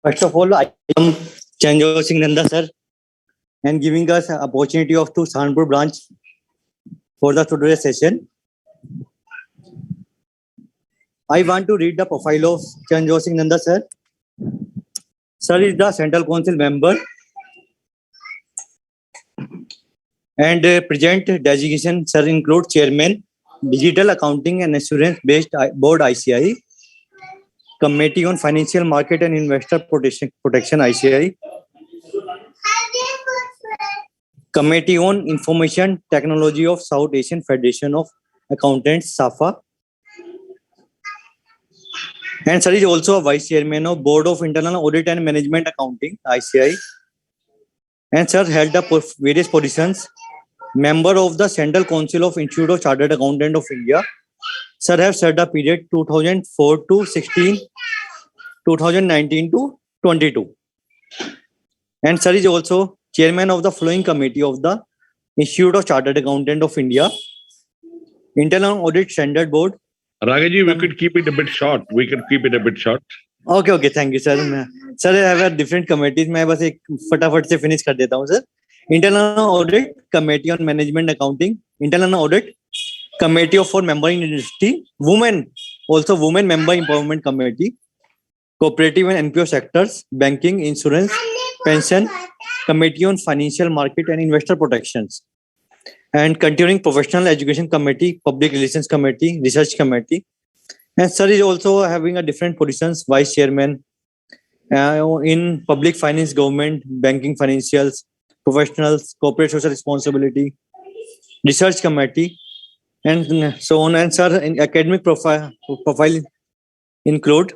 First of all, I am Chanjo Singh Nanda sir, and giving us an opportunity of to Sahanpur branch for the today's session. I want to read the profile of Chanjo Singh Nanda sir. Sir is the Central Council member and present designation sir include Chairman, Digital Accounting and Assurance Based Board ICI, Committee on Financial Market and Investor Protection ICI, Committee on Information Technology of South Asian Federation of Accountants SAFA, and sir is also a Vice Chairman of Board of Internal Audit and Management Accounting ICI, and sir held up various positions. Member of the Central Council of Institute of Chartered Accountants of India. Sir have served the period 2004 to 16, 2019 to 22. And sir is also chairman of the following committee of the Institute of Chartered Accountants of India, Internal Audit Standard Board. Ragaji, we could keep it a bit short. Okay, thank you, sir. Sir, I have different committees. मैं बस एक फटाफट से finish कर देता हूँ, sir. Internal Audit Committee on Management Accounting, Internal Audit Committee for Member in Industry, Women Member Empowerment Committee, Cooperative and NPO Sectors, Banking, Insurance, Pension, Committee on Financial Market and Investor Protections, and Continuing Professional Education Committee, Public Relations Committee, Research Committee. And sir is also having a different positions, Vice Chairman in Public Finance, Government, Banking, Financials, Professionals, Corporate Social Responsibility, Research Committee, and so on. And sir, in academic profile include,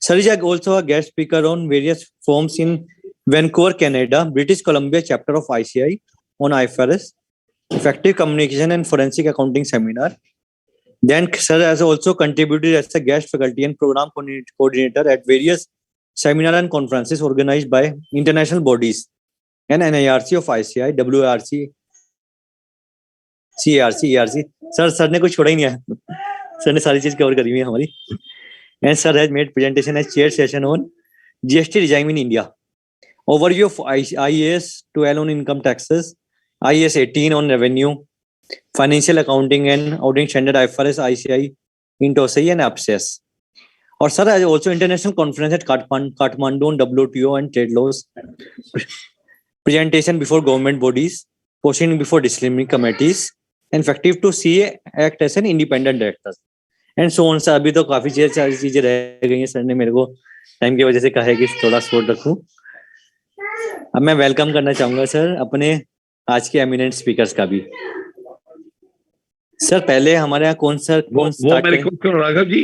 sir is also a guest speaker on various forums in Vancouver, Canada, British Columbia chapter of ICI on IFRS, Effective Communication and Forensic Accounting Seminar. Then sir has also contributed as a guest faculty and program coordinator at various seminars and conferences organized by international bodies and NIRC of ICI, WRC, CARC, ERC. Sir ने कुछ छोड़ा ही नहीं है. Sir ने सारी चीज cover करी हुई है हमारी. And sir has made presentation as chair session on GST regime in India. Overview of IAS 12 on income taxes, IAS 18 on revenue, financial accounting and auditing standard IFRS, ICI, INTOSI and APSES. Or sir has also international conference at Kathmandu on WTO and trade laws. Presentation before government bodies, proceeding before disciplinary committees, and effective to CA act as an independent director. And so on. Sir अभी तो काफी चीजें रह गई हैं. Sir ने मेरे को टाइम की वजह से कहा है कि थोड़ा शॉर्ट रखूं. अब मैं वेलकम करना चाहूंगा सर अपने आज के एमिनेंट स्पीकर्स का भी. सर पहले हमारे यहाँ कौन वो मेरे को राघव जी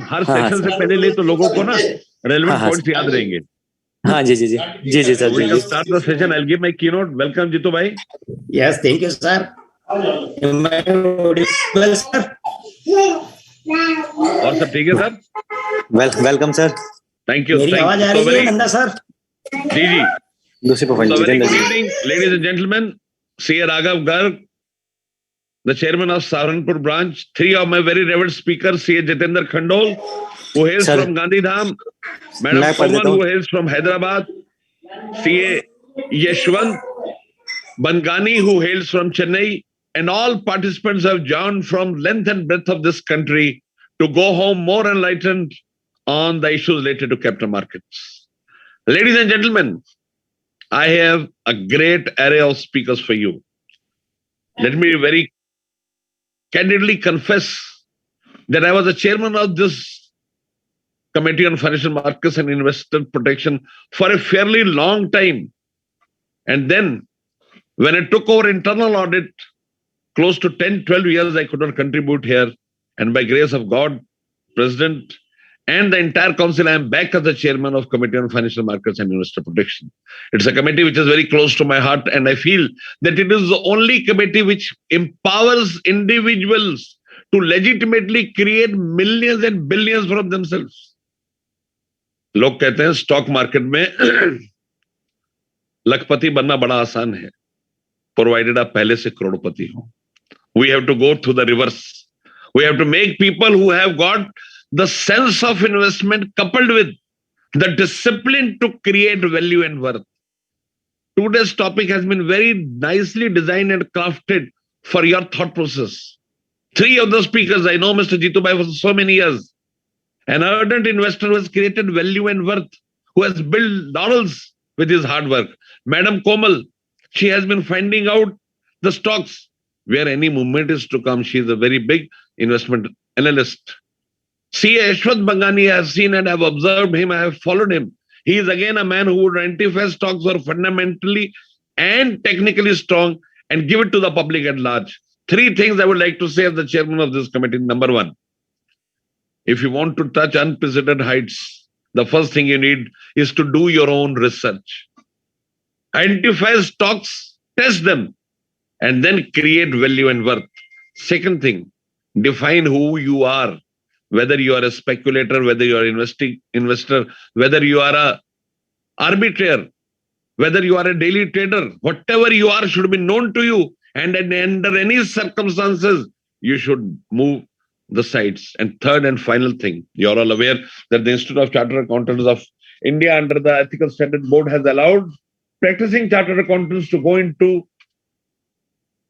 हर सेशन से पहले ले तो लोगों को ना रेलेवेंट पॉइंट्स याद रहेंगे. हाँ जी सर जी. Start the session. I'll give my keynote. Welcome Jitu bhai. Yes, thank you sir. Well sir. और सब ठीक है sir. Welcome sir. Thank you. मेरी आवाज आ रही है नंदा सर? जी. दूसरी profile. So very good evening, ladies and gentlemen. C.A. Raghav Garg, the chairman of Saharanpur branch. Three of my very revered speakers, C.A. Jitendra Khandol, who hails from Gandhidham, Madam Pawan, who hails from Hyderabad, C.A. Yeshwant Bangani, who hails from Chennai, and all participants have joined from length and breadth of this country to go home more enlightened on the issues related to capital markets. Ladies and gentlemen, I have a great array of speakers for you. Let me very candidly confess that I was the chairman of this Committee on Financial Markets and Investor Protection for a fairly long time. And then when I took over internal audit, close to 10-12 years, I could not contribute here. And by grace of God, President and the entire council, I am back as the chairman of Committee on Financial Markets and Investor Protection. It's a committee which is very close to my heart, and I feel that it is the only committee which empowers individuals to legitimately create millions and billions from themselves. लोग कहते हैं stock market में लखपति बनना बड़ा आसान है, provided आप पहले से करोड़पति हो. We have to go through the reverse. We have to make people who have got the sense of investment coupled with the discipline to create value and worth. Today's topic has been very nicely designed and crafted for your thought process. Three of the speakers, I know Mr. Jitubai for so many years, an ardent investor who has created value and worth, who has built laurels with his hard work. Madam Komal, she has been finding out the stocks where any movement is to come. She is a very big investment analyst. C.A. Ashwath Bangani, I have seen and I have observed him, I have followed him. He is again a man who would identify stocks are fundamentally and technically strong and give it to the public at large. Three things I would like to say as the chairman of this committee. Number one, if you want to touch unprecedented heights, the first thing you need is to do your own research. Identify stocks, test them, and then create value and worth. Second thing, define who you are, whether you are a speculator, whether you are an investor, whether you are a arbitrator, whether you are a daily trader, whatever you are should be known to you. And under any circumstances, you should move the sites. And third and final thing, you're all aware that the Institute of Chartered Accountants of India under the Ethical Standard Board has allowed practicing chartered accountants to go into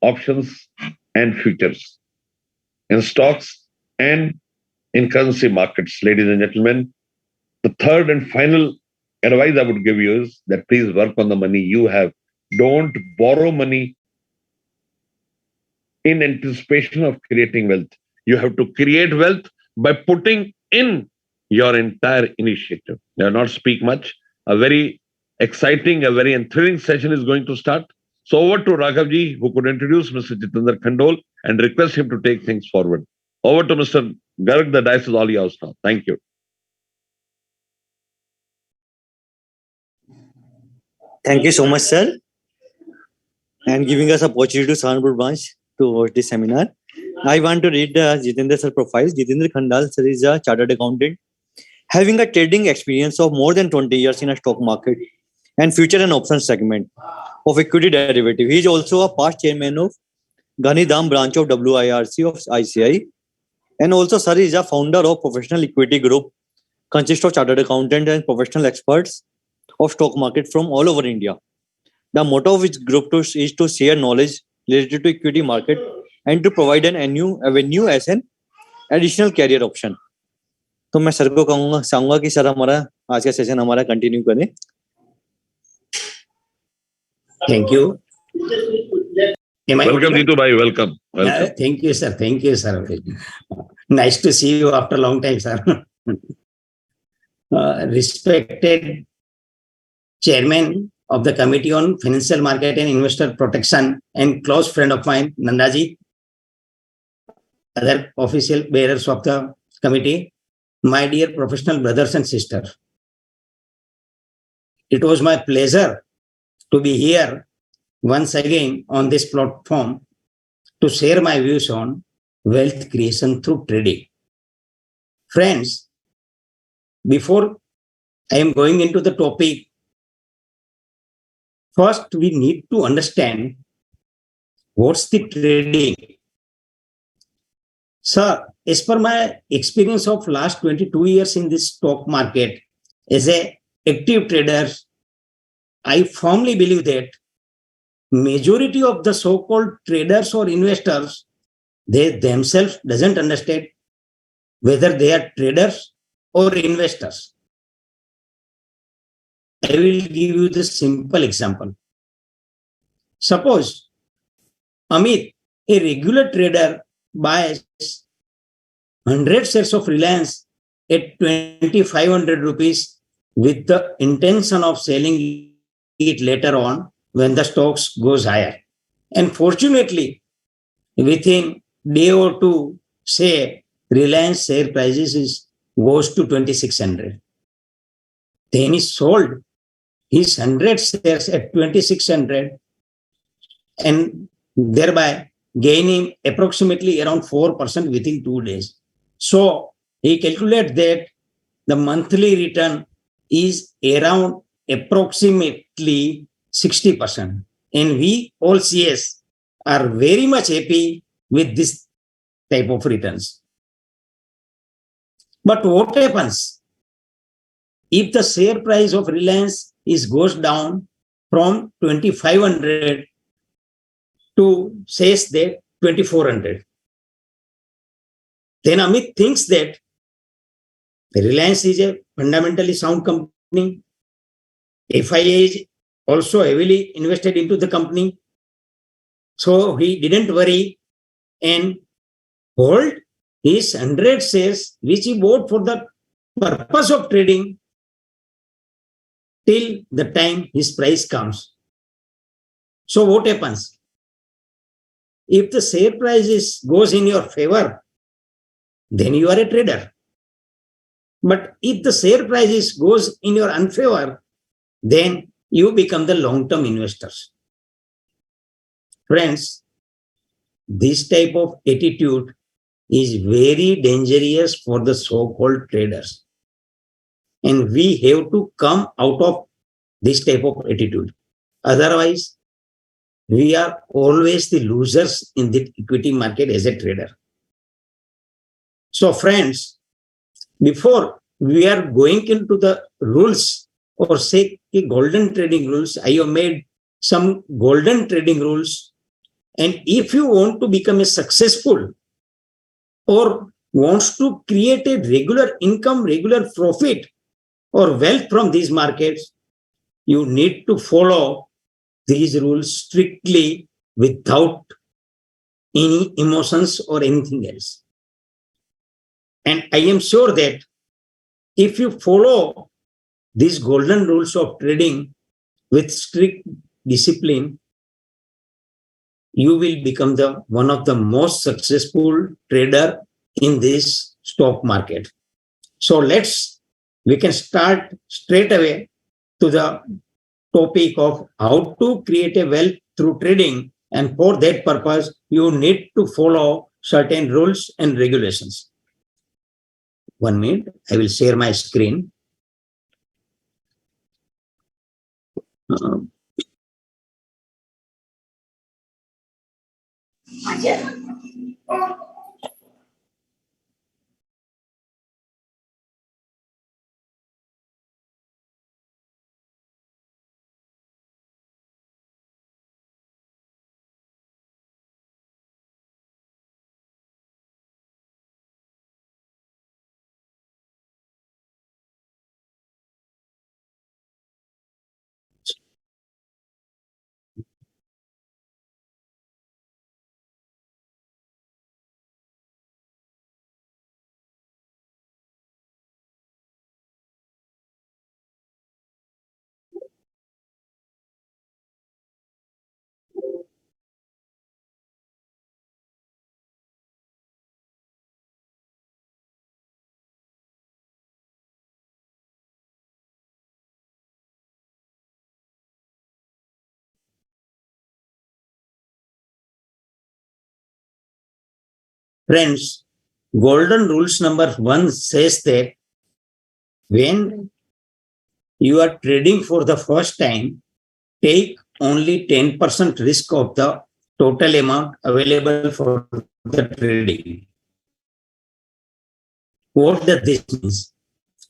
options and futures in stocks and in currency markets. Ladies and gentlemen, the third and final advice I would give you is that please work on the money you have. Don't borrow money in anticipation of creating wealth. You have to create wealth by putting in your entire initiative. I will not speak much. A very exciting, a very thrilling session is going to start. So over to Raghavji, who could introduce Mr. Jitendra Khandol and request him to take things forward. Over to Mr. Garg, the dice is all yours now. Thank you. Thank you so much, sir, and giving us opportunity to Saharanpur branch to host this seminar. I want to read Jitendra sir profile. Jitendra Khandal sir is a chartered accountant, having a trading experience of more than 20 years in a stock market and future and options segment of equity derivative. He is also a past chairman of Gandhidham branch of WIRC of ICI, and also sir is a founder of professional equity group, consists of chartered accountant and professional experts of stock market from all over India. The motto of his group is to share knowledge related to equity market and to provide an avenue as an additional career option. तो मैं sir को चाहूंगा कि sir हमारा आज का session हमारा continue करें. Thank you. Welcome, Jitu bhai. Welcome. Thank you, sir. Thank you, sir. Nice to see you after a long time, sir. Respected Chairman of the Committee on Financial Market and Investor Protection and close friend of mine, Nandaji, other official bearers of the committee, my dear professional brothers and sisters. It was my pleasure to be here once again on this platform to share my views on wealth creation through trading. Friends, before I am going into the topic, first we need to understand what's the trading. Sir, as per my experience of last 22 years in this stock market as an active trader, I firmly believe that majority of the so-called traders or investors, they themselves doesn't understand whether they are traders or investors. I will give you the simple example. Suppose Amit, a regular trader, buys 100 shares of Reliance at 2,500 rupees with the intention of selling it later on when the stocks goes higher. And fortunately, within day or two, say Reliance share prices goes to 2,600. Then he sold his 100 shares at 2,600 and thereby gaining approximately around 4% within 2 days. So he calculates that the monthly return is around approximately 60%. And we all CS are very much happy with this type of returns. But what happens? if the share price of Reliance goes down from 2,500 to says that 2,400, then Amit thinks that Reliance is a fundamentally sound company. FIA is also heavily invested into the company. So he didn't worry and hold his 100 shares, which he bought for the purpose of trading till the time his price comes. So what happens? If the share price goes in your favor, then you are a trader. But if the share price goes in your unfavor, then you become the long-term investors. Friends, this type of attitude is very dangerous for the so-called traders. And we have to come out of this type of attitude. Otherwise, we are always the losers in the equity market as a trader. So, friends, before we are going into the rules or say the golden trading rules, I have made some golden trading rules. And if you want to become a successful or wants to create a regular income, regular profit or wealth from these markets, you need to follow these rules strictly without any emotions or anything else. And I am sure that if you follow these golden rules of trading with strict discipline, you will become one of the most successful trader in this stock market. So we can start straight away to the topic of how to create a wealth through trading. And for that purpose, you need to follow certain rules and regulations. 1 minute, I will share my screen. Friends, golden rules number 1 says that when you are trading for the first time, take only 10% risk of the total amount available for the trading. What does this mean?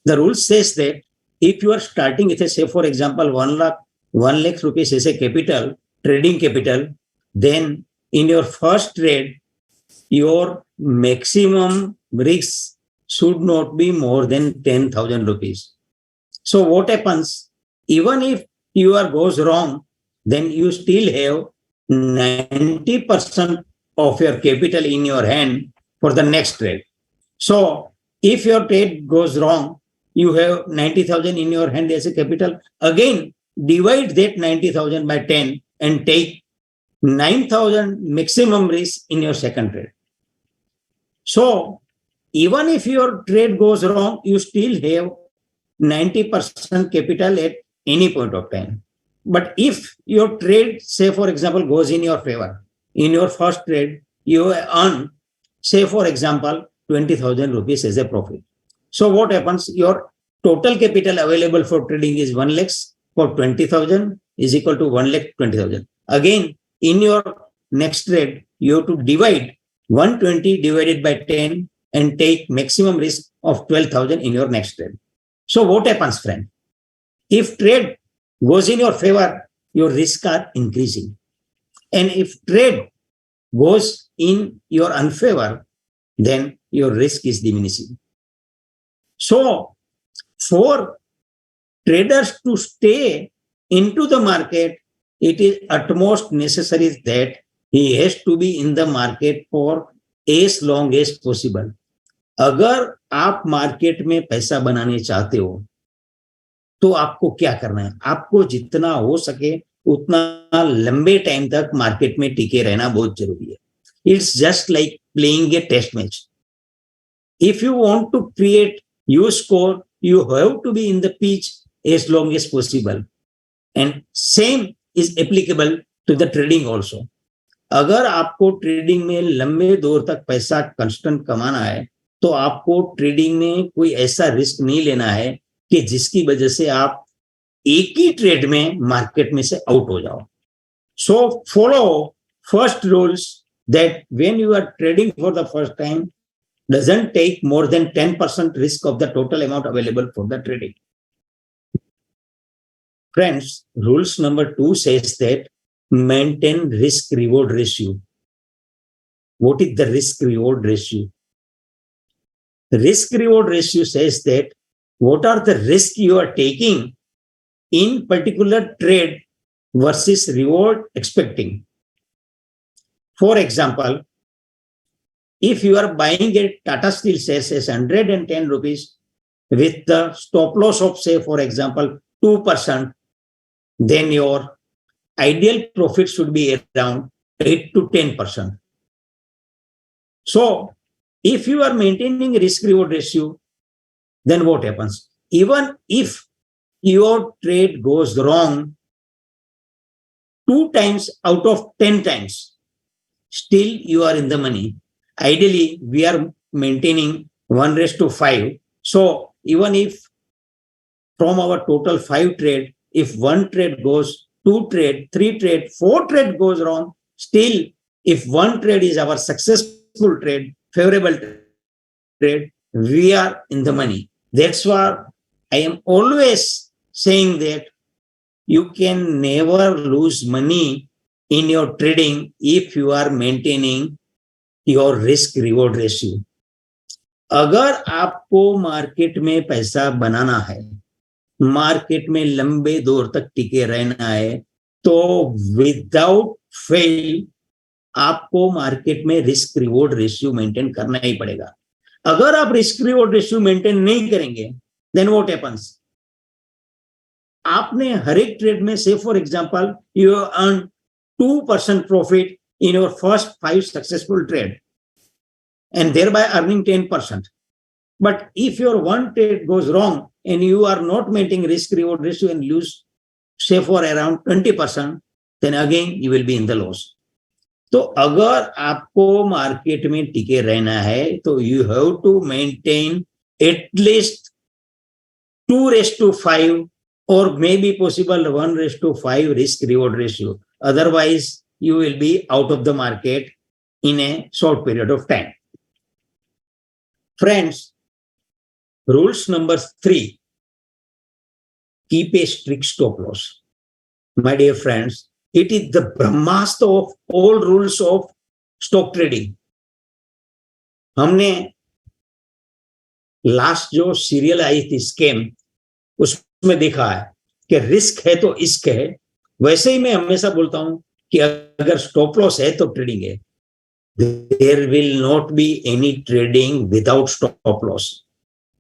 The rule says that if you are starting with, say, for example, 1 lakh rupees as a capital, trading capital, then in your first trade, your maximum risk should not be more than 10,000 rupees. So what happens? Even if goes wrong, then you still have 90% of your capital in your hand for the next trade. So if your trade goes wrong, you have 90,000 in your hand as a capital. Again, divide that 90,000 by 10 and take 9,000 maximum risk in your second trade. So even if your trade goes wrong, you still have 90% capital at any point of time. But if your trade, say for example, goes in your favor, in your first trade, you earn, say for example, 20,000 rupees as a profit. So what happens? Your total capital available for trading is 1 lakh for 20,000 is equal to 1 lakh 20,000. Again, in your next trade, you have to divide 120 divided by 10 and take maximum risk of 12,000 in your next trade. So what happens, friend? If trade goes in your favor, your risks are increasing. And if trade goes in your unfavor, then your risk is diminishing. So for traders to stay into the market, it is utmost necessary that he has to be in the market for as long as possible. अगर आप market में पैसा बनाने चाहते हो तो आपको क्या करना है? आपको जितना हो सके उतना लंबे टाइम तक मार्केट में टिके रहना बहुत जरूरी है. It's just like playing a test match. If you want to create your score, you have to be in the pitch as long as possible, and same is applicable to the trading also. अगर आपको trading में लंबे दौर तक पैसा constant कमाना है तो आपको ट्रेडिंग में कोई ऐसा रिस्क नहीं लेना है कि जिसकी वजह से आप एक ही ट्रेड में मार्केट में से आउट हो जाओ. So follow first rules that when you are trading for the first time doesn't take more than 10% risk of the total amount available for the trading. Friends, rules number 2 says that maintain risk reward ratio. What is the risk reward ratio? The risk reward ratio says that what are the risks you are taking in particular trade versus reward expecting. For example, if you are buying a Tata Steel shares as 110 rupees with the stop loss of, say, for example, 2%, then your ideal profit should be around 8 to 10%. So, if you are maintaining risk-reward ratio, then what happens? Even if your trade goes wrong 2 times out of 10 times, still you are in the money. Ideally, we are maintaining 1:5. So even if from our total 5 trade, if 1 trade goes, 2 trade, 3 trade, 4 trade goes wrong, still if 1 trade is our successful trade, favorable trade, we are in the money. That's why I am always saying that you can never lose money in your trading if you are maintaining your risk reward ratio. अगर आपको market में पैसा बनाना है, market में लंबे दौर तक टिके रहना है, तो विदाउट फेल आपको मार्केट में रिस्क रिवॉर्ड रेशियो मेंटेन करना ही पड़ेगा. अगर आप रिस्क रिवॉर्ड रेशियो मेंटेन नहीं करेंगे, देन व्हाट हैपेंस? आपने हर एक ट्रेड में, से for example, you earn 2% profit in your first 5 successful trade and thereby earning 10%. But if your one trade goes wrong and you are not maintaining risk reward ratio and lose, say, for around 20%, then again you will be in the loss. तो अगर आपको market में टिके रहना है तो you have to maintain at least 2:5 or maybe possible 1:5 risk reward ratio. Otherwise, you will be out of the market in a short period of time. Friends, rules number 3, keep a strict stop loss. My dear friends, it is the brahmastra of all rules of stock trading. हमने last जो serial आई थी scam, उसमें देखा है कि risk है तो इश्क है. वैसे ही मैं हमेशा बोलता हूं कि अगर स्टॉप लॉस है तो ट्रेडिंग है. There will not be any trading without stop loss.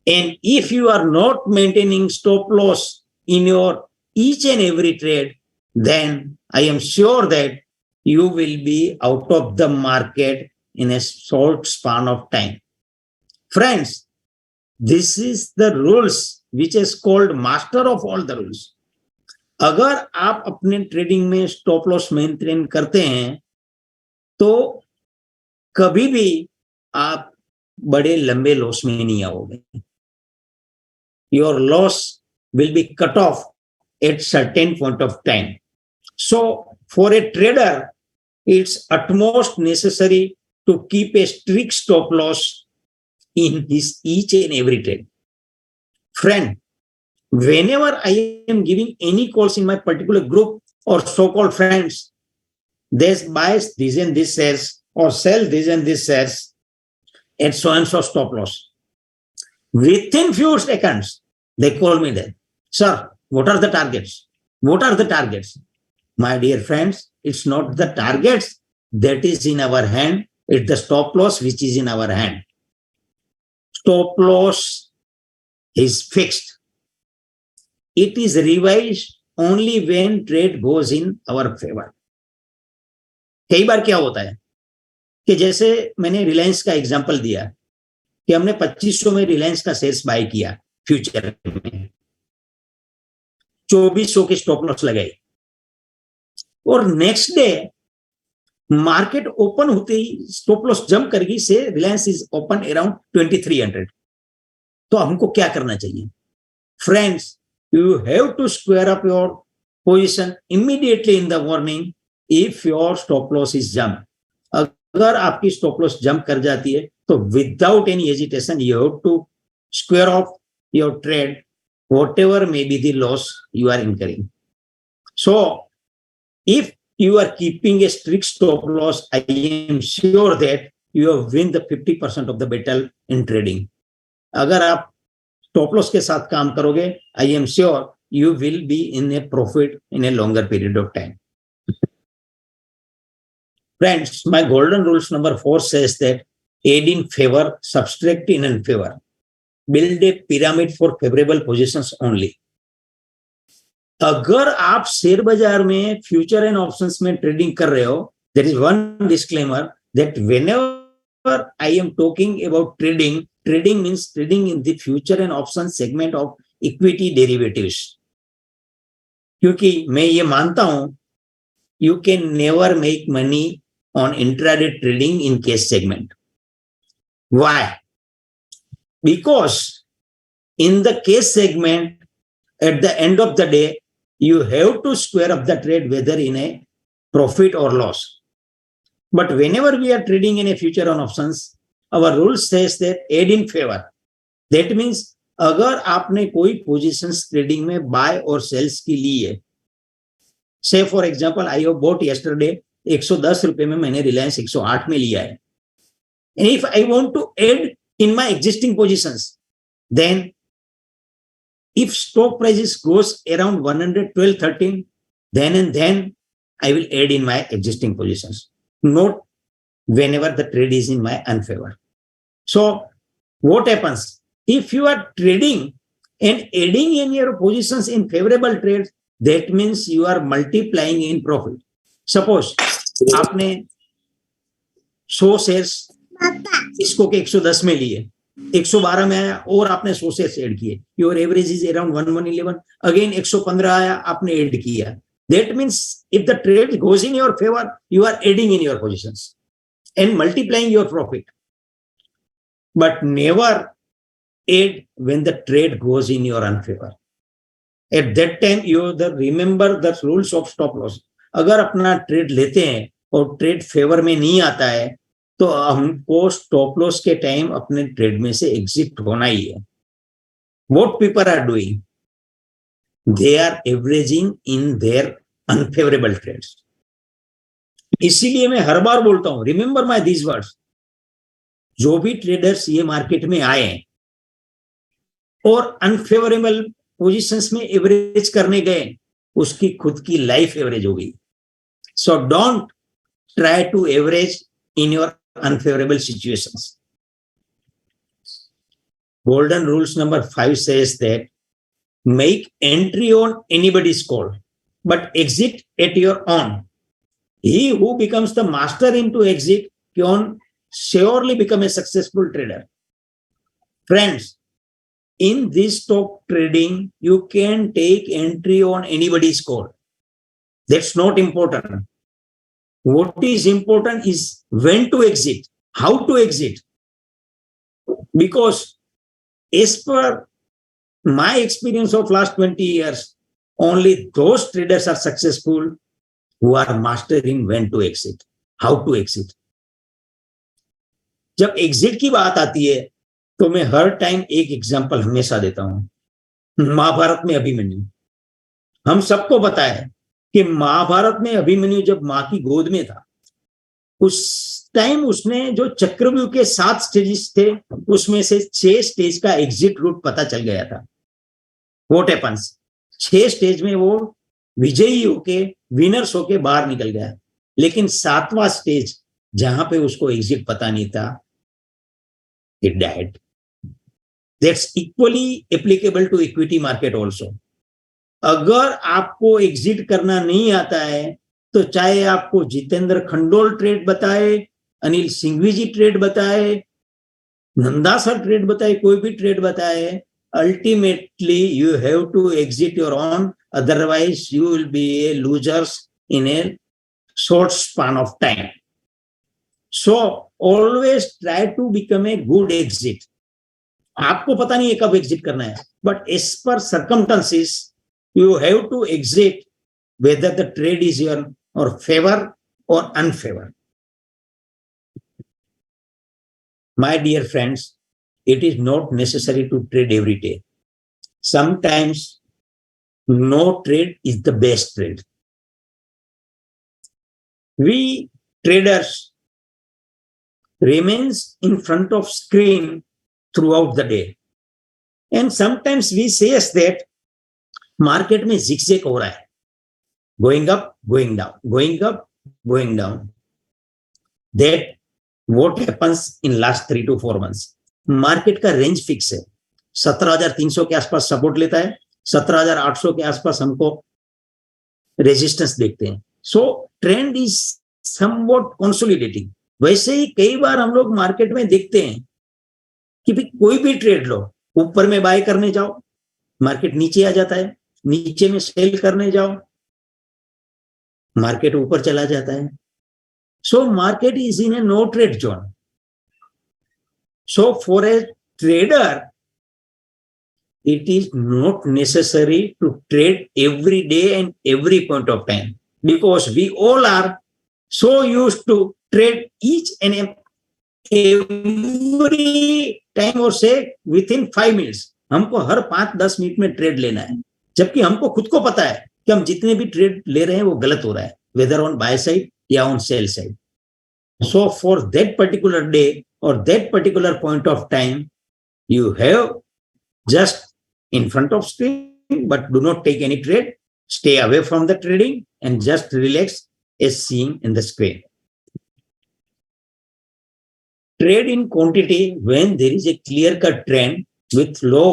And if you are not maintaining stop loss in your each and every trade, then I am sure that you will be out of the market in a short span of time. Friends, this is the rules which is called master of all the rules. अगर आप अपने trading में stop loss maintain करते हैं तो कभी भी आप बड़े लंबे लॉस में नहीं आओगे. Your loss will be cut off at certain point of time. So for a trader it's utmost necessary to keep a strict stop loss in his each and every trade. Friend, whenever I am giving any calls in my particular group or so-called friends, they buy this and this shares or sell this and this shares at so and so stop loss. Within few seconds, they call me there. Sir, what are the targets? What are the targets? My dear friends, it's not the targets that is in our hand. It's the stop loss which is in our hand. Stop loss is fixed. It is revised only when trade goes in our favor. कई बार क्या होता है कि जैसे मैंने रिलायंस का example दिया कि हमने 2500 में रिलायंस का शेयर्स बाय किया फ्यूचर में, 2400 के स्टॉप लॉस लगाई और नेक्स्ट डे मार्केट ओपन होते ही स्टॉप लॉस जंप कर गई से रिलायंस इज ओपन अराउंड 2300. तो हमको क्या करना चाहिए? Friends, you have to square up your position immediately in the morning if your stop loss is jump. अगर आपकी स्टॉप लॉस जंप कर जाती है तो without any hesitation you have to square off your trade whatever may be the loss you are incurring. So if you are keeping a strict stop loss, I am sure that you have win the 50% of the battle in trading. अगर आप stop loss के साथ काम करोगे, I am sure you will be in a profit in a longer period of time. Friends, my golden rules number 4 says that aid in favor, subtract in unfavor. Build a pyramid for favorable positions only. अगर आप share बाजार में future and options में trading कर रहे हो, there is one disclaimer that whenever I am talking about trading, trading means trading in the future and option segment of equity derivatives. क्योंकि मैं ये मानता हूं you can never make money on intraday trading in cash segment. Why? Because in the case segment, at the end of the day, you have to square up the trade whether in a profit or loss. But whenever we are trading in a future on options, our rule says that aid in favor. That means अगर आपने कोई positions trading में buy और sells की ली है, say for example, I have bought yesterday 110 रुपए में मैंने Reliance 108 में लिया है. And if I want to add in my existing positions, then if stock prices goes around 112.13, then and then I will add in my existing positions, not whenever the trade is in my unfavor. So what happens if you are trading and adding in your positions in favorable trades? That means you are multiplying in profit. Suppose आपने 100 shares इसको के 110 में लिए, 112 में आया और आपने 100 से ऐड किए, your average is around 1111. Again 115 आया, आपने ऐड किया. That means if the trade goes in your favour, you are adding in your positions and multiplying your profit. But never add when the trade goes in your unfavour. At that time you remember the rules of stop loss. अगर अपना trade लेते हैं और trade favour में नहीं आता है तो हमको स्टॉप लॉस के टाइम अपने ट्रेड में से एग्जिट होना ही है. What people are doing, they are averaging in their unfavourable trades. इसीलिए मैं हर बार बोलता हूं, रिमेंबर माय दीज वर्ड्स, जो भी ट्रेडर्स ये मार्केट में आए और अनफेवरेबल पोजीशंस में एवरेज करने गए, उसकी खुद की लाइफ एवरेज हो गई. So don't try to average in your unfavorable situations. Golden rules number 5 says that make entry on anybody's call, but exit at your own. He who becomes the master into exit can surely become a successful trader. Friends, in this stock trading, you can take entry on anybody's call. That's not important. What is important is when to exit, how to exit. Because as per my experience of last 20 years, only those traders are successful who are mastering when to exit, how to exit. जब exit की बात आती है तो मैं हर time एक example हमेशा देता हूं. महाभारत में अभिमन्यु, हम सबको पता है कि महाभारत में अभिमन्यु जब मां की गोद में था, उस टाइम उसने जो चक्रव्यूह के 7 स्टेजेस थे, उसमें से 6 स्टेज का एग्जिट रूट पता चल गया था। व्हाट हैपेंस, 6 स्टेज में वो विजयी होके, विनर्स होके बाहर निकल गया, लेकिन 7वां स्टेज जहां पे उसको एग्जिट पता नहीं था, it died. That's equally applicable to equity market also. अगर आपको एग्जिट करना नहीं आता है, तो चाहे आपको जितेंद्र खंडोल ट्रेड बताए, अनिल सिंघवी जी ट्रेड बताए, नंदा सर ट्रेड बताए, कोई भी ट्रेड बताए, ultimately you have to exit your own, otherwise you will be a losers in a short span of time. So always try to become a good exit. आपको पता नहीं है कब एग्जिट करना है, but as per circumstances you have to exit whether the trade is your or favor or unfavor. My dear friends, it is not necessary to trade every day. Sometimes no trade is the best trade. We traders remains in front of screen throughout the day, and sometimes we says that market में zigzag हो रहा है, going up, going down, going up, going down. That what happens in last 3 to 4 months. Market का range fix है, 17,300 के आसपास support लेता है, 17,800 के आसपास हमको रेजिस्टेंस देखते हैं। सो ट्रेंड इज समवॉट कंसोलिडेटिंग। वैसे ही कई बार हम लोग मार्केट में देखते हैं कि भाई कोई भी ट्रेड लो, ऊपर में बाय करने जाओ, मार्केट नीचे आ जाता है, नीचे में सेल करने जाओ, मार्केट ऊपर चला जाता है। So market is in a no trade zone. So for a trader it is not necessary to trade every day and every point of time, because we all are so used to trade each and every time, or say within 5 minutes. हमको हर 5-10 minute में trade लेना है, जबकि हमको खुद को पता है कि हम जितने भी ट्रेड ले रहे हैं वो गलत हो रहा है, whether on buy side या on sell side. So for that particular day or that particular point of time, you have just in front of screen, but do not take any trade. Stay away from the trading and just relax as seeing in the screen. Trade in quantity when there is a clear-cut trend with low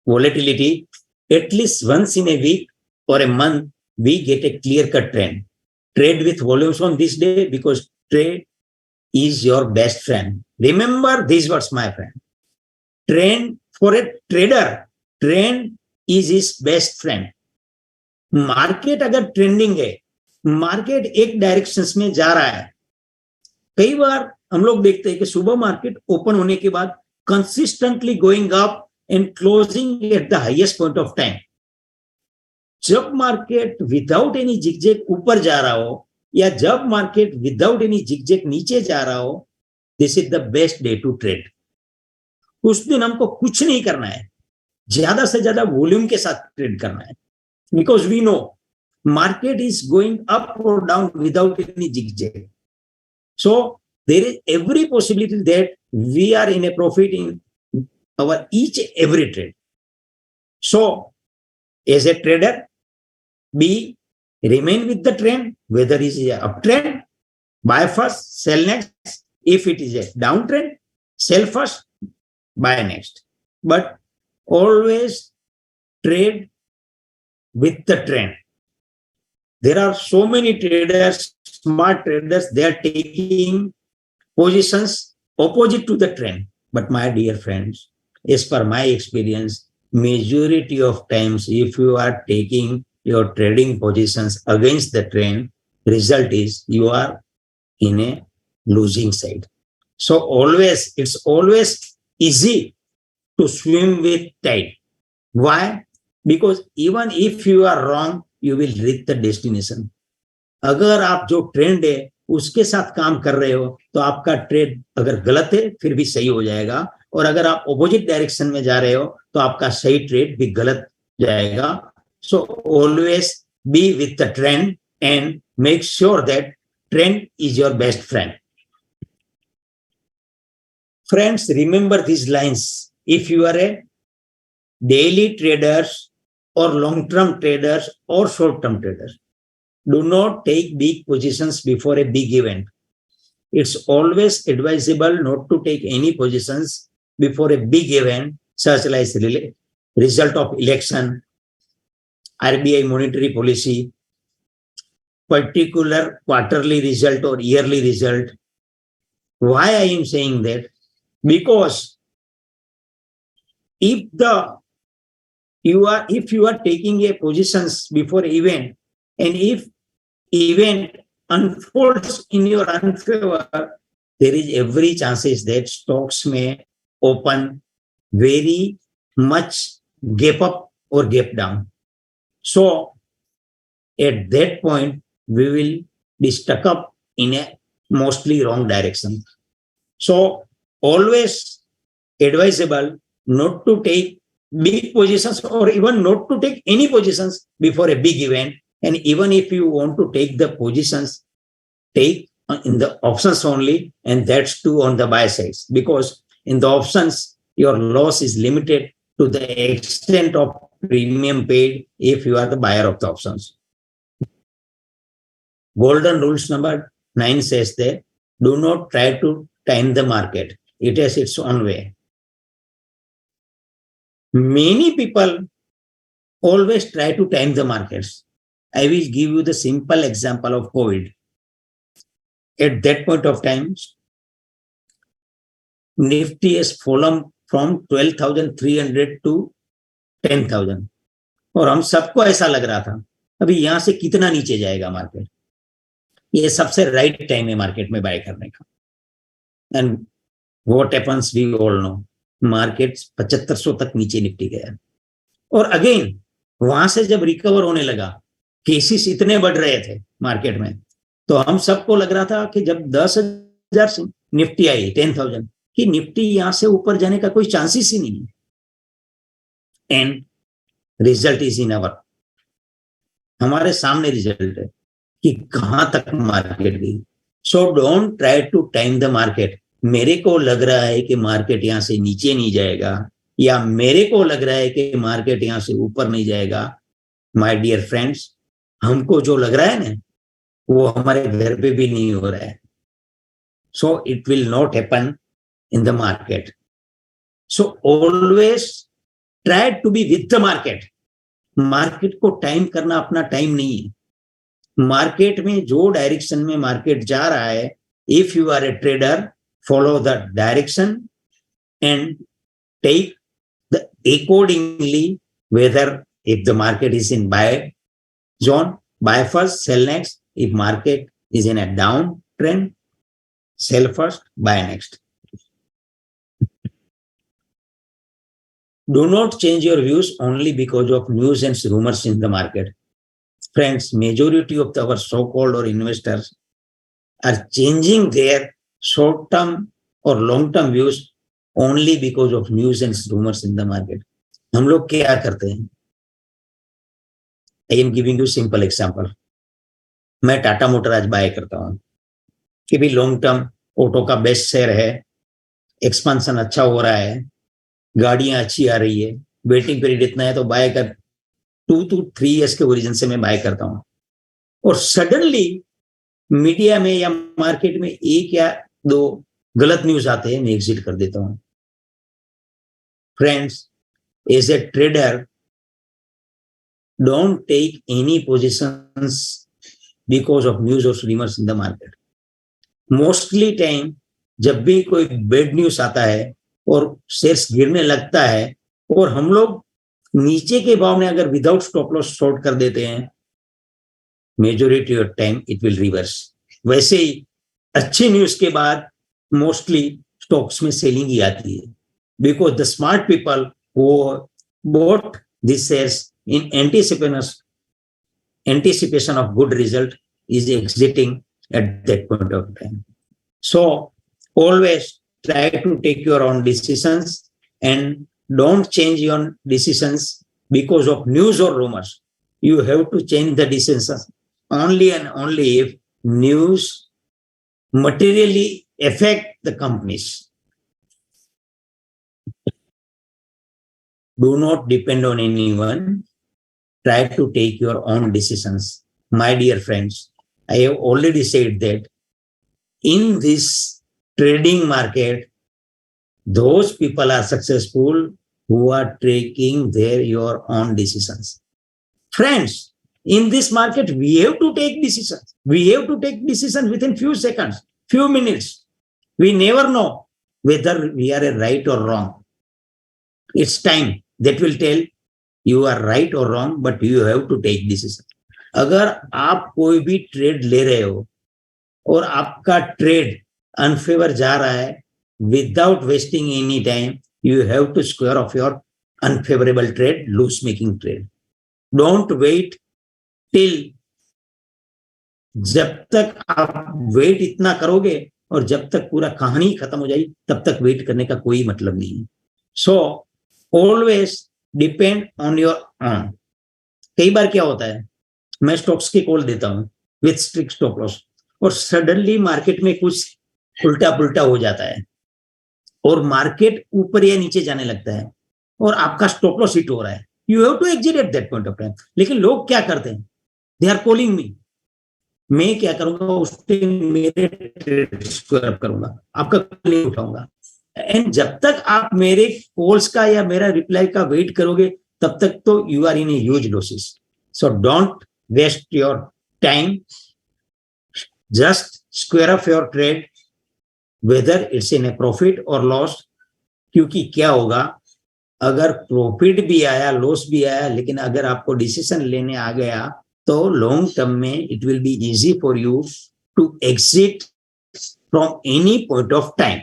volatility. At least once in a week or a month, we get a clear-cut trend. Trade with volumes on this day, because trade is your best friend. Remember these words, my friend. Trend for a trader, trend is his best friend. Market अगर trending है, market एक direction में जा रहा है, कई बार हम लोग देखते हैं कि सुबह मार्केट ओपन होने के बाद consistently going up and closing at the highest point of time. जब मार्केट विदाउट एनी जिगजैग ऊपर जा रहा हो, या जब मार्केट विदाउट एनी जिगजैग नीचे जा रहा हो, this is the best day to trade. उस दिन हमको कुछ नहीं करना है, ज्यादा से ज्यादा वॉल्यूम के साथ ट्रेड करना है, because we know market is going up और down without any zigzag. So there is every possibility that we are in a profit in our each every trade. So as a trader, be remain with the trend, whether it is a uptrend, buy first, sell next. If it is a downtrend, sell first, buy next. But always trade with the trend. There are so many traders, smart traders, they are taking positions opposite to the trend. But my dear friends, as per my experience, majority of times, if you are taking your trading positions against the trend, result is you are in a losing side. So always, it's always easy to swim with tide. Why? Because even if you are wrong, you will reach the destination. अगर आप जो trend है उसके साथ काम कर रहे हो, तो आपका ट्रेड अगर गलत है फिर भी सही हो जाएगा, और अगर आप ऑपोजिट डायरेक्शन में जा रहे हो तो आपका सही ट्रेड भी गलत जाएगा. So always be with the trend and make sure that trend is your best friend. Friends, remember these lines. If you are a daily traders or long-term traders or short-term traders, do not take big positions before a big event. It's always advisable not to take any positions before a big event, such as result of election, RBI monetary policy, particular quarterly result or yearly result. Why I am saying that? Because if you are taking a positions before event, and if event unfolds in your unfavor, there is every chances that stocks may open very much gap up or gap down. So at that point, we will be stuck up in a mostly wrong direction. So always advisable not to take big positions or even not to take any positions before a big event. And even if you want to take the positions, take in the options only, and that's too on the buy sides, because in the options, your loss is limited to the extent of premium paid if you are the buyer of the options. Golden rules number 9 says that do not try to time the market. It has its own way. Many people always try to time the markets. I will give you the simple example of COVID. At that point of time, Nifty has fallen from 12,300 to 10,000. और हम सबको ऐसा लग रहा था अभी यहां से कितना नीचे जाएगा मार्केट. ये सबसे राइट टाइम है मार्केट में बाय करने का. And what happens we all know, market 7500 तक नीचे निफ्टी गया. और अगेन वहां से जब रिकवर होने लगा, केसेस इतने बढ़ रहे थे मार्केट में, तो हम सबको लग रहा था कि जब 10,000 से निफ्टी आई 10,000 कि निफ्टी यहां से ऊपर जाने का कोई चांसेस ही नहीं. And result is in our, हमारे सामने रिजल्ट है कि कहां तक मार्केट गई. So don't try to time the market. मेरे को लग रहा है कि मार्केट यहां से नीचे नहीं जाएगा, या मेरे को लग रहा है कि मार्केट यहां से ऊपर नहीं जाएगा. माय डियर फ्रेंड्स, हमको जो लग रहा है ना वो हमारे घर पे भी नहीं हो रहा है. So it will not happen in the market. So always try to be with the market. Market को टाइम करना अपना टाइम नहीं है. मार्केट में जो डायरेक्शन में मार्केट जा रहा है, if you are a trader, follow the direction and take the accordingly, whether if the market is in buy zone, buy first, sell next. If market is in a down trend, sell first, buy next. Do not change your views only because of news and rumors in the market. Friends, majority of our so-called or investors are changing their short-term or long-term views only because of news and rumors in the market. हम लोग क्या करते हैं? I am giving you simple example. मैं Tata motor आज bye करता हूं कि भी लॉन्ग टर्म ऑटो का बेस्ट शेयर है, एक्सपांशन अच्छा हो रहा है, गाड़ियां अच्छी आ रही है, वेटिंग पीरियड इतना है, तो बाय कर 2 to 3 years के ओरिजिन से मैं बाय करता हूं. और सडनली मीडिया में या मार्केट में एक या दो गलत न्यूज आते हैं, मैं एग्जिट कर देता हूं. Friends, as a trader, don't take any positions because of news or rumors in the market. Mostly time जब भी कोई बैड न्यूज आता है और शेयर्स गिरने लगता है और हम लोग नीचे के भाव में अगर विदाउट स्टॉप लॉस शॉर्ट कर देते हैं, majority of time it will reverse. वैसे ही अच्छी न्यूज के बाद मोस्टली स्टॉक्स में सेलिंग ही आती है, because the smart people who bought this shares in anticipation of good result is exiting at that point of time. So always try to take your own decisions and don't change your decisions because of news or rumors. You have to change the decisions only and only if news materially affect the companies. Do not depend on anyone. Try to take your own decisions. My dear friends, I have already said that in this trading market, those people are successful who are taking your own decisions. Friends, in this market, we have to take decisions. We have to take decisions within few seconds, few minutes. We never know whether we are right or wrong. It's time that will tell you are right or wrong, but you have to take decision. अगर आप कोई भी trade ले रहे हो और आपका trade unfavour जा रहा है, without wasting any time, you have to square off your unfavorable trade, loss making trade. Don't wait till जब तक आप वेट इतना करोगे और जब तक पूरा कहानी खत्म हो जाएगी तब तक वेट करने का कोई मतलब नहीं है. So always depend on your on. कई बार क्या होता है, मैं स्टॉक्स की कॉल देता हूं विथ स्ट्रिक्ट स्टॉप लॉस और सडनली मार्केट में कुछ उल्टा पुल्टा हो जाता है और मार्केट ऊपर या नीचे जाने लगता है और आपका स्टॉप लॉस हिट हो रहा है. You have to exit at that point of time. लेकिन लोग क्या करते हैं, दे आर कॉलिंग मी. मैं क्या करूंगा, उस टाइम मेरे ट्रेड स्क्वायर अप करूंगा, आपका कॉल नहीं उठाऊंगा. एंड जब तक आप मेरे कॉल्स का या मेरा रिप्लाई का वेट करोगे तब तक तो you are in a huge losses. So don't waste your time. Just square up your trade whether it's in a profit और लॉस. क्योंकि क्या होगा, अगर प्रॉफिट भी आया लॉस भी आया, लेकिन अगर आपको डिसीजन लेने आ गया तो लॉन्ग टर्म में it will be easy for you to exit from any point of time.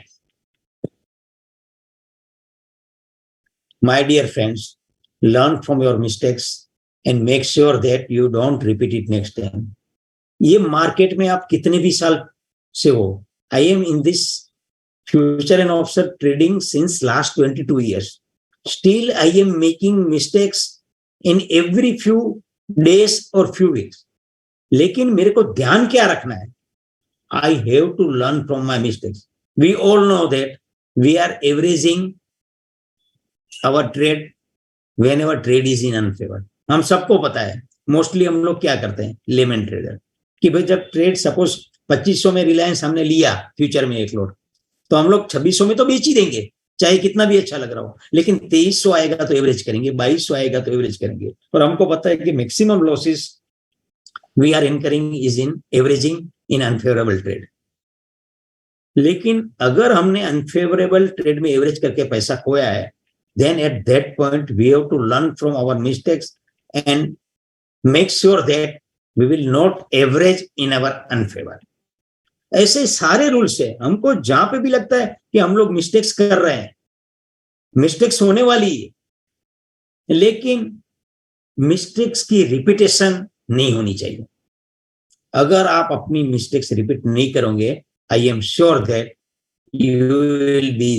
My dear friends, learn from your mistakes and make sure that you don't repeat it next time. ये market में आप कितने भी साल से हो, I am in this future and option trading since last 22 years. Still, I am making mistakes in every few days or few weeks. लेकिन मेरे को ध्यान क्या रखना है? I have to learn from my mistakes. We all know that we are averaging our trade whenever trade is in unfavor. हम सबको पता है. मोस्टली हम लोग क्या करते हैं, लेमन ट्रेडर, कि भाई जब ट्रेड सपोज 2500 में रिलायंस हमने लिया फ्यूचर में एक लोट, तो हम लोग 2600 में तो बेच ही देंगे, चाहे कितना भी अच्छा लग रहा हो. लेकिन 2300 आएगा तो एवरेज करेंगे, 2200 आएगा तो एवरेज करेंगे. और हमको पता है कि maximum losses we are incurring is in averaging in unfavourable trade. लेकिन अगर हमने अनफेवरेबल ट्रेड में एवरेज करके पैसा खोया है, then at that point we have to learn from our mistakes and make sure that we will not average in our unfavor. ऐसे सारे रूल्स है. हमको जहां पे भी लगता है कि हम लोग मिस्टेक्स कर रहे हैं, मिस्टेक्स होने वाली है, लेकिन मिस्टेक्स की रिपीटेशन नहीं होनी चाहिए. अगर आप अपनी मिस्टेक्स रिपीट नहीं करोगे, आई am sure that you will B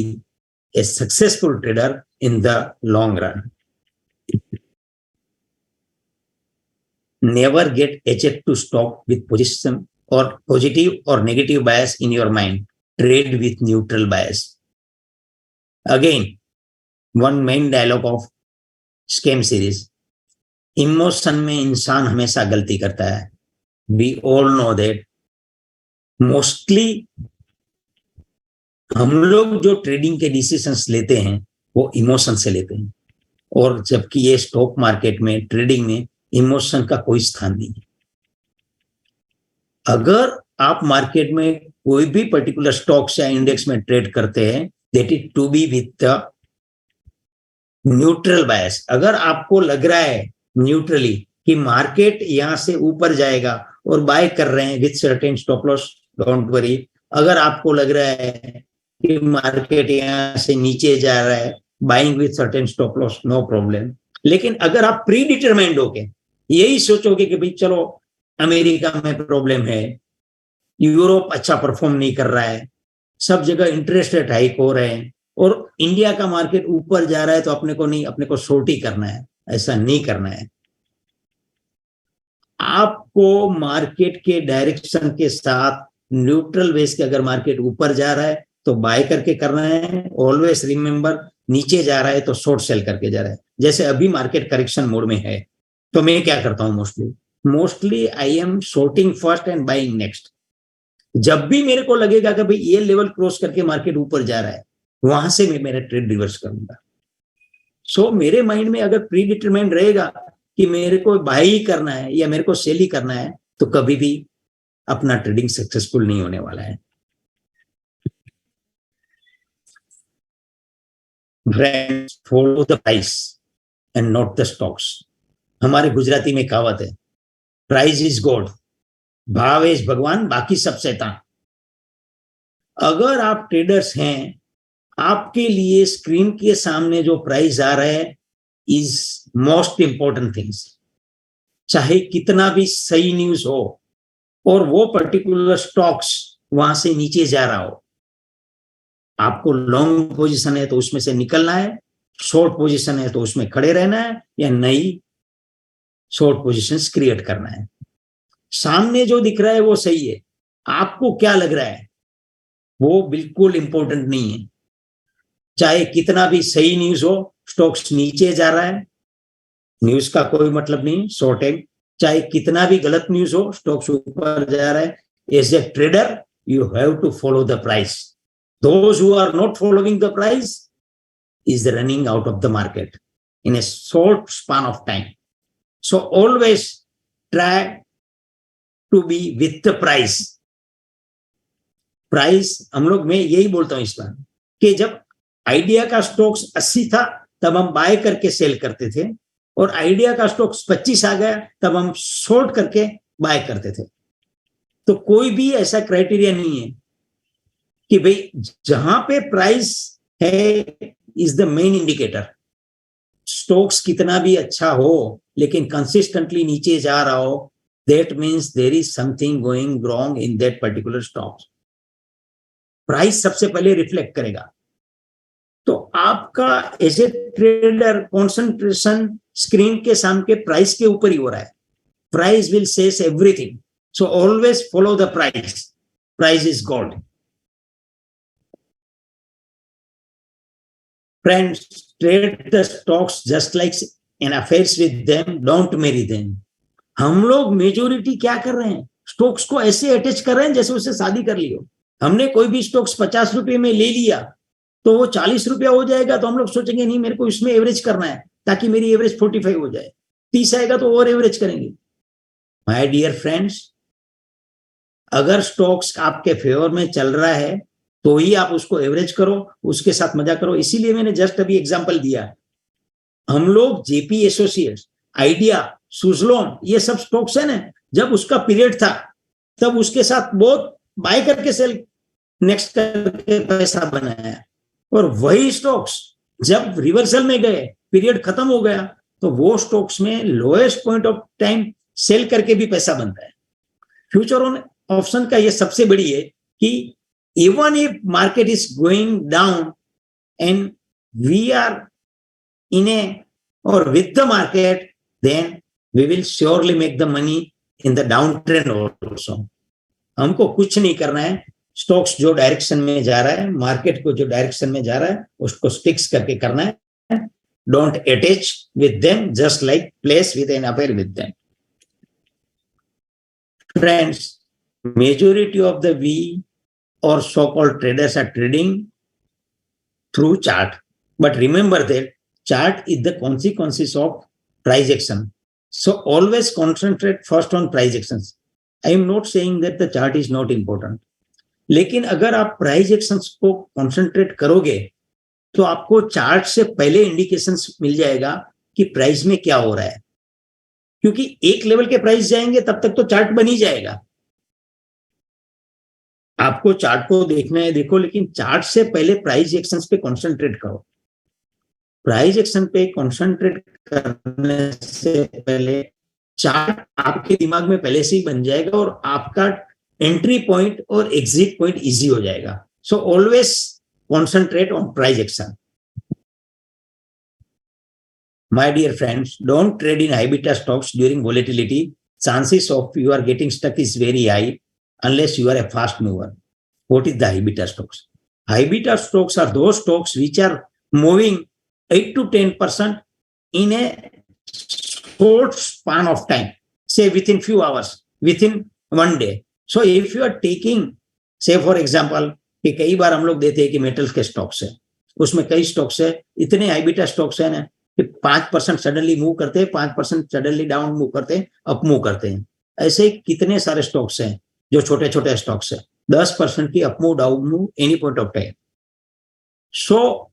a successful trader in the long run. Never get attached to stock with position or positive or negative bias in your mind. Trade with neutral bias. Again, one main dialogue of scam series. Emotion में इंसान हमेशा गलती करता है. We all know that. Mostly हम लोग जो trading के डिसीजंस लेते हैं वो इमोशन से लेते हैं, और जबकि ये स्टॉक मार्केट में ट्रेडिंग में इमोशन का कोई स्थान नहीं है. अगर आप मार्केट में कोई भी पर्टिकुलर स्टॉक्स या इंडेक्स में ट्रेड करते हैं, that is to be with the neutral bias. अगर आपको लग रहा है न्यूट्रली कि मार्केट यहां से ऊपर जाएगा और बाय कर रहे हैं with certain stop loss, don't worry. अगर आपको लग रहा है कि मार्केट यहां से नीचे जा रहा है, buying with certain stop loss, no problem. लेकिन अगर आप प्री डिटरमाइंड होके यही सोचोगे कि भाई चलो अमेरिका में प्रॉब्लम है, यूरोप अच्छा परफॉर्म नहीं कर रहा है, सब जगह इंटरेस्ट रेट हाइक हो रहे हैं और इंडिया का मार्केट ऊपर जा रहा है तो अपने को नहीं, अपने को शॉर्ट ही करना है, ऐसा नहीं करना है। आपको मार्केट के डायरेक्शन के साथ न्यूट्रल बेस के अगर मार्केट ऊपर जा रहा है तो बाय करके करना है। ऑलवेज रिमेंबर, नीचे जा रहा है तो शॉर्ट सेल करके जा रहा है। जैसे अभी मार्केट करेक्शन मोड में है तो मैं क्या करता हूं, mostly I am shorting first and buying next. जब भी मेरे को लगेगा कि भाई ये लेवल क्रॉस करके मार्केट ऊपर जा रहा है, वहां से मैं मेरा ट्रेड रिवर्स करूंगा। सो मेरे माइंड में अगर प्री डिटरमाइंड रहेगा कि मेरे को बाय ही करना है या मेरे को सेल ही करना है, तो कभी भी अपना ट्रेडिंग सक्सेसफुल नहीं होने वाला है। Friends, follow the price and not the stocks. हमारे गुजराती में कहावत है, प्राइस इज गॉड, भाव इज भगवान, बाकी सब शैतान। अगर आप ट्रेडर्स हैं, आपके लिए स्क्रीन के सामने जो प्राइस आ रहा है इज मोस्ट इंपॉर्टेंट थिंग्स। चाहे कितना भी सही न्यूज हो और वो पर्टिकुलर स्टॉक्स वहां से नीचे जा रहा हो, आपको लॉन्ग पोजीशन है तो उसमें से निकलना है, शॉर्ट पोजीशन है तो उसमें खड़े रहना है या नई शॉर्ट पोजीशंस क्रिएट करना है। सामने जो दिख रहा है वो सही है, आपको क्या लग रहा है वो बिल्कुल इंपॉर्टेंट नहीं है। चाहे कितना भी सही न्यूज हो, स्टॉक्स नीचे जा रहा है, न्यूज का कोई मतलब नहीं, शॉर्ट है। चाहे कितना भी गलत न्यूज हो, स्टॉक्स ऊपर जा रहा है, as a trader you have to follow the price. Those who are not following the price is running out of the market in a short span of time. So always try to be with the price. Price हम लोग, मैं यही बोलता हूं इस बार कि जब idea का स्टॉक्स 80 था तब हम बाय करके सेल करते थे, और आइडिया का स्टॉक्स 25 आ गया तब हम शॉर्ट करके बाय करते थे। तो कोई भी ऐसा क्राइटेरिया नहीं है कि भाई जहां पे प्राइस है is the main indicator. Stocks कितना भी अच्छा हो लेकिन कंसिस्टेंटली नीचे जा रहा हो, that means there is something going wrong in that particular stock. Price सबसे पहले रिफ्लेक्ट करेगा। तो आपका as a trader concentration screen के सामने प्राइस के ऊपर ही हो रहा है। Price will says everything, so always follow the price. Price is God. Friends, trade the stocks just like an affairs with them, don't marry them. हम लोग मेजोरिटी क्या कर रहे हैं, स्टॉक्स को ऐसे अटैच कर रहे हैं जैसे उससे शादी कर ली हो। हमने कोई भी स्टॉक्स 50 रुपए में ले लिया तो वो 40 रुपया हो जाएगा, तो हम लोग सोचेंगे नहीं मेरे को इसमें एवरेज करना है ताकि मेरी एवरेज 45 हो जाए। 30 आएगा तो और एवरेज करेंगे। माय डियर फ्रेंड्स, अगर स्टॉक्स आपके फेवर में चल रहा है तो ही आप उसको एवरेज करो, उसके साथ मजा करो। इसीलिए मैंने जस्ट अभी एग्जांपल दिया। हम लोग जेपी एसोसिएट्स, आइडिया, सुजलॉन, ये सब स्टॉक्स है ना, जब उसका पीरियड था तब उसके साथ बहुत बाय करके सेल नेक्स्ट करके पैसा बनाया, और वही स्टॉक्स जब रिवर्सल में गए, पीरियड खत्म हो गया, तो वो स्टॉक्स में lowest point of time sell करके भी पैसा बनता है। फ्यूचर ऑप्शन का ये सबसे बड़ी है कि even if market is going down and we are in a or with the market, then we will surely make the money in the downtrend also. हमको कुछ नहीं करना है, स्टॉक्स जो डायरेक्शन में जा रहा है, मार्केट को जो डायरेक्शन में जा रहा है उसको स्टिक्स करके करना है। Don't attach with them, just like place with an affair with them. Friends, majority of the we or so-called traders are trading through chart. But remember that chart is the consequences of price action. So always concentrate first on price actions. I am not saying that the chart is not important. लेकिन अगर आप price actions को concentrate करोगे तो आपको chart से पहले indications मिल जाएगा कि प्राइस में क्या हो रहा है, क्योंकि एक लेवल के प्राइस जाएंगे तब तक तो चार्ट बन ही जाएगा। आपको चार्ट को देखना है, देखो, लेकिन चार्ट से पहले प्राइस एक्शंस पे कंसंट्रेट करो। प्राइस एक्शन पे कंसंट्रेट करने से पहले चार्ट आपके दिमाग में पहले से ही बन जाएगा और आपका एंट्री पॉइंट और एग्जिट पॉइंट इजी हो जाएगा। So always concentrate on price action. My dear friends, don't trade in high beta stocks during volatility. Chances of you are getting stuck is very high unless you are a fast mover. What is the high beta stocks? High beta stocks are those stocks which are moving 8 to 10% in a short span of time, say within few hours, within one day. So if you are taking, say for example, कि कई बार हम लोग देते हैं कि metals के stocks है, उसमें कई स्टॉक्स है, इतने हाई बीटा स्टॉक्स है ना कि 5% सडनली मूव करते हैं, 5% सडनली डाउन मूव करते हैं, अप मूव करते हैं. ऐसे कितने सारे स्टॉक्स हैं जो छोटे छोटे स्टॉक्स है, 10% की up move down move any point of time. So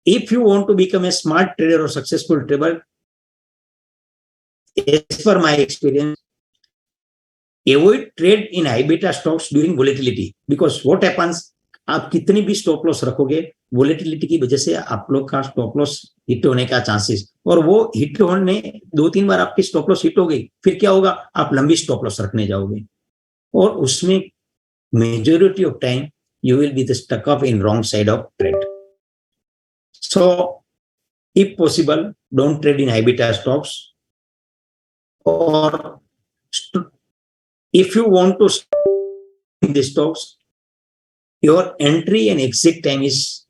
if you want to become a smart trader or successful trader, as per my experience, avoid trade in high beta stocks during volatility, because what happens, आप कितनी भी stop loss रखोगे, volatility की वजह से आप लोग का स्टॉप लॉस हिट होने का चांसेस, और वो हिट होने 2-3 बार आपकी स्टॉप लॉस हिट हो गई, फिर क्या होगा, आप लंबी स्टॉप लॉस रखने जाओगे और उसमें majority of time you will be the stuck up in wrong side of trade. So if possible, don't trade in high beta stocks, or if you want to in the stocks, your entry and exit time is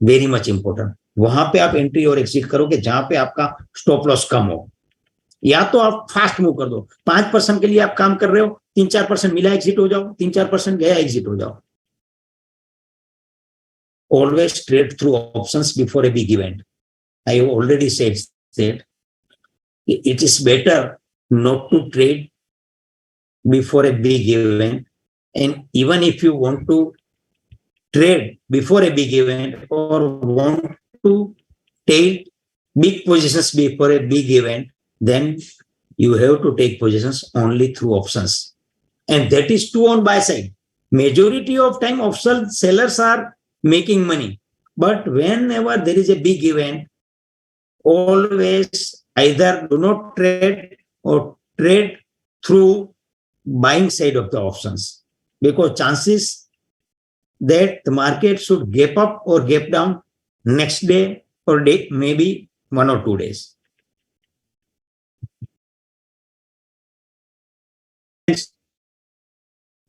very much important. वहां पे आप entry और exit करोगे जहां पे आपका stop loss कम हो, या तो आप फास्ट मूव कर दो, 5% के लिए आप काम कर रहे हो, 3-4% मिला एग्जिट हो जाओ, 3-4% गया एग्जिट हो जाओ. Always trade through options before a big event. I have already said that it is better not to trade before a big event. And even if you want to trade before a big event or want to take big positions before a big event, then you have to take positions only through options. And that is true on buy side. Majority of time option sellers are making money, but whenever there is a big event, always either do not trade or trade through buying side of the options, because chances that the market should gap up or gap down next day or day, maybe 1 or 2 days.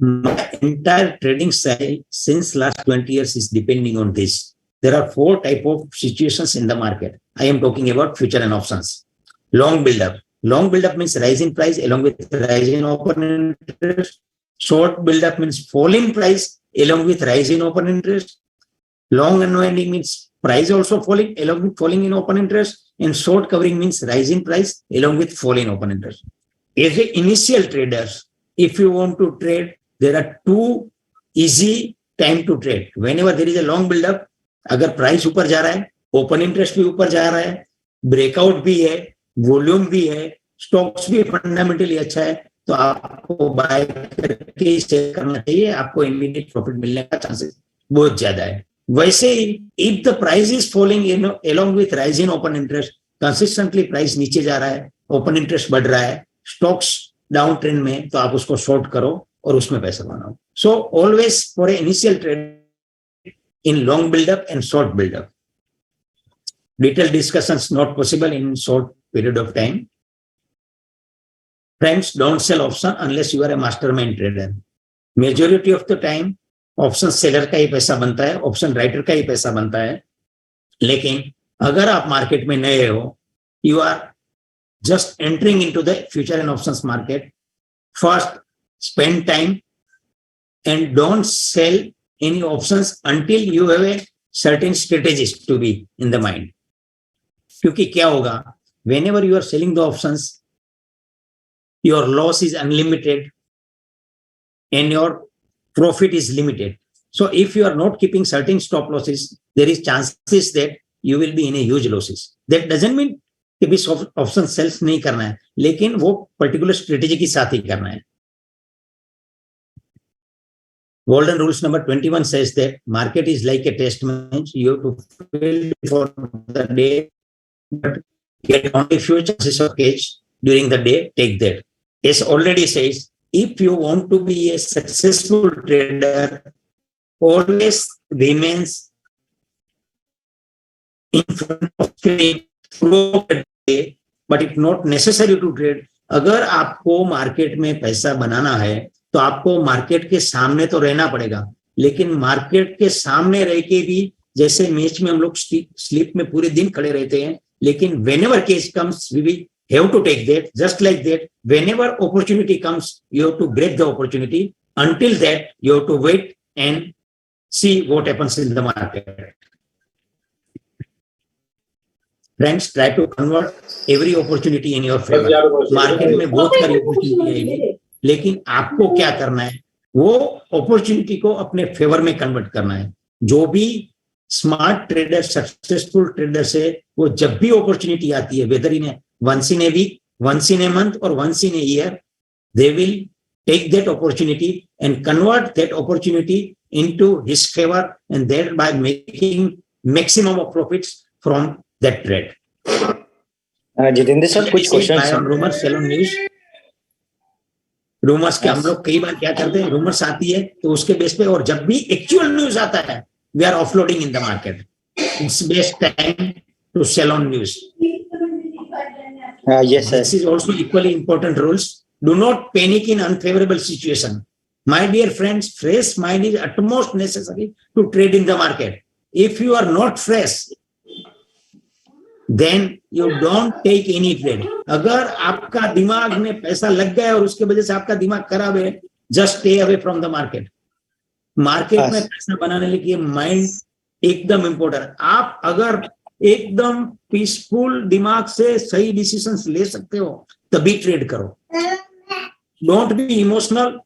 My entire trading style since last 20 years is depending on this. There are 4 types of situations in the market. I am talking about future and options. Long build-up. Long build-up means rise in price along with rise in open interest. Short build-up means fall in price along with rise in open interest. Long unwinding means price also falling along with falling in open interest. And short covering means rise in price along with fall in open interest. As an initial traders, if you want to trade, there are 2 easy time to trade. Whenever there is a long build-up, अगर price ऊपर जा रहा है, open interest भी ऊपर जा रहा है, ब्रेकआउट भी है, वॉल्यूम भी है, स्टॉक्स भी फंडामेंटली अच्छा है, तो आपको बाय करके सेल करना चाहिए. आपको इमीडिएट प्रॉफिट मिलने का चांसेस बहुत ज्यादा है. वैसे ही if the price is falling along with rise in open interest, consistently price नीचे जा रहा है, ओपन इंटरेस्ट बढ़ रहा है, स्टॉक्स डाउन ट्रेंड में, तो आप उसको शॉर्ट करो और उसमें पैसा बनाओ. So always for initial trade in long build-up and short build-up. Detailed discussions not possible in short period of time. Friends, don't sell option unless you are a mastermind trader. Majority of the time, option seller का ही पैसा बनता है, option writer का ही पैसा बनता है. लेकिन अगर आप मार्केट में नए हो, you are just entering into the future and options market, first spend time and don't sell any options until you have a certain strategies to be in the mind. क्योंकि क्या होगा, whenever you are selling the options, your loss is unlimited and your profit is limited. So if you are not keeping certain stop losses, there is chances that you will be in a huge losses. That doesn't mean कि भी option sales नहीं करना है, लेकिन वो particular strategy के साथ ही करना है. Golden rules number 21 says that market is like a test match. You have to fail for the day, but get only few chances of catch during the day. Take that. As already says, if you want to be a successful trader, always remains in front of screen throughout the day, but it's not necessary to trade. अगर आपको market में पैसा बनाना है तो आपको market के सामने तो रहना पड़ेगा, लेकिन मार्केट के सामने रह के भी जैसे मैच में हम लोग स्लीप में पूरे दिन खड़े रहते हैं, लेकिन whenever case comes we will have to take that. Just like that, whenever opportunity comes you have to grab the opportunity. Until that you have to wait and see what happens in the market. Friends, try to convert every opportunity in your favor. Market में बहुत सारी opportunity आएगी, लेकिन आपको क्या करना है, वो अपॉर्चुनिटी को अपने फेवर में कन्वर्ट करना है. जो भी स्मार्ट ट्रेडर, सक्सेसफुल ट्रेडर से वो जब भी अपॉर्चुनिटी आती है, whether in once in a week, once in a month or once in a year, they will take that opportunity and convert that opportunity into his favor, and thereby making maximum of profits from that trade. Jitendra sir कुछ questions हैं. Rumours, sell on news. Rumours के हम लोग कई बार क्या करते हैं, रूमर्स आती है तो उसके बेस पे, और जब भी एक्चुअल न्यूज आता है we are offloading in the market. It's best time to sell on news. Yes, sir. This is also equally important rules. Do not panic in unfavorable situation. My dear friends, fresh mind is utmost necessary to trade in the market. If you are not fresh, then you don't take any trade. अगर आपका दिमाग में पैसा लग गया और उसके वजह से आपका दिमाग खराब है, just stay away from the market. Market में पैसा बनाने के लिए माइंड एकदम इम्पोर्टेंट. आप अगर एकदम पीसफुल दिमाग से सही डिसीजंस ले सकते हो तभी ट्रेड करो. Don't be emotional,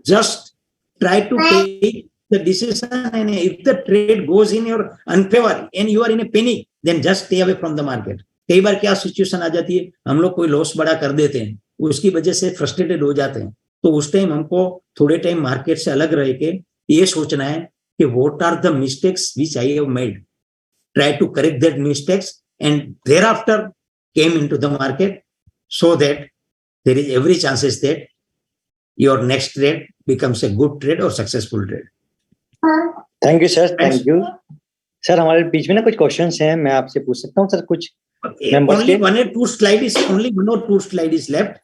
just try to take the decision, and if the trade goes in your unfavour and you are in a panic, then just stay away from the market. कई बार क्या situation आ जाती है, हम लोग कोई loss बड़ा कर देते हैं, उसकी वजह से फ्रस्ट्रेटेड हो जाते हैं. तो उस टाइम हमको थोड़े टाइम मार्केट से अलग रह के ये सोचना है कि what are the mistakes which I have made. Try to correct that mistakes and thereafter came into the market, so that there is every chances that your next trade becomes a good trade or successful trade. Thank you sir. Thank you sir. हमारे बीच में ना कुछ questions हैं, मैं आपसे पूछ सकता हूँ सर कुछ मेंबर्स के? Only one or two slide is left.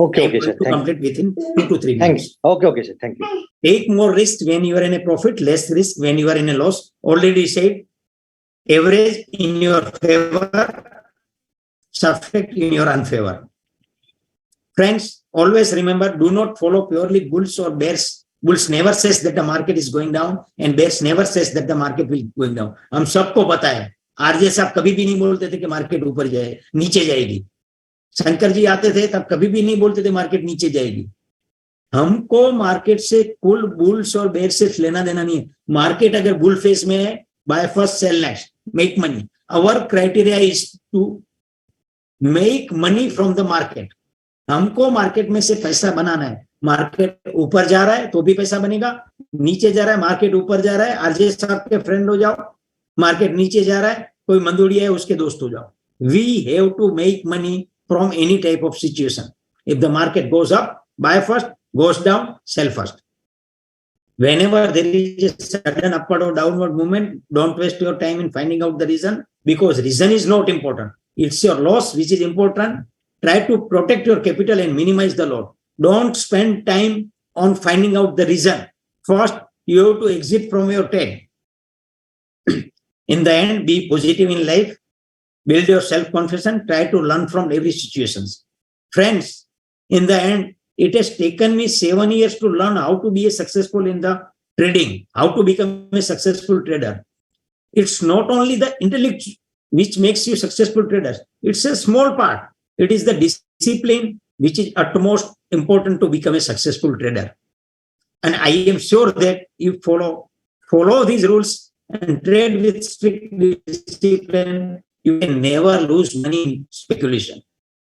Okay, okay sir. To complete within 2 to 3 minutes. Okay sir. Thank you. Take more risk when you are in a profit, less risk when you are in a loss. Already said, average in your favor, subtract in your unfavor. Friends, always remember, do not follow purely bulls or bears. Bulls never says that the market is going down, and bears never says that the market will going down. हम सबको पता है, RJ साहब कभी भी नहीं बोलते थे कि मार्केट ऊपर जाए नीचे जाएगी. शंकर जी आते थे तब कभी भी नहीं बोलते थे मार्केट नीचे जाएगी. हमको मार्केट से कुल बुल्स और बेर से लेना देना नहीं है. मार्केट अगर बुल फेस में है, buy first, sell next, make money. Our criteria is to make money from the market. हमको मार्केट में से पैसा बनाना है. मार्केट ऊपर जा रहा है तो भी पैसा बनेगा, नीचे जा रहा है, मार्केट ऊपर जा रहा है, आरजे साहब के फ्रेंड हो जाओ. मार्केट नीचे जा रहा है, कोई मंदुड़िया है उसके दोस्त हो जाओ. We have to make money from any type of situation. If the market goes up, buy first, goes down, sell first. Whenever there is a sudden upward or downward movement, don't waste your time in finding out the reason, because reason is not important. It's your loss which is important. Try to protect your capital and minimize the loss. Don't spend time on finding out the reason. First, you have to exit from your trade. In the end, be positive in life. Build your self-confidence. Try to learn from every situation. Friends, in the end, it has taken me 7 years to learn how to be successful in the trading, how to become a successful trader. It's not only the intellect which makes you successful traders. It's a small part. It is the discipline which is utmost important to become a successful trader. And I am sure that you follow these rules and trade with strict discipline, you can never lose money in speculation.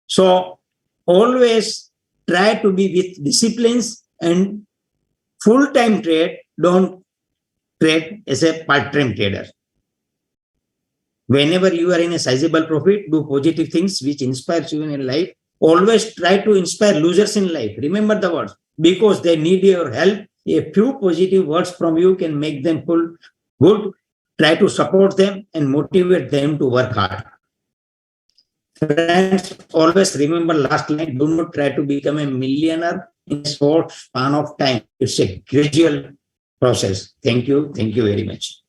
So always try to be with disciplines and full-time trade. Don't trade as a part-time trader. Whenever you are in a sizable profit, do positive things which inspires you in life. Always try to inspire losers in life. Remember the words, because they need your help A few positive words from you can make them feel good. Try to support them and motivate them to work hard. Friends, always remember last line, do not try to become a millionaire in a short span of time. It's a gradual process. Thank you. Thank you very much.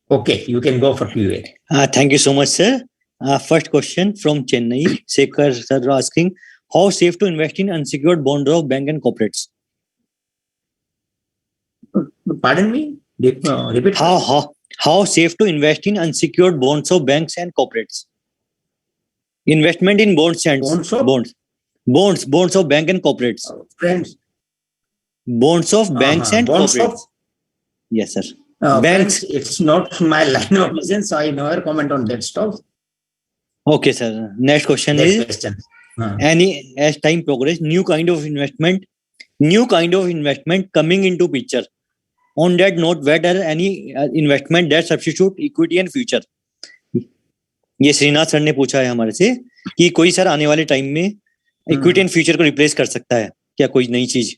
Okay, you can go for Q&A. Thank you so much, sir. First question from Chennai. Shekhar sir asking, how safe to invest in unsecured bonds of bank and corporates? Pardon me? Repeat. How safe to invest in unsecured bonds of banks and corporates? Investment in bonds and bonds of bank and corporates. Friends. Bonds of banks and bonds corporates. Of, yes, sir. Banks. Friends, it's not my line of vision, so I never comment on that stuff. Okay, sir. Next question any as time progress, new kind of investment coming into picture. On that note, whether any investment that substitute equity and future? ये Srinath sir ने पूछा है हमारे से कि कोई sir आने वाले टाइम में इक्विटी एंड फ्यूचर को रिप्लेस कर सकता है क्या कोई नई चीज?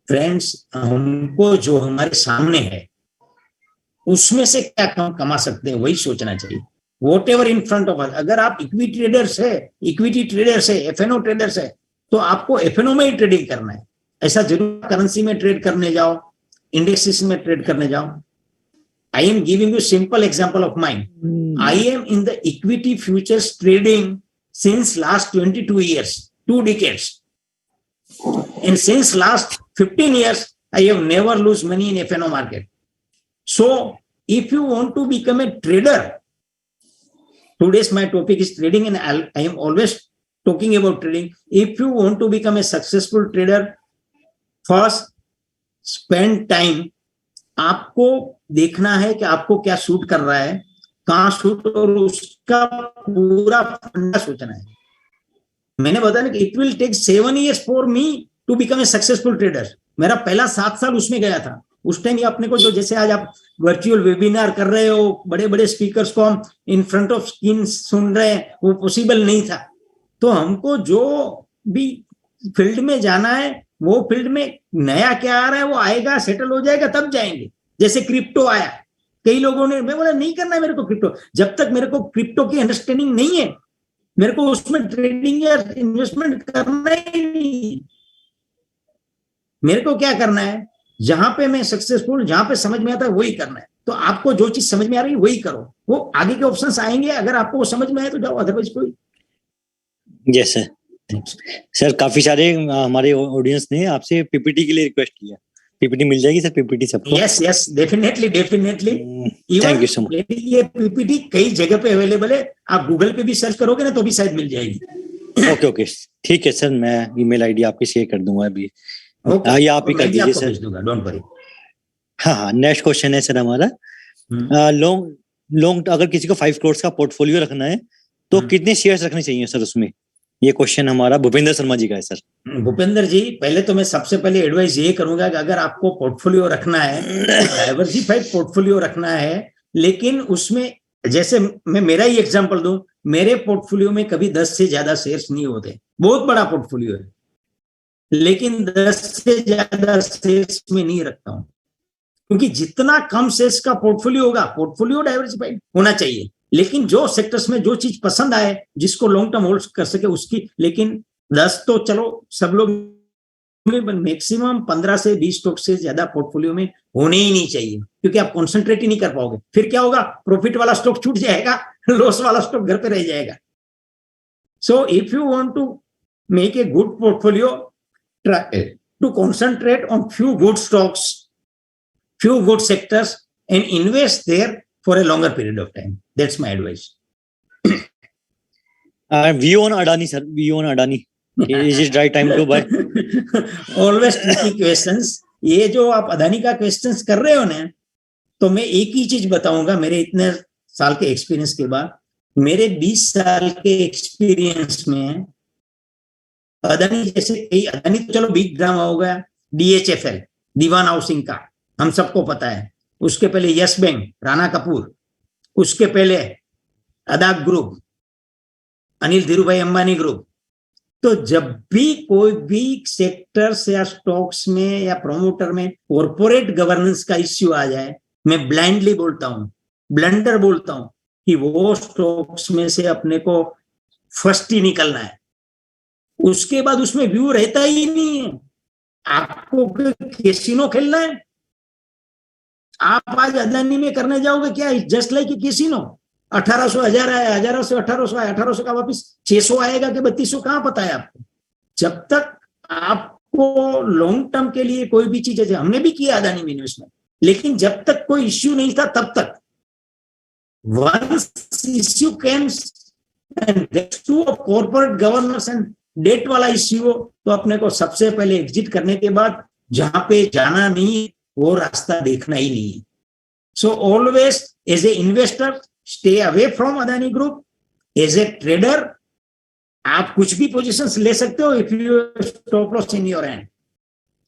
फ्रेंड्स, हमको जो हमारे सामने है उसमें से क्या कमा सकते हैं वही सोचना चाहिए. What ever in front of us. अगर आप इक्विटी ट्रेडर्स है, एफएनओ ट्रेडर्स है, तो आपको एफएनओ में ही ट्रेडिंग करना है. ऐसा जरूर करेंसी में ट्रेड करने जाओ, इंडेक्सेस में ट्रेड करने जाओ. I am giving you simple example of mine. I am in the equity futures trading since last 22 years, 2 decades. And since last 15 years, I have never lose money in F&O market. So if you want to become a trader, today's my topic is trading and I am always talking about trading. If you want to become a successful trader, first spend time. आपको देखना है कि आपको क्या suit कर रहा है, कहां सूट, और उसका पूरा फंडा सोचना है. मैंने बताया कि it will take 7 years for me to become a successful trader. मेरा पहला 7 साल उसमें गया था. उस टाइम ये अपने को जो जैसे आज आप वर्चुअल वेबिनार कर रहे हो, बड़े बड़े स्पीकर्स को हम इन फ्रंट ऑफ स्क्रीन सुन रहे हैं, वो पॉसिबल नहीं था. तो हमको जो भी फील्ड में जाना है, वो फील्ड में नया क्या आ रहा है वो आएगा, सेटल हो जाएगा, तब जाएंगे. जैसे क्रिप्टो आया, कई लोगों ने, मैं बोला नहीं करना है मेरे को क्रिप्टो. जब तक मेरे को क्रिप्टो की अंडरस्टैंडिंग नहीं है, मेरे को उसमें ट्रेडिंग या इन्वेस्टमेंट करना ही नहीं. मेरे को क्या करना है, जहां पे मैं सक्सेसफुल, जहां पे समझ में आता है वही करना है. तो आपको जो चीज समझ में आ रही है वही करो. वो आगे के ऑप्शंस आएंगे, अगर आपको वो समझ में आए तो जाओ, अदरवाइज कोई. Yes sir. सर काफी सारे हमारे ऑडियंस ने आपसे पीपीटी के लिए रिक्वेस्ट किया. पीपीटी मिल जाएगी सर? पीपीटी सबको? Yes definitely. Thank you so much. ये पीपीटी कई जगह पे अवेलेबल है. आप गूगल पे भी सर्च करोगे ना तो भी शायद मिल जाएगी. ओके ठीक है सर. मैं ईमेल आईडी आपकी शेयर कर दूंगा अभी. ये आप ही कर दीजिए सर. Don't worry. हाँ. नेक्स्ट क्वेश्चन है सर हमारा. लॉन्ग अगर किसी को 5 करोड़ का पोर्टफोलियो रखना है तो कितने शेयर्स रखने चाहिए सर उसमें? ये क्वेश्चन हमारा भूपेंद्र शर्मा जी का है सर. भूपेंद्र जी, पहले तो मैं सबसे पहले एडवाइस ये करूंगा कि अगर आपको पोर्टफोलियो रखना है, डाइवर्सिफाइड पोर्टफोलियो रखना है, लेकिन उसमें जैसे मैं मेरा ही एग्जांपल दूं, मेरे पोर्टफोलियो में कभी 10 से ज्यादा शेयर्स नहीं होते. बहुत बड़ा पोर्टफोलियो है, लेकिन 10 से ज्यादा शेयर्स में नहीं रखता हूं, क्योंकि जितना कम शेयर्स का पोर्टफोलियो होगा, पोर्टफोलियो डाइवर्सिफाइड होना चाहिए, लेकिन जो सेक्टर्स में जो चीज पसंद आए, जिसको लॉन्ग टर्म होल्ड कर सके उसकी. लेकिन 10 तो चलो सब लोग, मैक्सिमम 15 से 20 स्टॉक से ज्यादा पोर्टफोलियो में होने ही नहीं चाहिए, क्योंकि आप कॉन्सेंट्रेट ही नहीं कर पाओगे. फिर क्या होगा, प्रॉफिट वाला स्टॉक छूट जाएगा, लॉस वाला स्टॉक घर पे रह जाएगा. So if you want to make a good portfolio, try to concentrate on few good stocks, few good sectors, and invest there for a longer period of time. That's my advice. We own Adani, sir. We own Adani. Is it right time to buy? Always tricky questions. ये जो आप अदानी का questions कर रहे हो ना, तो मैं एक ही चीज बताऊंगा मेरे इतने साल के एक्सपीरियंस के बाद. मेरे 20 साल के एक्सपीरियंस में अदानी जैसे कई, अदानी तो चलो बिग ड्रामा हो गया, DHFL, दीवान हाउसिंग का, हम सबको पता है. उसके पहले यस बैंक, राणा कपूर. उसके पहले अदाक ग्रुप, अनिल धीरूभाई अंबानी ग्रुप. तो जब भी कोई भी सेक्टर्स या स्टॉक्स में या प्रोमोटर में कॉर्पोरेट गवर्नेंस का इश्यू आ जाए, मैं ब्लाइंडली बोलता हूं, ब्लंडर बोलता हूं कि वो स्टॉक्स में से अपने को फर्स्ट ही निकलना है। उसके बाद उसमें व्यू रहता ही नहीं है। आपको कैसीनो खेलना है, आप आज अदानी में करने जाओगे क्या? जस्ट लाइक कैसीनो, 1800 हजार आया, 1000 से 1800 आया, 1800 का वापिस 600 आएगा कि 3200, कहां पता है आपको? जब तक आपको लॉन्ग टर्म के लिए कोई भी चीज है, हमने भी किया अदानी में इन्वेस्टमेंट, लेकिन जब तक कोई इश्यू नहीं था तब तक। Once issue comes and that's to corporate governance and debt वाला इश्यू हो, तो अपने को सबसे पहले एग्जिट करने के बाद जहां पे जाना नहीं वो रास्ता देखना ही नहीं है। So always as a investor stay away from Adani group. As a trader आप कुछ भी पोजीशंस ले सकते हो if you stop loss in your hand,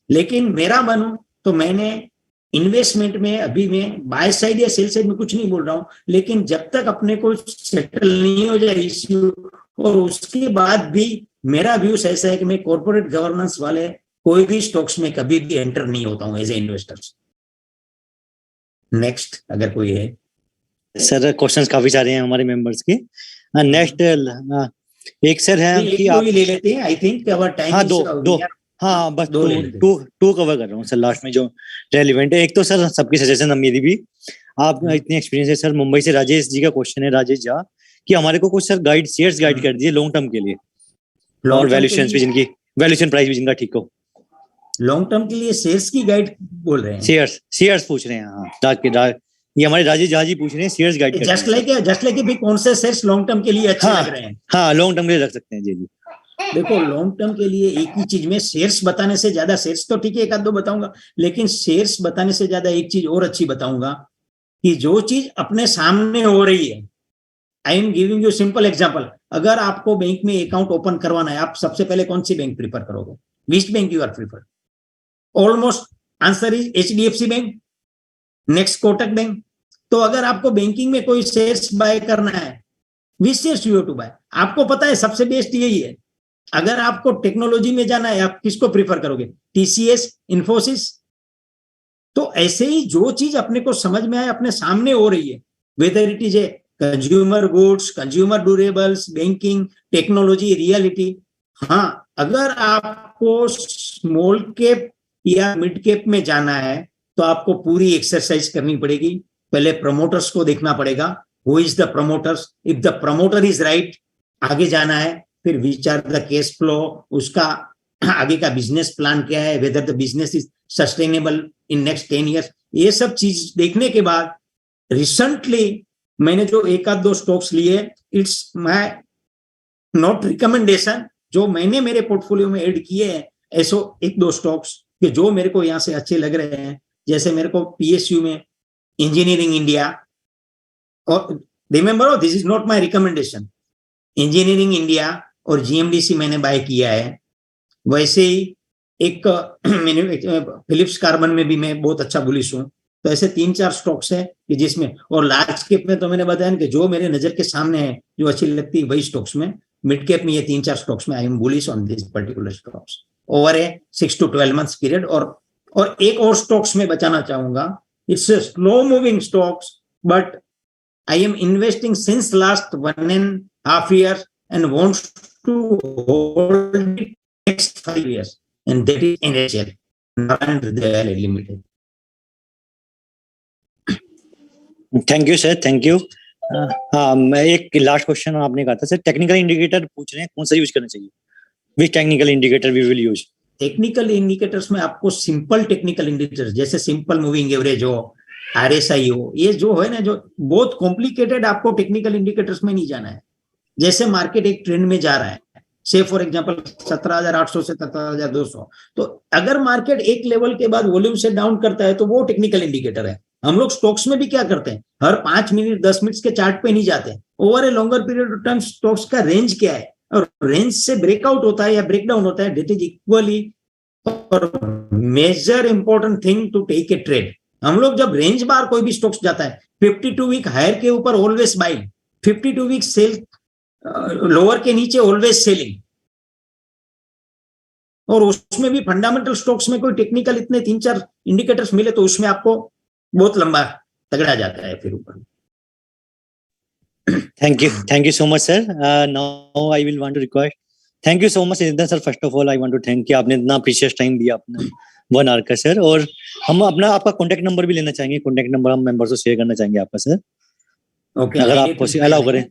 लेकिन मेरा मानो तो मैंने इन्वेस्टमेंट में अभी मैं बाय साइड या सेल साइड में कुछ नहीं बोल रहा हूं, लेकिन जब तक अपने को सेटल नहीं हो जाए इश्यू, और उसके बाद भी मेरा व्यूज ऐसा है कि मैं कॉर्पोरेट गवर्नेंस वाले कोई भी स्टॉक्स में कभी भी एंटर नहीं होता हूं एज ए इन्वेस्टर। नेक्स्ट अगर कोई है। सर क्वेश्चंस काफी सारे हैं हमारे मेंबर्स के। नेक्स्ट एक सर है कि आप ले लेते हैं, आई थिंक अवर टाइम। हाँ दो हाँ बस टू कवर कर रहा हूँ सर लास्ट में जो रेलिवेंट है। एक तो सर सबकी सजेशन मेरी भी, आप इतने एक्सपीरियंस है सर। मुंबई से राजेश जी का क्वेश्चन है, राजेश झा, कि हमारे को कुछ सर शेयर्स गाइड कर दिए लॉन्ग टर्म के लिए, और वैल्यूएशन भी जिनकी, वैल्यूएशन प्राइस भी जिनका ठीक हो। लॉन्ग टर्म के लिए शेयर्स की गाइड बोल रहे हैं? शेयर्स पूछ रहे हैं। हाँ ये हमारे राजेश झा जी पूछ रहे हैं, शेयर्स गाइड जस्ट लाइक भी कौन से शेयर्स लॉन्ग टर्म के लिए अच्छे लग रहे हैं? हाँ लॉन्ग टर्म के लिए रख सकते हैं। जी जी देखो, लॉन्ग टर्म के लिए एक ही चीज में शेयर्स बताने से ज्यादा, शेयर्स तो ठीक है एक आध दो बताऊंगा, लेकिन शेयर्स बताने से ज्यादा एक चीज और अच्छी बताऊंगा कि जो चीज अपने सामने हो रही है। I am giving you simple example. अगर आपको बैंक में अकाउंट ओपन करवाना है, आप सबसे पहले कौन सी बैंक प्रीफर करोगे? Which bank you are prefer? Almost answer is HDFC bank, next Kotak bank. तो अगर आपको बैंकिंग में कोई शेयर्स बाय करना है, which shares you have to buy? आपको पता है सबसे बेस्ट यही है। अगर आपको टेक्नोलॉजी में जाना है, आप किसको प्रीफर करोगे? TCS, इन्फोसिस। तो ऐसे ही जो चीज अपने को समझ में आए, अपने सामने हो रही है, whether it is a consumer goods, consumer durables, banking, technology, reality. हाँ, अगर आपको स्मॉल कैप या मिड कैप में जाना है तो आपको पूरी एक्सरसाइज करनी पड़ेगी। पहले प्रमोटर्स को देखना पड़ेगा, who is the promoters. If the promoter is right, आगे जाना है। फिर विचार द कैश फ्लो, उसका आगे का बिजनेस प्लान क्या है, whether the business is sustainable in next 10 years. ये सब चीज देखने के बाद रिसेंटली मैंने जो एक आध दो स्टॉक्स लिए, इट्स माय नॉट रिकमेंडेशन, जो मैंने मेरे पोर्टफोलियो में ऐड किए हैं, ऐसो एक दो स्टॉक्स कि जो मेरे को यहाँ से अच्छे लग रहे हैं। जैसे मेरे को PSU में इंजीनियरिंग इंडिया, और remember this is not my recommendation, engineering India और GMDC मैंने बाय किया है। वैसे ही एक फिलिप्स कार्बन में भी मैं बहुत अच्छा बुलिश हूं। तो ऐसे 3-4 स्टॉक्स हैं कि जिसमें, और लार्ज कैप में तो मैंने बताया कि जो मेरे नजर के सामने है, जो अच्छी लगती है वही स्टॉक्स में। मिड कैप में ये 3-4 स्टॉक्स में I am bullish on this particular stocks over A 6 to 12 months period. और एक और स्टॉक्स में बचाना चाहूंगा, it's a slow moving stocks, but I am investing since last 1.5 years and wants to hold it next 5 years, and that is NHL, Narayana Limited. Thank you sir, thank you. हाँ, मैं एक last question आपने कहा था sir, technical indicator पूछ रहे हैं, कौन सा यूज करना चाहिए? Which technical indicator we will use? Technical indicators में आपको सिंपल टेक्निकल इंडिकेटर्स जैसे सिंपल मूविंग एवरेज हो, RSI हो, ये जो है ना, जो बहुत कॉम्प्लिकेटेड आपको टेक्निकल इंडिकेटर्स में नहीं जाना है। जैसे मार्केट एक ट्रेंड में जा रहा है, से फॉर एग्जांपल 17,800 से 17,200, तो अगर मार्केट एक लेवल के बाद वॉल्यूम से डाउन करता है तो वो टेक्निकल इंडिकेटर है। हम लोग स्टॉक्स में भी क्या करते हैं, हर 5 मिनट 10 मिनट के चार्ट पे नहीं जाते, over a longer period of time stocks का रेंज क्या है, और रेंज से ब्रेकआउट होता है या ब्रेकडाउन होता है, दैट इज इक्वली और major important thing to take a trade. हम लोग जब रेंज बार कोई भी स्टॉक्स जाता है, 52 वीक हायर के ऊपर always buying, 52 week sell lower के नीचे ऑलवेज सेलिंग। और उसमें भी फंडामेंटल स्टॉक्स में कोई टेक्निकल इतने 3-4 इंडिकेटर्स मिले तो उसमें आपको बहुत लंबा तगड़ा जाता है फिर ऊपर. Thank you so much, sir. Now I will want to request. Thank you so much, Siddharth sir. First of all, I want to thank कि आपने इतना precious time दिया अपना 1 hour का सर. और हम अपना आपका कॉन्टेक्ट नंबर भी लेना चाहेंगे. कॉन्टेक्ट नंबर हम मेंबर्स को शेयर करना चाहेंगे आपका सर. Okay, अगर आप अलाउ करें.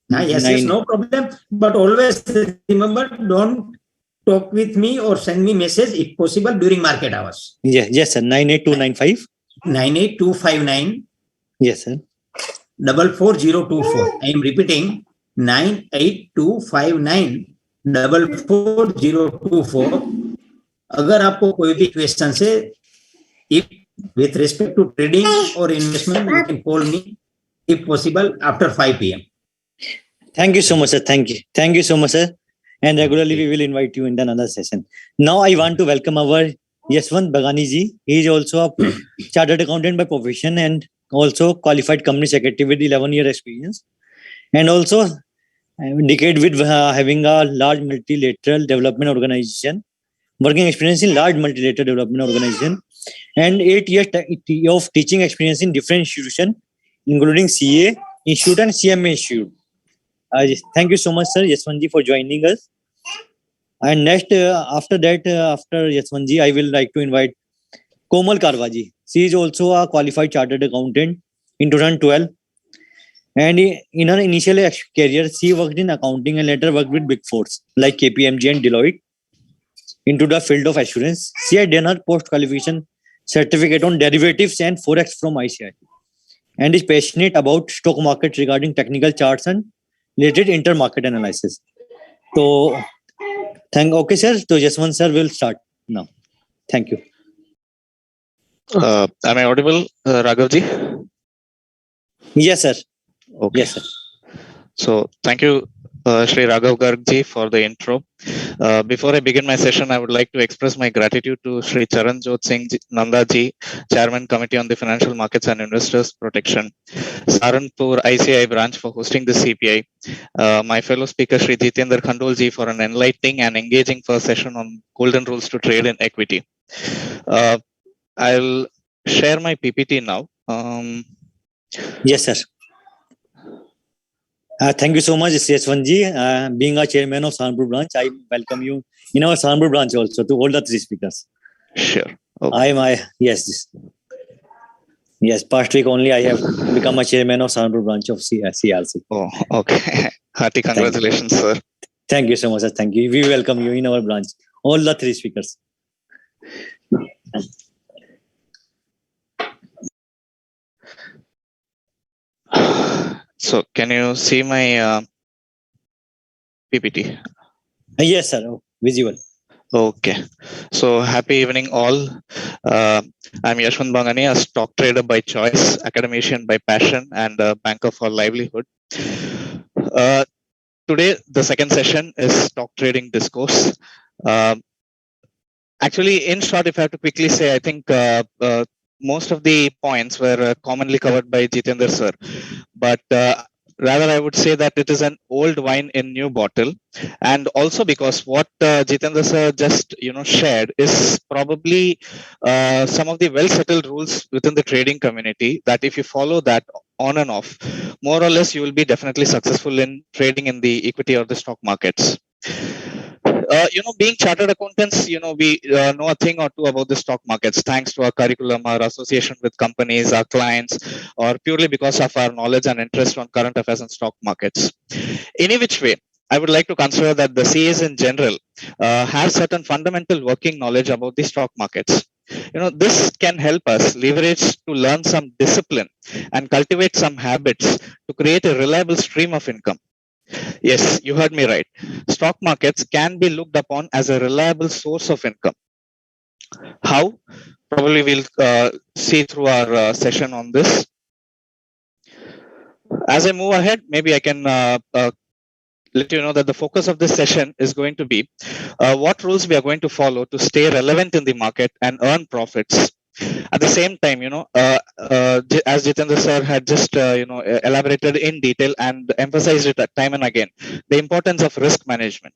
yes, no problem. But always remember, don't talk with me or send me message if possible during market hours. Yes, sir. 98295. 98259. Yes, sir. 44024. I am repeating 98259 44024. अगर आपको कोई भी क्वेश्चन है, if with respect to trading or investment, you can call me if possible after 5 p.m. Thank you so much, sir. Thank you so much, sir. And regularly we will invite you in another session. Now I want to welcome our Yashwant Bagani ji. He is also a chartered accountant by profession and also qualified company secretary with 11-year experience, and also a decade with having a large multilateral development organization, working experience in large multilateral development organization, and 8 years of teaching experience in different institutions, including CA Institute and CMA Institute. Thank you so much, sir, Yashwantji, for joining us. And next, after Yashwantji, I will like to invite Komal Karwaji. She is also a qualified chartered accountant in 2012. And in her initial career, she worked in accounting and later worked with Big Fours like KPMG and Deloitte into the field of assurance. She had done her post-qualification certificate on derivatives and forex from ICI and is passionate about stock market regarding technical charts and related intermarket analysis. So, okay, sir. So, Yashwant sir will start now. Thank you. Am I audible, Raghavji? Yes, sir. Okay. Yes, sir. So, thank you, Shri Raghav Gargji, for the intro. Before I begin my session, I would like to express my gratitude to Shri Charan Jot Singh Nanda ji, Chairman Committee on the Financial Markets and Investors Protection, Saharanpur ICI branch for hosting the CPI, my fellow speaker Shri Jitendra Khandol ji for an enlightening and engaging first session on golden rules to trade in equity. I'll share my PPT now. Yes, sir. Thank you so much, Yashwantji. Being a chairman of Saharanpur branch, I welcome you in our Saharanpur branch also to all the 3 speakers. Sure. Okay. Yes. Past week only I have become a chairman of Saharanpur branch of CRC. Oh, okay. Hearty congratulations, sir. Thank you so much, sir. Thank you. We welcome you in our branch. All the 3 speakers. So, can you see my PPT? Yes, sir. Visible. Okay. So, happy evening all. I'm Yashwant Bangani, a stock trader by choice, academician by passion, and a banker for livelihood. Today, the second session is Stock Trading Discourse. Actually, in short, if I have to quickly say, I think most of the points were commonly covered by Jitendra sir. But rather, I would say that it is an old wine in new bottle. And also because what Jitendra sir just shared is probably some of the well-settled rules within the trading community that if you follow that on and off, more or less, you will be definitely successful in trading in the equity or the stock markets. Being chartered accountants, we know a thing or two about the stock markets thanks to our curriculum, our association with companies, our clients, or purely because of our knowledge and interest on current affairs and stock markets. Any which way, I would like to consider that the CAs in general have certain fundamental working knowledge about the stock markets. This can help us leverage to learn some discipline and cultivate some habits to create a reliable stream of income. Yes, you heard me right. Stock markets can be looked upon as a reliable source of income. How? Probably we'll see through our session on this. As I move ahead, maybe I can let you know that the focus of this session is going to be what rules we are going to follow to stay relevant in the market and earn profits. At the same time, as Jitendra sir had just elaborated in detail and emphasized it time and again, the importance of risk management.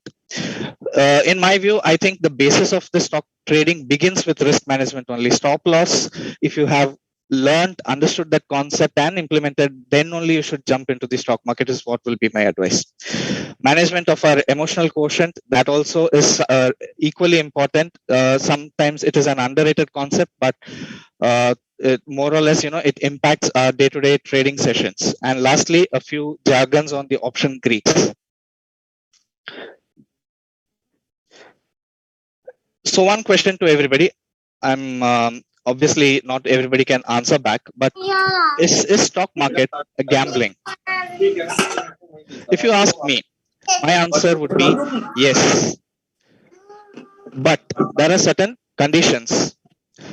In my view, I think the basis of the stock trading begins with risk management only. Stop loss, if you have learned, understood that concept and implemented, then only you should jump into the stock market is what will be my advice. Management of our emotional quotient, that also is equally important. Sometimes it is an underrated concept, but more or less, it impacts our day-to-day trading sessions. And lastly, a few jargons on the option Greeks. So one question to everybody. I'm obviously not everybody can answer back, but is stock market a gambling? If you ask me, my answer would be yes. But there are certain conditions.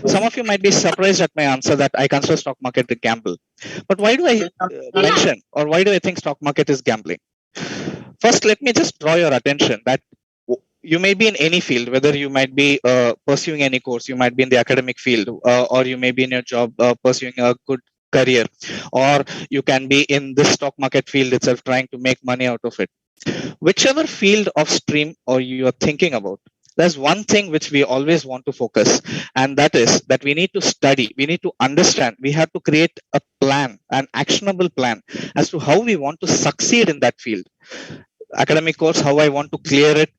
Some of you might be surprised at my answer that I consider stock market a gamble. But why do I mention, or why do I think stock market is gambling? First, let me just draw your attention that you may be in any field, whether you might be pursuing any course, you might be in the academic field, or you may be in your job pursuing a good career, or you can be in this stock market field itself trying to make money out of it. Whichever field of stream or you are thinking about, there's one thing which we always want to focus, and that is that we need to study, we need to understand, we have to create a plan, an actionable plan as to how we want to succeed in that field. Academic course, how I want to clear it.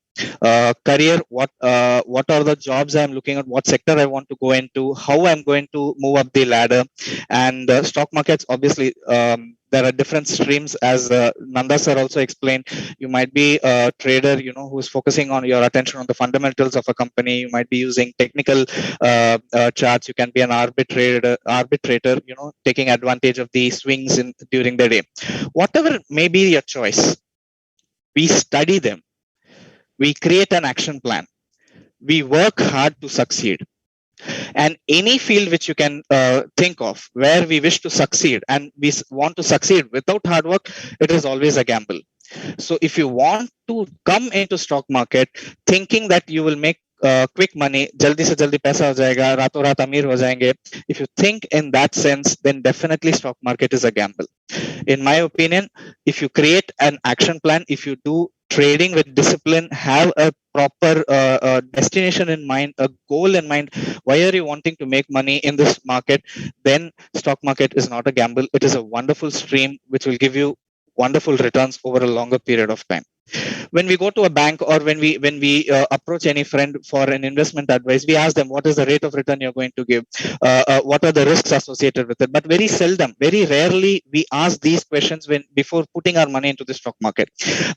Career, what are the jobs I'm looking at, what sector I want to go into, how I'm going to move up the ladder. And stock markets, obviously, there are different streams, as Nanda sir also explained. You might be a trader, who's focusing on your attention on the fundamentals of a company. You might be using technical charts. You can be an arbitrator, taking advantage of the swings during the day. Whatever may be your choice, we study them, we create an action plan, we work hard to succeed. And any field which you can think of where we wish to succeed and we want to succeed without hard work, it is always a gamble. So if you want to come into stock market thinking that you will make quick money, jaldi se jaldi paisa ho jayega, raton raat amir ho jayenge, if you think in that sense, then definitely stock market is a gamble. In my opinion, if you create an action plan, if you do trading with discipline, have a proper destination in mind, a goal in mind, why are you wanting to make money in this market, then stock market is not a gamble. It is a wonderful stream which will give you wonderful returns over a longer period of time. When we go to a bank, or when we approach any friend for an investment advice, we ask them what is the rate of return you're going to give, what are the risks associated with it. But very seldom, very rarely, we ask these questions before putting our money into the stock market.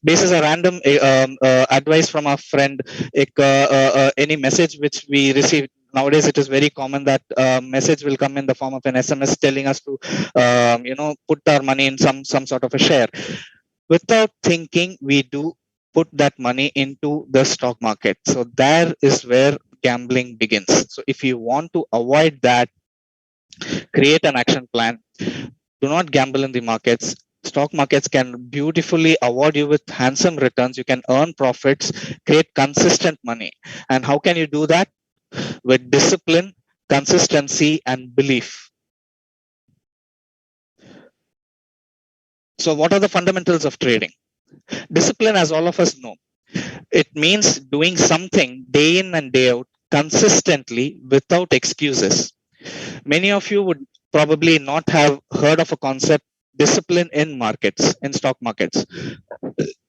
Basis a random advice from a friend, any message which we receive. Nowadays, it is very common that message will come in the form of an SMS telling us to, put our money in some sort of a share. Without thinking, we do put that money into the stock market. So there is where gambling begins. So if you want to avoid that, create an action plan. Do not gamble in the markets. Stock markets can beautifully award you with handsome returns. You can earn profits, create consistent money. And how can you do that? With discipline, consistency, and belief. So what are the fundamentals of trading? Discipline, as all of us know, it means doing something day in and day out consistently without excuses. Many of you would probably not have heard of a concept, discipline in markets, in stock markets.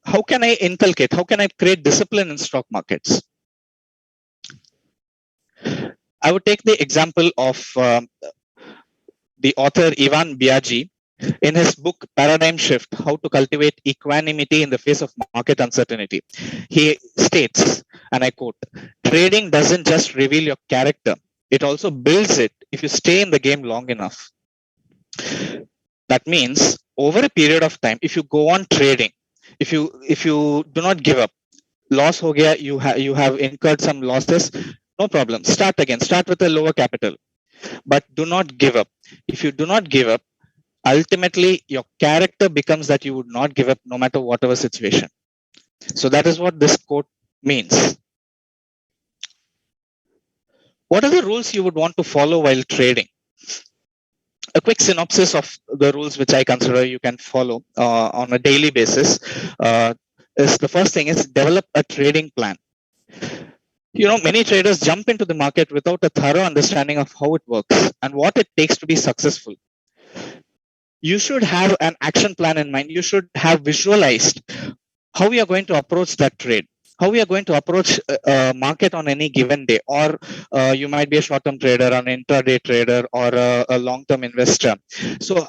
How can I inculcate? How can I create discipline in stock markets? I would take the example of the author Ivan Biagi. In his book Paradigm Shift, How to Cultivate Equanimity in the Face of Market Uncertainty, he states, and I quote, "Trading doesn't just reveal your character, it also builds it if you stay in the game long enough." That means over a period of time, if you go on trading, if you do not give up, loss ho gaya, you have incurred some losses, no problem. Start again, start with a lower capital, but do not give up. If you do not give up, ultimately your character becomes that you would not give up no matter whatever situation. So that is what this quote means. What are the rules you would want to follow while trading? A quick synopsis of the rules which I consider you can follow on a daily basis is the first thing is develop a trading plan. Many traders jump into the market without a thorough understanding of how it works and what it takes to be successful. You should have an action plan in mind. You should have visualized how we are going to approach that trade, how we are going to approach a market on any given day, or you might be a short-term trader, an intraday trader, or a long-term investor. So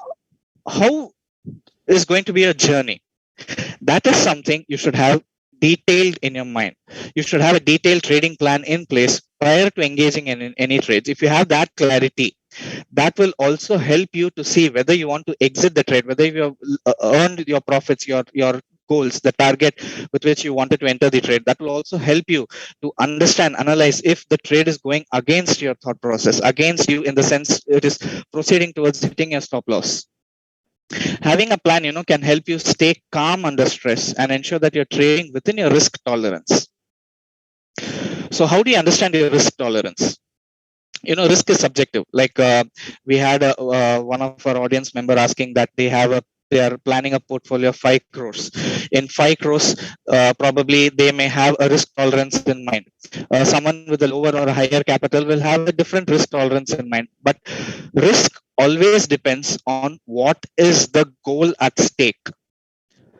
how is going to be a journey? That is something you should have detailed in your mind. You should have a detailed trading plan in place prior to engaging in any trades. If you have that clarity, that will also help you to see whether you want to exit the trade, whether you have earned your profits, your goals, the target with which you wanted to enter the trade. That will also help you to understand, analyze if the trade is going against your thought process, against you in the sense it is proceeding towards hitting your stop loss. Having a plan, can help you stay calm under stress and ensure that you're trading within your risk tolerance. So how do you understand your risk tolerance? Risk is subjective. Like we had one of our audience member asking that they are planning a portfolio of 5 crores. In 5 crores, probably they may have a risk tolerance in mind. Someone with a lower or a higher capital will have a different risk tolerance in mind. But risk always depends on what is the goal at stake.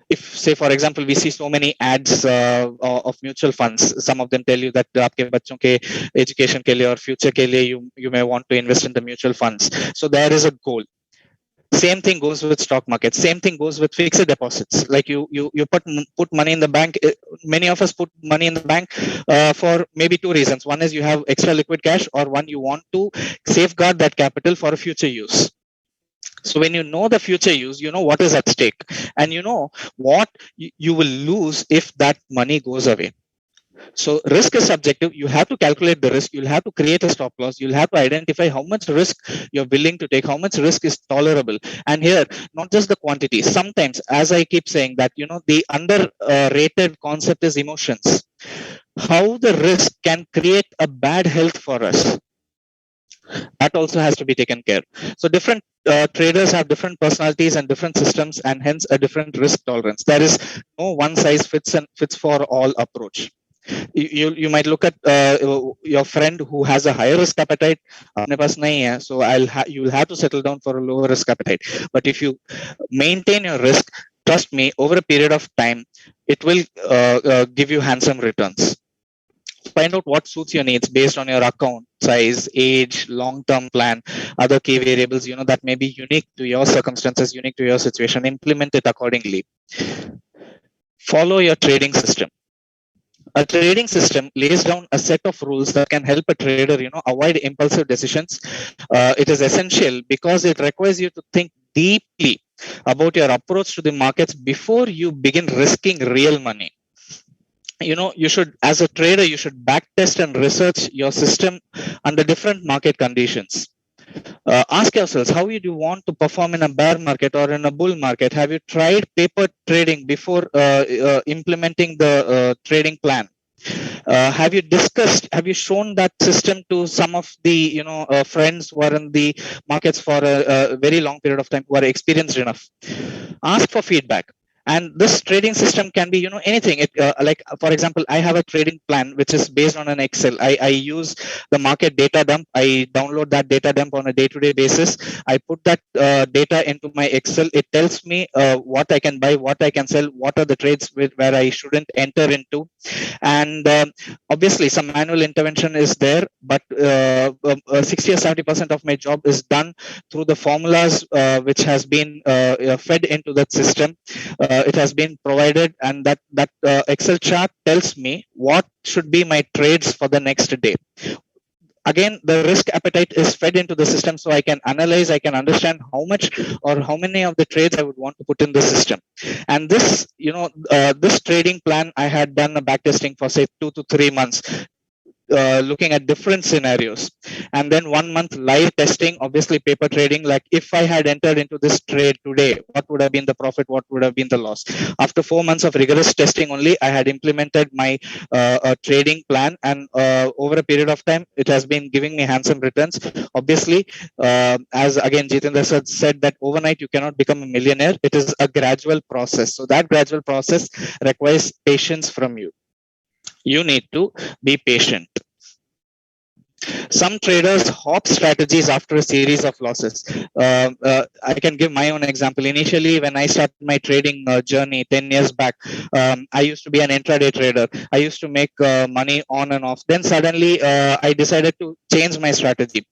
If, say, for example, we see so many ads of mutual funds, some of them tell you that आपके बच्चों के education के लिए और future के लिए you may want to invest in the mutual funds. So there is a goal. Same thing goes with stock market. Same thing goes with fixed deposits. Like you put money in the bank. Many of us put money in the bank for maybe 2 reasons. One is you have extra liquid cash, or one, you want to safeguard that capital for a future use. So when you know the future use, you know what is at stake, and you know what you will lose if that money goes away. So risk is subjective. You have to calculate the risk. You'll have to create a stop loss. You'll have to identify how much risk you're willing to take, how much risk is tolerable. And here, not just the quantity. Sometimes, as I keep saying, that the underrated concept is emotions. How the risk can create a bad health for us. That also has to be taken care. So different traders have different personalities and different systems, and hence a different risk tolerance. There is no one size fits for all approach. You might look at your friend who has a higher risk appetite. अपने पास नहीं है, so you'll have to settle down for a lower risk appetite. But if you maintain your risk, trust me, over a period of time, it will give you handsome returns. Find out what suits your needs based on your account size, age, long-term plan, other key variables, that may be unique to your circumstances, unique to your situation. Implement it accordingly. Follow your trading system. A trading system lays down a set of rules that can help a trader, avoid impulsive decisions. It is essential because it requires you to think deeply about your approach to the markets before you begin risking real money. You should, as a trader, you should backtest and research your system under different market conditions. Ask yourselves, how would you want to perform in a bear market or in a bull market? Have you tried paper trading before implementing the trading plan? Have you shown that system to some of the friends who are in the markets for a very long period of time, who are experienced enough? Ask for feedback. And this trading system can be anything. Like, for example, I have a trading plan which is based on an Excel. I use the market data dump. I download that data dump on a day-to-day basis. I put that data into my Excel. It tells me what I can buy, what I can sell, what are the trades where I shouldn't enter into. And obviously some manual intervention is there, but 60 or 70% of my job is done through the formulas which has been fed into that system. It has been provided, and that Excel chart tells me what should be my trades for the next day. Again, the risk appetite is fed into the system, so I can analyze, I can understand how much or how many of the trades I would want to put in the system. And this trading plan, I had done a backtesting for say 2 to 3 months. looking at different scenarios, and then 1 month live testing, obviously paper trading, like if I had entered into this trade today, what would have been the profit, what would have been the loss. After 4 months of rigorous testing only, I had implemented my trading plan, and over a period of time it has been giving me handsome returns. Obviously, as again Jitendra said that overnight you cannot become a millionaire. It is a gradual process, so that gradual process requires patience from you. You need to be patient. Some traders hop strategies after a series of losses. I can give my own example. Initially, when I started my trading journey 10 years back, I used to be an intraday trader. I used to make money on and off. Then suddenly, I decided to change my strategy.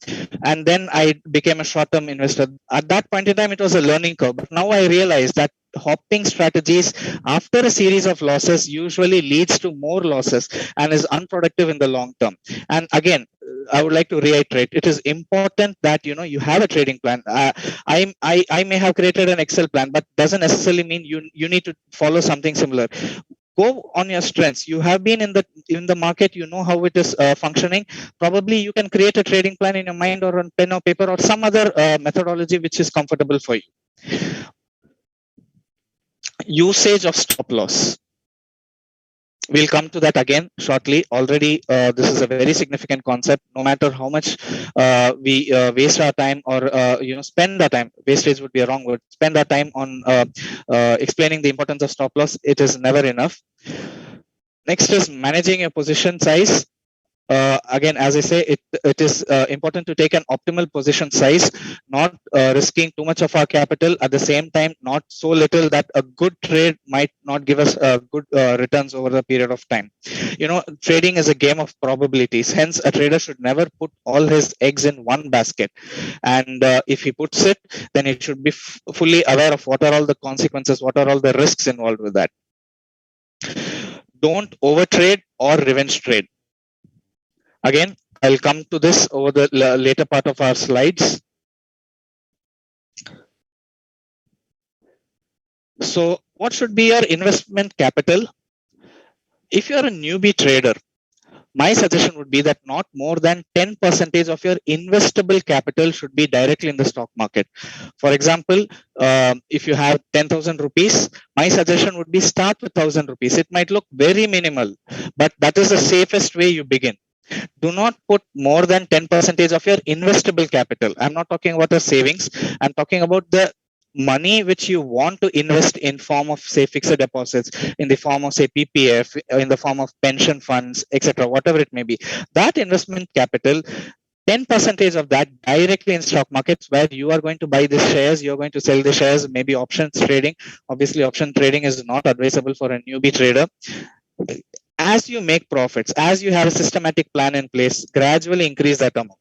And then I became a short-term investor. At that point in time, it was a learning curve. But now I realize that hopping strategies after a series of losses usually leads to more losses and is unproductive in the long term. And again, I would like to reiterate, it is important that you have a trading plan. I may have created an Excel plan, but doesn't necessarily mean you need to follow something similar. Go on your strengths. You have been in the market, you know how it is functioning. Probably you can create a trading plan in your mind, or on pen or paper, or some other methodology which is comfortable for you. Usage of stop loss. We'll come to that again shortly. Already, this is a very significant concept. No matter how much we waste our time, or spend our time, wastage would be a wrong word, spend our time on explaining the importance of stop loss, it is never enough. Next is managing your position size. Again, as I say, it is important to take an optimal position size, not risking too much of our capital. At the same time, not so little that a good trade might not give us good returns over the period of time. Trading is a game of probabilities. Hence, a trader should never put all his eggs in one basket. And if he puts it, then he should be fully aware of what are all the consequences, what are all the risks involved with that. Don't overtrade or revenge trade. Again, I'll come to this over the later part of our slides. So what should be your investment capital? If you're a newbie trader, my suggestion would be that not more than 10% of your investable capital should be directly in the stock market. For example, if you have 10,000 rupees, my suggestion would be start with 1,000 rupees. It might look very minimal, but that is the safest way you begin. Do not put more than 10% of your investable capital. I'm not talking about the savings. I'm talking about the money which you want to invest in form of, say, fixed deposits, in the form of, say, PPF, in the form of pension funds, etc., whatever it may be. That investment capital, 10% of that directly in stock markets, where you are going to buy the shares, you're going to sell the shares, maybe options trading. Obviously, option trading is not advisable for a newbie trader. As you make profits, as you have a systematic plan in place, gradually increase that amount.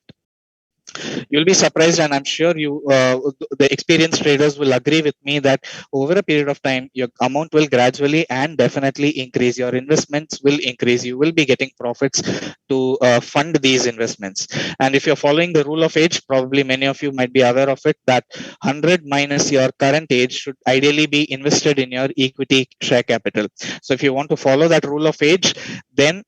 You'll be surprised, and I'm sure the experienced traders will agree with me that over a period of time, your amount will gradually and definitely increase. Your investments will increase. You will be getting profits to fund these investments. And if you're following the rule of age, probably many of you might be aware of it, that 100 minus your current age should ideally be invested in your equity share capital. So if you want to follow that rule of age, then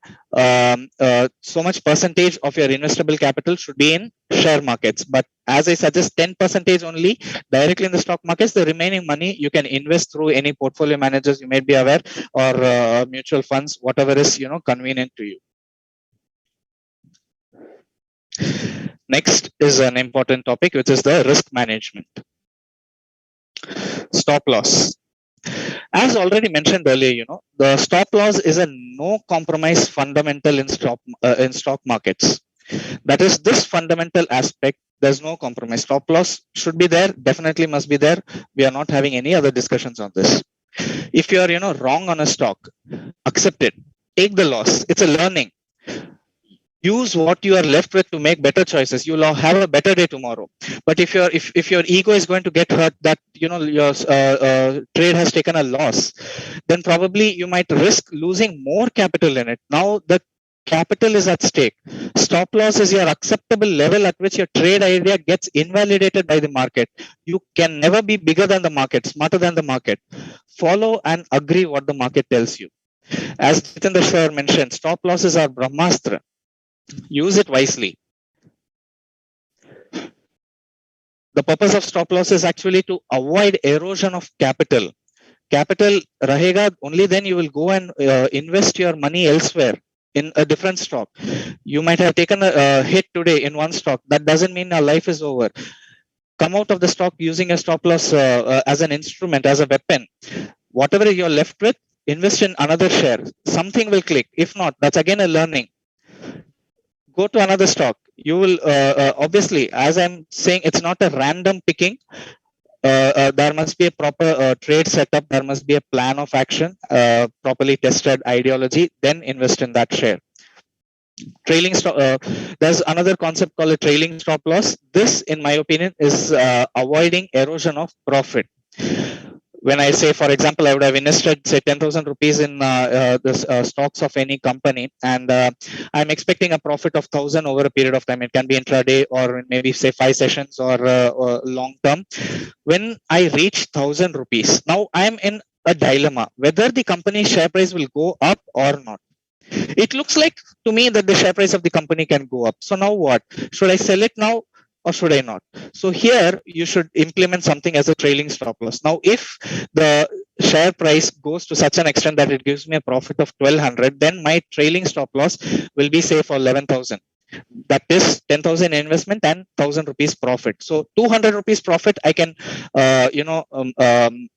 so much percentage of your investable capital should be in share markets. But as I suggest, 10% only directly in the stock markets. The remaining money you can invest through any portfolio managers you may be aware, or mutual funds, whatever is convenient to you. Next is an important topic, which is the risk management. Stop loss. As already mentioned earlier, the stop loss is a no compromise fundamental in stock markets. That is, this fundamental aspect, there's no compromise. Stop loss should be there, definitely must be there. We are not having any other discussions on this. If you are wrong on a stock, accept it, take the loss. It's a learning. Use what you are left with to make better choices. You'll have a better day tomorrow. But if your ego is going to get hurt, that your trade has taken a loss, then probably you might risk losing more capital in it. Now the capital is at stake. Stop loss is your acceptable level at which your trade idea gets invalidated by the market. You can never be bigger than the market, smarter than the market. Follow and agree what the market tells you. As Jitendra sir mentioned, stop losses are Brahmastra. Use it wisely. The purpose of stop loss is actually to avoid erosion of capital. Capital rahega, only then you will go and invest your money elsewhere in a different stock. You might have taken a hit today in one stock. That doesn't mean our life is over. Come out of the stock using a stop loss as an instrument, as a weapon. Whatever you're left with, invest in another share. Something will click. If not, that's again a learning. Go to another stock. You will obviously, as I'm saying, it's not a random picking. There must be a proper trade setup. There must be a plan of action, properly tested ideology. Then invest in that share. Trailing stop. There's another concept called a trailing stop loss. This, in my opinion, is avoiding erosion of profit. When I say, for example, I would have invested, say, 10,000 rupees in the stocks of any company, and I'm expecting a profit of 1,000 over a period of time. It can be intraday or maybe say 5 sessions or long term. When I reach 1,000 rupees, now I'm in a dilemma whether the company's share price will go up or not. It looks like to me that the share price of the company can go up. So now what? Should I sell it now or should I not? So here you should implement something as a trailing stop loss. Now, if the share price goes to such an extent that it gives me a profit of 1,200, then my trailing stop loss will be say for 11,000. That is 10,000 investment and 1,000 rupees profit. So 200 rupees profit I can,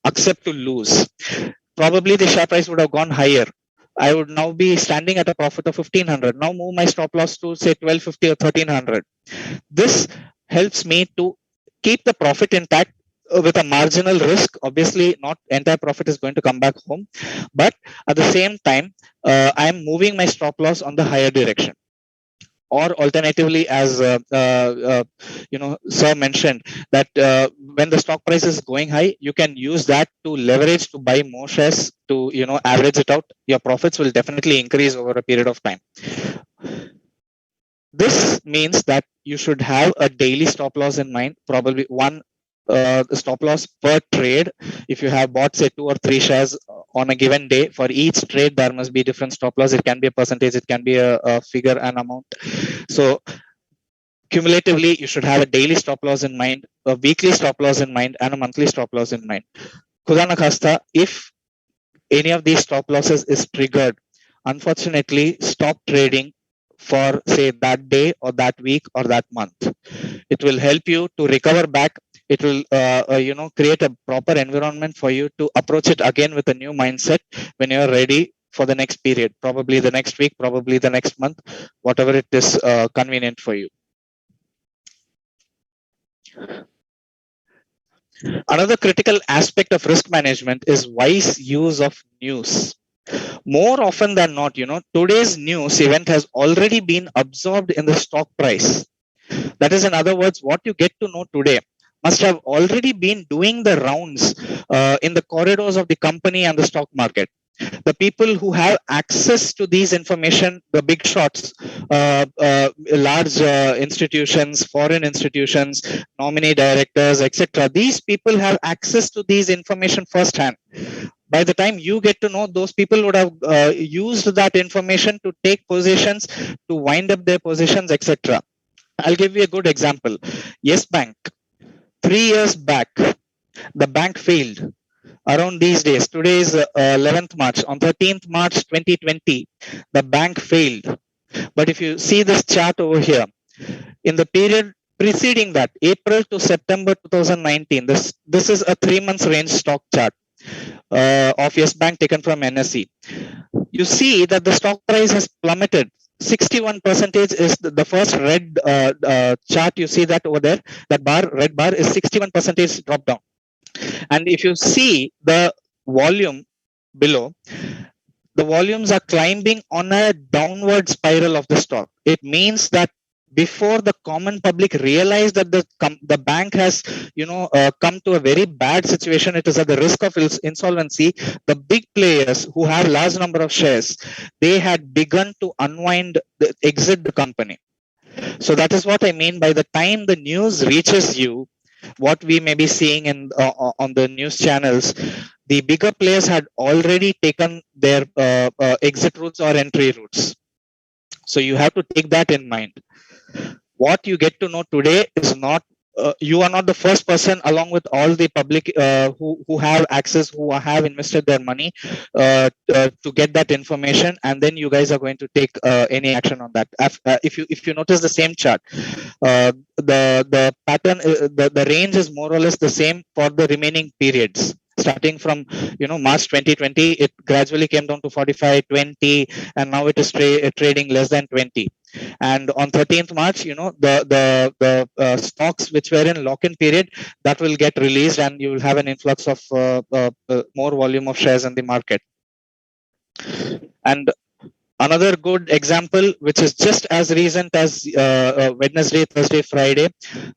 accept to lose. Probably the share price would have gone higher. I would now be standing at a profit of 1,500. Now move my stop loss to say 1,250 or 1,300. This helps me to keep the profit intact with a marginal risk. Obviously, not entire profit is going to come back home, but at the same time, I am moving my stop loss on the higher direction. Or alternatively, as sir mentioned, that when the stock price is going high, you can use that to leverage to buy more shares to average it out. Your profits will definitely increase over a period of time. This means that you should have a daily stop loss in mind, probably one stop loss per trade. If you have bought say 2 or 3 shares on a given day, for each trade there must be different stop loss. It can be a percentage, it can be a figure, an amount. So cumulatively, you should have a daily stop loss in mind, a weekly stop loss in mind, and a monthly stop loss in mind. Khuda na khasta, if any of these stop losses is triggered, unfortunately, stop trading for say that day or that week or that month. It will help you to recover back. It will create a proper environment for you to approach it again with a new mindset when you're ready for the next period, probably the next week, probably the next month, whatever it is convenient for you. Another critical aspect of risk management is wise use of news. More often than not, today's news event has already been absorbed in the stock price. That is, in other words, what you get to know today must have already been doing the rounds in the corridors of the company and the stock market. The people who have access to these information, the big shots, large institutions, foreign institutions, nominee directors, etc., these people have access to these information firsthand. By the time you get to know, those people would have used that information to take positions, to wind up their positions, etc. I'll give you a good example. Yes Bank. 3 years back, the bank failed. Around these days, today is 11th March. On 13th March 2020, the bank failed. But if you see this chart over here, in the period preceding that, April to September 2019, this is a 3 months range stock chart of Yes Bank taken from NSE. You see that the stock price has plummeted. 61% is the first red chart. You see that over there, that red bar is 61% drop down. And if you see the volume below, the volumes are climbing on a downward spiral of the stock. It means that before the common public realized that the bank has come to a very bad situation, it is at the risk of insolvency, the big players who have large number of shares, they had begun to exit the company. So that is what I mean. By the time the news reaches you, what we may be seeing in on the news channels, the bigger players had already taken their exit routes or entry routes. So you have to take that in mind. What you get to know today is not, you are not the first person along with all the public who have access, who have invested their money to get that information, and then you guys are going to take any action on that. If you notice the same chart, the pattern, the range is more or less the same for the remaining periods. Starting from March 2020, it gradually came down to 45, 20, and now it is trading less than 20. And on 13th March, the stocks which were in lock-in period, that will get released, and you will have an influx of more volume of shares in the market. And another good example, which is just as recent as Wednesday, Thursday, Friday,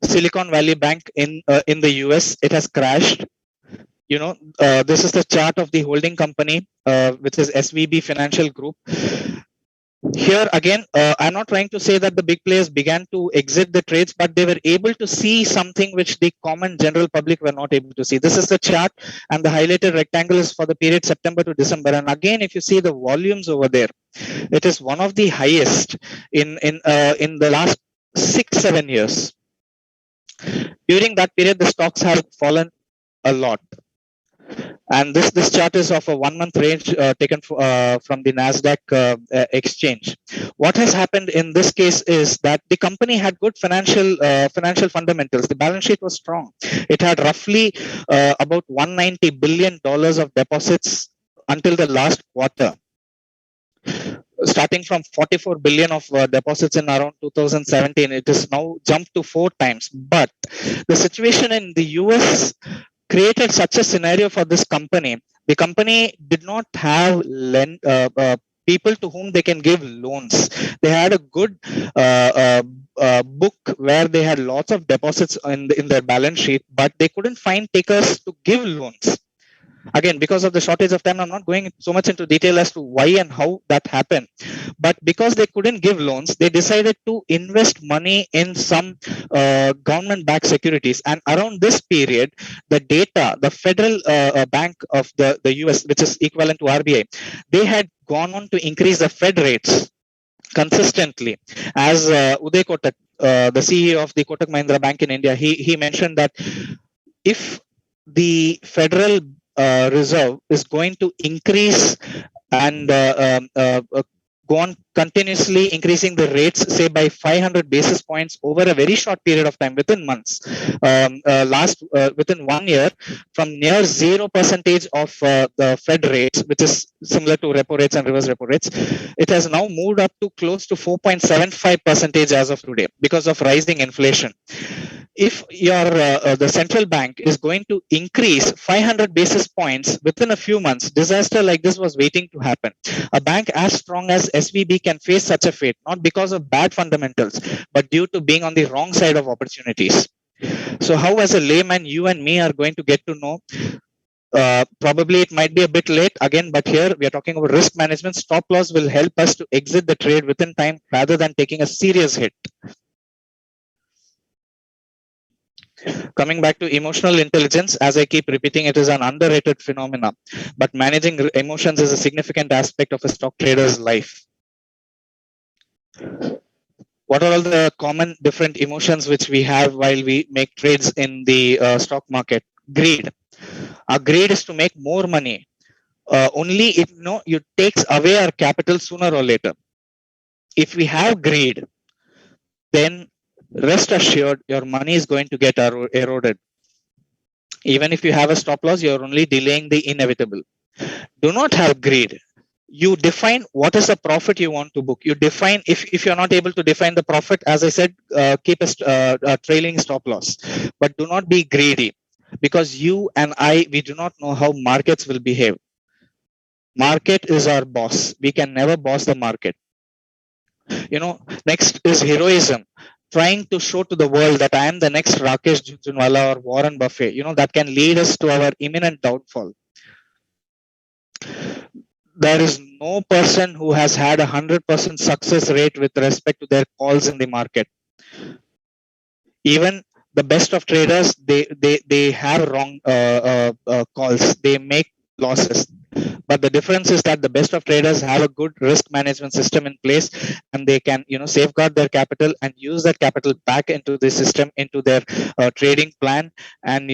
Silicon Valley Bank in the US, it has crashed. This is the chart of the holding company, which is SVB Financial Group. Here again, I'm not trying to say that the big players began to exit the trades, but they were able to see something which the common general public were not able to see. This is the chart, and the highlighted rectangle is for the period September to December. And again, if you see the volumes over there, it is one of the highest in the last 6-7 years. During that period, the stocks have fallen a lot. And this chart is of a 1-month range taken from the Nasdaq exchange. What has happened in this case is that the company had good financial fundamentals. The balance sheet was strong. It had roughly about $190 billion of deposits until the last quarter, starting from 44 billion of deposits in around 2017. It is now jumped to 4 times. But the situation in the US created such a scenario for this company. The company did not have people to whom they can give loans. They had a good book where they had lots of deposits in their balance sheet, but they couldn't find takers to give loans. Again, because of the shortage of time, I'm not going so much into detail as to why and how that happened. But because they couldn't give loans, they decided to invest money in some government-backed securities. And around this period, the data, the Federal Bank of the US, which is equivalent to RBI, they had gone on to increase the Fed rates consistently. As Uday Kotak, the CEO of the Kotak Mahindra Bank in India, he mentioned that if the Federal Reserve is going to increase and go on continuously increasing the rates, say by 500 basis points over a very short period of time, within months, within 1 year, from near 0% of the Fed rates, which is similar to repo rates and reverse repo rates, it has now moved up to close to 4.75% as of today because of rising inflation. If your the central bank is going to increase 500 basis points within a few months, disaster like this was waiting to happen. A bank as strong as SVB can face such a fate, not because of bad fundamentals, but due to being on the wrong side of opportunities. So how, as a layman, you and me are going to get to know? Probably it might be a bit late again, but here we are talking about risk management. Stop loss will help us to exit the trade within time rather than taking a serious hit. Coming back to emotional intelligence, as I keep repeating, it is an underrated phenomenon, but managing emotions is a significant aspect of a stock trader's life. What are all the common different emotions which we have while we make trades in the stock market? Greed. Our greed is to make more money. Only if it takes away our capital sooner or later. If we have greed, then rest assured your money is going to get eroded. Even if you have a stop loss, you're only delaying the inevitable. Do not have greed. You define what is the profit you want to book. You define, if you're not able to define the profit, as I said, keep a trailing stop loss. But do not be greedy, because you and we do not know how markets will behave. Market is our boss. We can never boss the market. Next is heroism. Trying to show to the world that I am the next Rakesh Jhunjhunwala or Warren Buffett, that can lead us to our imminent downfall. There is no person who has had 100% success rate with respect to their calls in the market. Even the best of traders, they have wrong calls. They make losses. But the difference is that the best of traders have a good risk management system in place, and they can safeguard their capital and use that capital back into the system, into their trading plan, and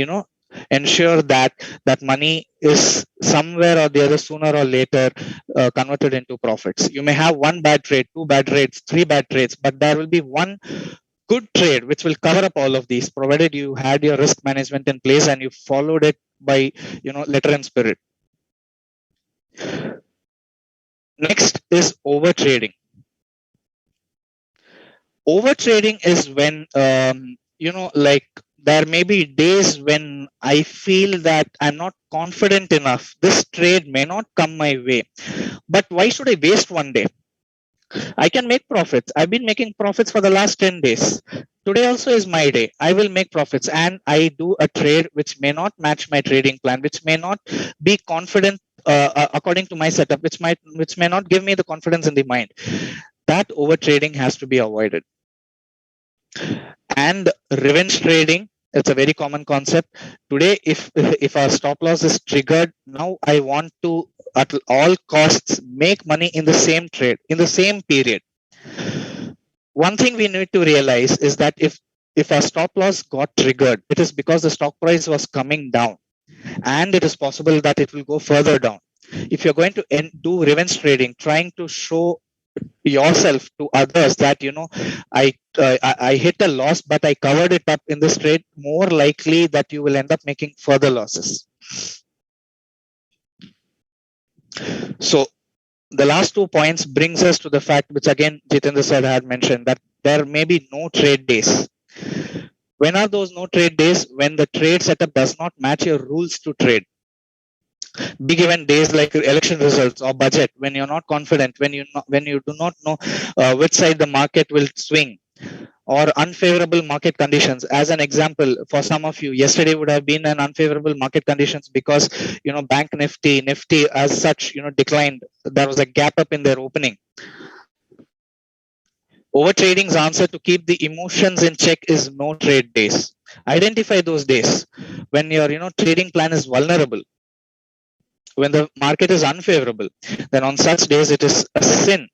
ensure that that money is somewhere or the other, sooner or later, converted into profits. You may have one bad trade, two bad trades, three bad trades, but there will be one good trade which will cover up all of these, provided you had your risk management in place and you followed it by letter and spirit. Next is over trading. Over trading is when like there may be days when I feel that I'm not confident enough, this trade may not come my way, but why should I waste one day? I can make profits. I've been making profits for the last 10 days. Today also is my day. I will make profits, and I do a trade which may not match my trading plan, which may not be confident according to my setup, which may not give me the confidence in the mind. That over trading has to be avoided. And revenge trading, it's a very common concept. Today, if our stop loss is triggered, now I want to at all costs make money in the same trade, in the same period. One thing we need to realize is that if our stop loss got triggered, it is because the stock price was coming down, and it is possible that it will go further down. If you're going to do revenge trading, trying to show yourself to others that I hit a loss, but I covered it up in this trade, more likely that you will end up making further losses. So the last 2 points brings us to the fact, which again Jitendra sir had mentioned, that there may be no trade days. When are those no trade days? When the trade setup does not match your rules to trade. Be given days like election results or budget, when you're not confident, when you do not know which side the market will swing, or unfavorable market conditions. As an example, for some of you, yesterday would have been an unfavorable market conditions because bank nifty as such declined. There was a gap up in their opening. Over trading's answer to keep the emotions in check is no trade days. Identify those days when your trading plan is vulnerable, when the market is unfavorable. Then on such days it is a sin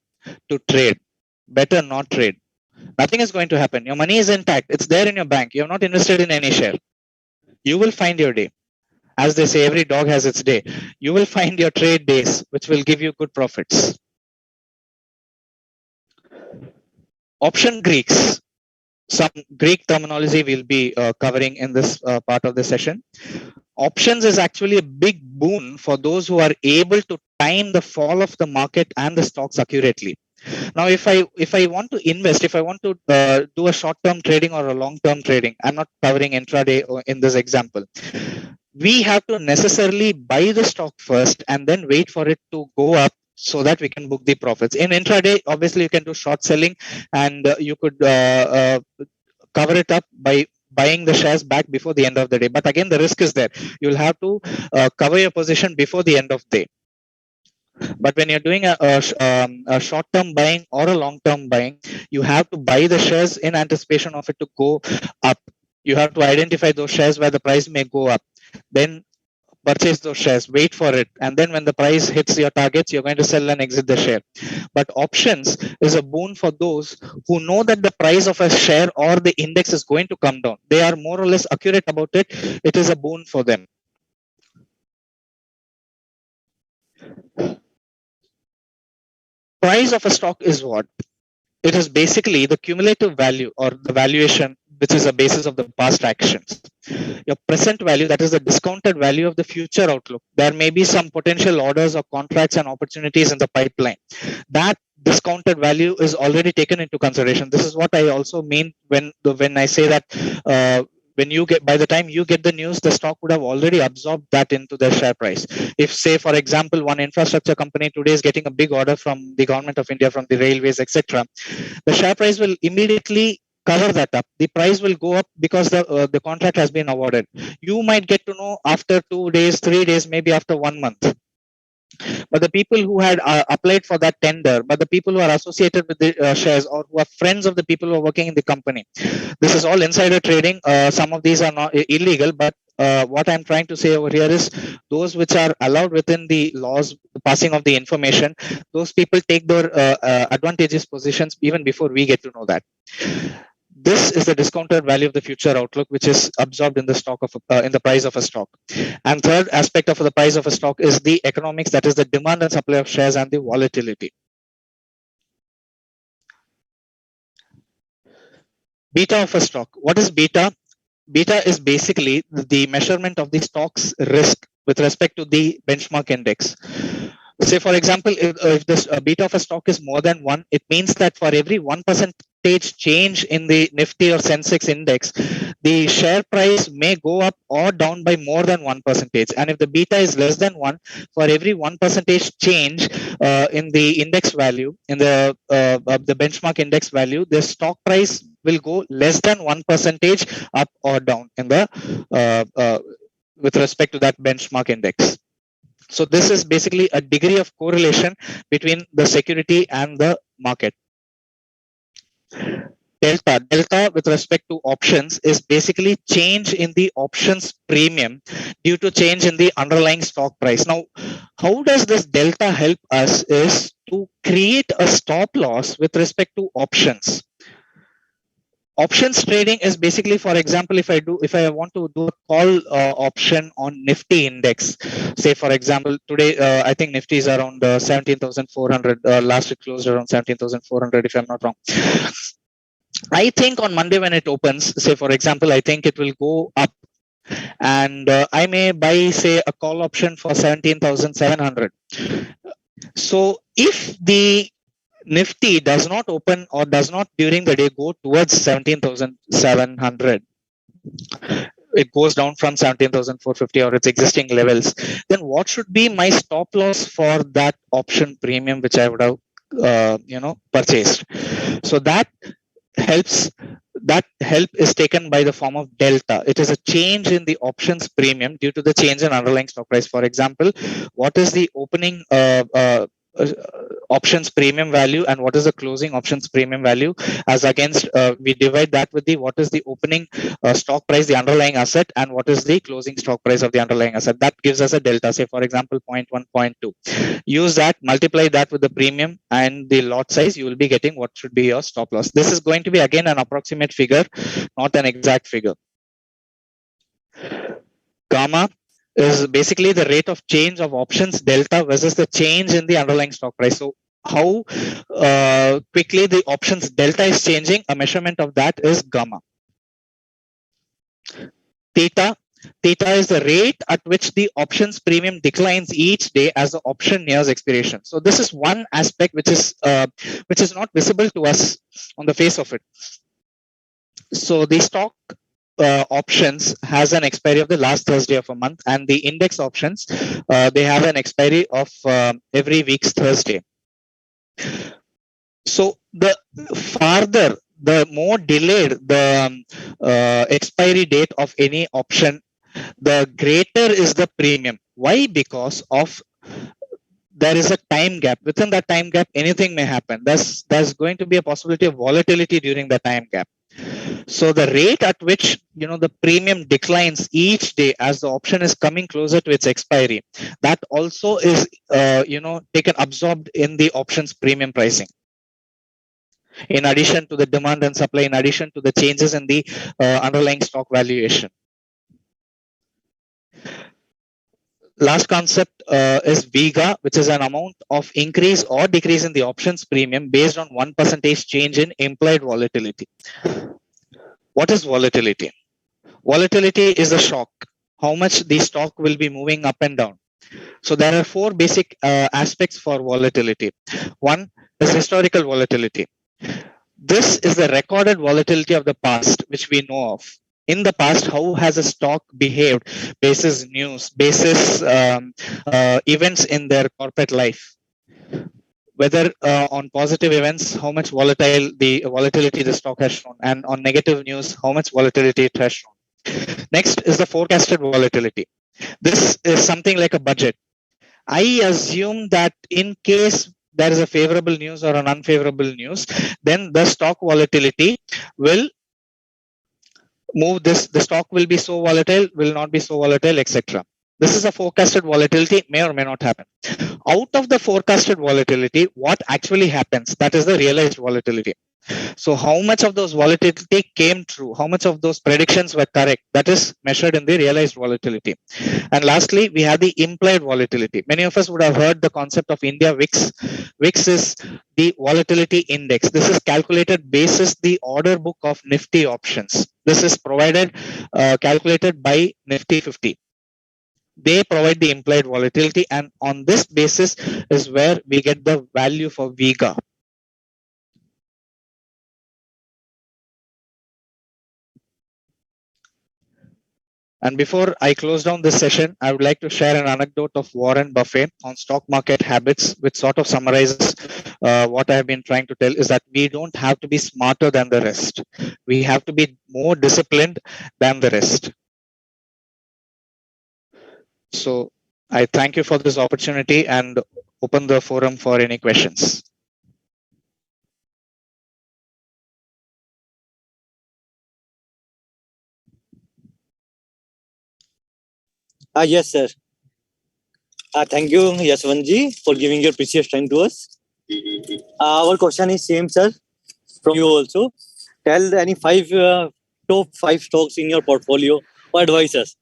to trade. Better not trade. Nothing is going to happen. Your money is intact. It's there in your bank. You have not invested in any share. You will find your day. As they say, every dog has its day. You will find your trade days, which will give you good profits. Option Greeks. Some Greek terminology we'll be covering in this part of the session. Options is actually a big boon for those who are able to time the fall of the market and the stocks accurately. Now, if I want to invest, if I want to do a short-term trading or a long-term trading, I'm not covering intraday in this example. We have to necessarily buy the stock first and then wait for it to go up so that we can book the profits. In intraday, obviously, you can do short selling, and you could cover it up by buying the shares back before the end of the day. But again, the risk is there. You'll have to cover your position before the end of the day. But when you're doing a short-term buying or a long-term buying, you have to buy the shares in anticipation of it to go up. You have to identify those shares where the price may go up. Then purchase those shares, wait for it, and then when the price hits your targets, you're going to sell and exit the share. But options is a boon for those who know that the price of a share or the index is going to come down. They are more or less accurate about it. It is a boon for them. Price of a stock is what? It is basically the cumulative value or the valuation, which is the basis of the past actions. Your present value, that is the discounted value of the future outlook. There may be some potential orders or contracts and opportunities in the pipeline. That discounted value is already taken into consideration. This is what I also mean when I say that when you get, by the time you get the news, the stock would have already absorbed that into their share price. If, say, for example, one infrastructure company today is getting a big order from the government of India, from the railways, etc., the share price will immediately cover that up. The price will go up because the contract has been awarded. You might get to know after 2 days, 3 days, maybe after 1 month. But the people who had applied for that tender, but the people who are associated with the shares or who are friends of the people who are working in the company, this is all insider trading. Some of these are not illegal, but what I'm trying to say over here is those which are allowed within the laws, the passing of the information, those people take their advantageous positions even before we get to know that. This is the discounted value of the future outlook, which is absorbed in the stock of in the price of a stock. And third aspect of the price of a stock is the economics, that is the demand and supply of shares and the volatility. Beta of a stock. What is beta? Beta is basically the measurement of the stock's risk with respect to the benchmark index. Say, for example, if this beta of a stock is more than 1, it means that for every 1% change in the Nifty or Sensex index, the share price may go up or down by more than 1%. And if the beta is less than 1, for every 1% change in the index value, in the benchmark index value, the stock price will go less than 1% up or down in the with respect to that benchmark index. So this is basically a degree of correlation between the security and the market. Delta with respect to options is basically change in the options premium due to change in the underlying stock price. Now, how does this delta help us is to create a stop loss with respect to options. Options trading is basically, for example, if I want to do a call option on Nifty index, say for example, today I think Nifty is around 17,400. Last it closed around 17,400, if I'm not wrong. I think on Monday when it opens, say for example, I think it will go up, and I may buy, say, a call option for 17,700. So if the Nifty does not open or does not during the day go towards 17,700, it goes down from 17,450 or its existing levels, then what should be my stop loss for that option premium which I would have purchased? So that help is taken by the form of delta. It is a change in the options premium due to the change in underlying stock price. For example, what is the opening options premium value and what is the closing options premium value, as against we divide that with the what is the opening stock price, the underlying asset, and what is the closing stock price of the underlying asset. That gives us a delta, say for example 0.1, 0.2. Use that, multiply that with the premium and the lot size, you will be getting what should be your stop loss. This is going to be again an approximate figure, not an exact figure. Gamma is basically the rate of change of options delta versus the change in the underlying stock price. So how quickly the options delta is changing, a measurement of that is gamma. Theta is the rate at which the options premium declines each day as the option nears expiration. So this is one aspect which is not visible to us on the face of it. So the stock options has an expiry of the last Thursday of a month, and the index options they have an expiry of every week's Thursday. So the farther, the more delayed the expiry date of any option, the greater is the premium. Why? Because of there is a time gap. Within that time gap, anything may happen. There's going to be a possibility of volatility during the time gap. So the rate at which the premium declines each day as the option is coming closer to its expiry, that also is taken absorbed in the options premium pricing. In addition to the demand and supply, in addition to the changes in the underlying stock valuation. Last concept is Vega, which is an amount of increase or decrease in the options premium based on 1% change in implied volatility. What is volatility? Volatility is a shock, how much the stock will be moving up and down. So there are four basic aspects for volatility. One is historical volatility. This is the recorded volatility of the past, which we know of. In the past, how has a stock behaved basis news, basis events in their corporate life? Whether on positive events, how much volatility the stock has shown, and on negative news, how much volatility it has shown. Next is the forecasted volatility. This is something like a budget. I assume that in case there is a favorable news or an unfavorable news, then the stock volatility will move this. The stock will be so volatile, will not be so volatile, etc. This is a forecasted volatility, may or may not happen. Out of the forecasted volatility, what actually happens? That is the realized volatility. So how much of those volatility came true? How much of those predictions were correct? That is measured in the realized volatility. And lastly, we have the implied volatility. Many of us would have heard the concept of India VIX. VIX is the volatility index. This is calculated basis the order book of Nifty options. This is calculated by Nifty 50. They provide the implied volatility, and on this basis is where we get the value for Vega. And before I close down this session, I would like to share an anecdote of Warren Buffett on stock market habits, which sort of summarizes what I have been trying to tell, is that we don't have to be smarter than the rest. We have to be more disciplined than the rest. So I thank you for this opportunity and open the forum for any questions. Yes, sir. Thank you, Yashwantji, for giving your precious time to us. Our question is same, sir, from you also. Tell any top five stocks in your portfolio or advise us.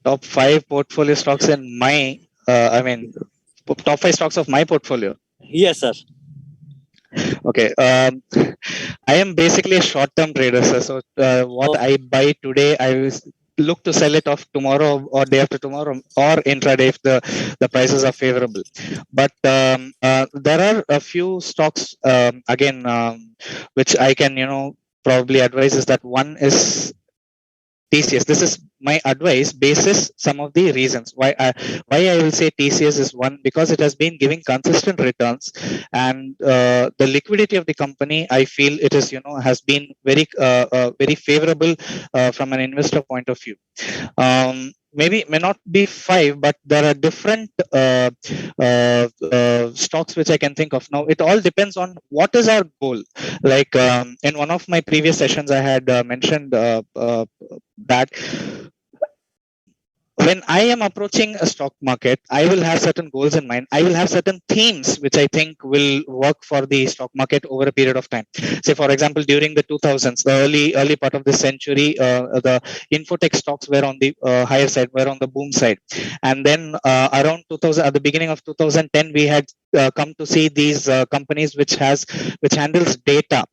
Top 5 portfolio stocks in my, top 5 stocks of my portfolio. Yes, sir. Okay. I am basically a short-term trader, sir. So what I buy today, I will look to sell it off tomorrow or day after tomorrow or intraday if the prices are favorable. But there are a few stocks which I can probably advise is that one is TCS. This is my advice basis some of the reasons why I will say TCS is one, because it has been giving consistent returns, and the liquidity of the company, I feel it is has been very favorable from an investor point of view. Maybe may not be 5, but there are different stocks which I can think of. Now it all depends on what is our goal. Like in one of my previous sessions, I had mentioned that when I am approaching a stock market, I will have certain goals in mind. I will have certain themes which I think will work for the stock market over a period of time. Say, for example, during the 2000s, the early part of the century, the infotech stocks were on the higher side, were on the boom side. And then around 2000, at the beginning of 2010, we had come to see these companies which handles data.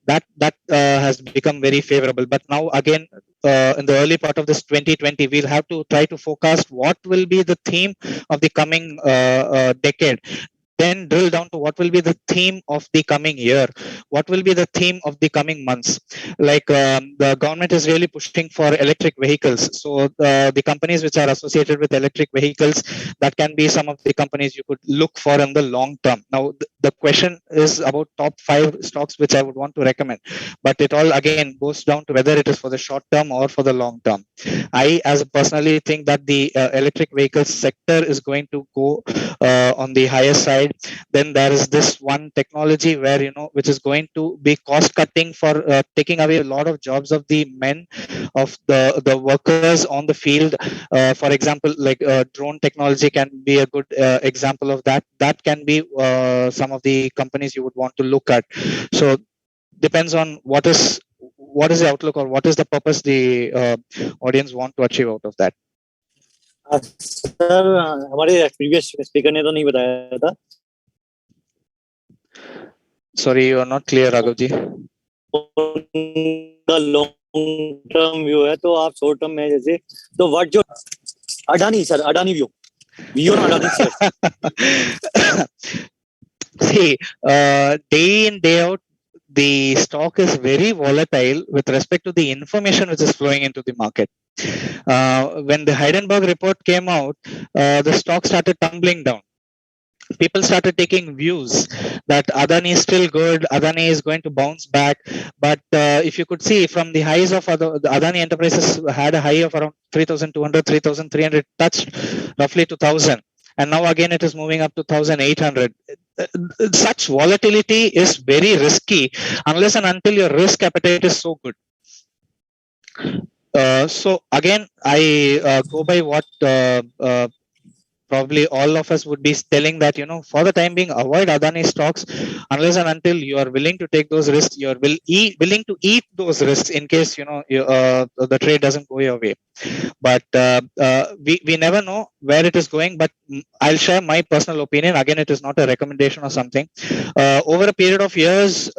That has become very favorable. But now again, in the early part of this 2020, we'll have to try to forecast what will be the theme of the coming decade, then drill down to what will be the theme of the coming year, what will be the theme of the coming months. Like the government is really pushing for electric vehicles, so the companies which are associated with electric vehicles, that can be some of the companies you could look for in the long term. Now the question is about top 5 stocks which I would want to recommend, but it all again goes down to whether it is for the short term or for the long term. I as personally think that the electric vehicles sector is going to go on the higher side. Then there is this one technology where which is going to be cost cutting for taking away a lot of jobs of the men, of the workers on the field. For example, like drone technology can be a good example of that. That can be some of the companies you would want to look at. So depends on what is the outlook or what is the purpose the audience want to achieve out of that. Sir हमारे previous speaker ने तो नहीं बताया था. Sorry, you are not clear, Raghav ji. उनका long term view है, तो आप शॉर्ट टर्म में जैसे तो व्हाट जो Adani sir, Adani view on Adani share. See, day in day out, the stock is very volatile with respect to the information which is flowing into the market. When the Heidenberg report came out, the stock started tumbling down. People started taking views that Adani is still good, Adani is going to bounce back. But if you could see from the highs of the Adani Enterprises had a high of around 3,200, 3,300, touched roughly 2,000. and now again it is moving up to 1,800. Such volatility is very risky unless and until your risk appetite is so good. So again, I go by what probably all of us would be telling, that for the time being, avoid Adani stocks unless and until you are willing to take those risks. You are willing to eat those risks in case the trade doesn't go your way. But we never know where it is going. But I'll share my personal opinion. Again, it is not a recommendation or something. Over a period of years,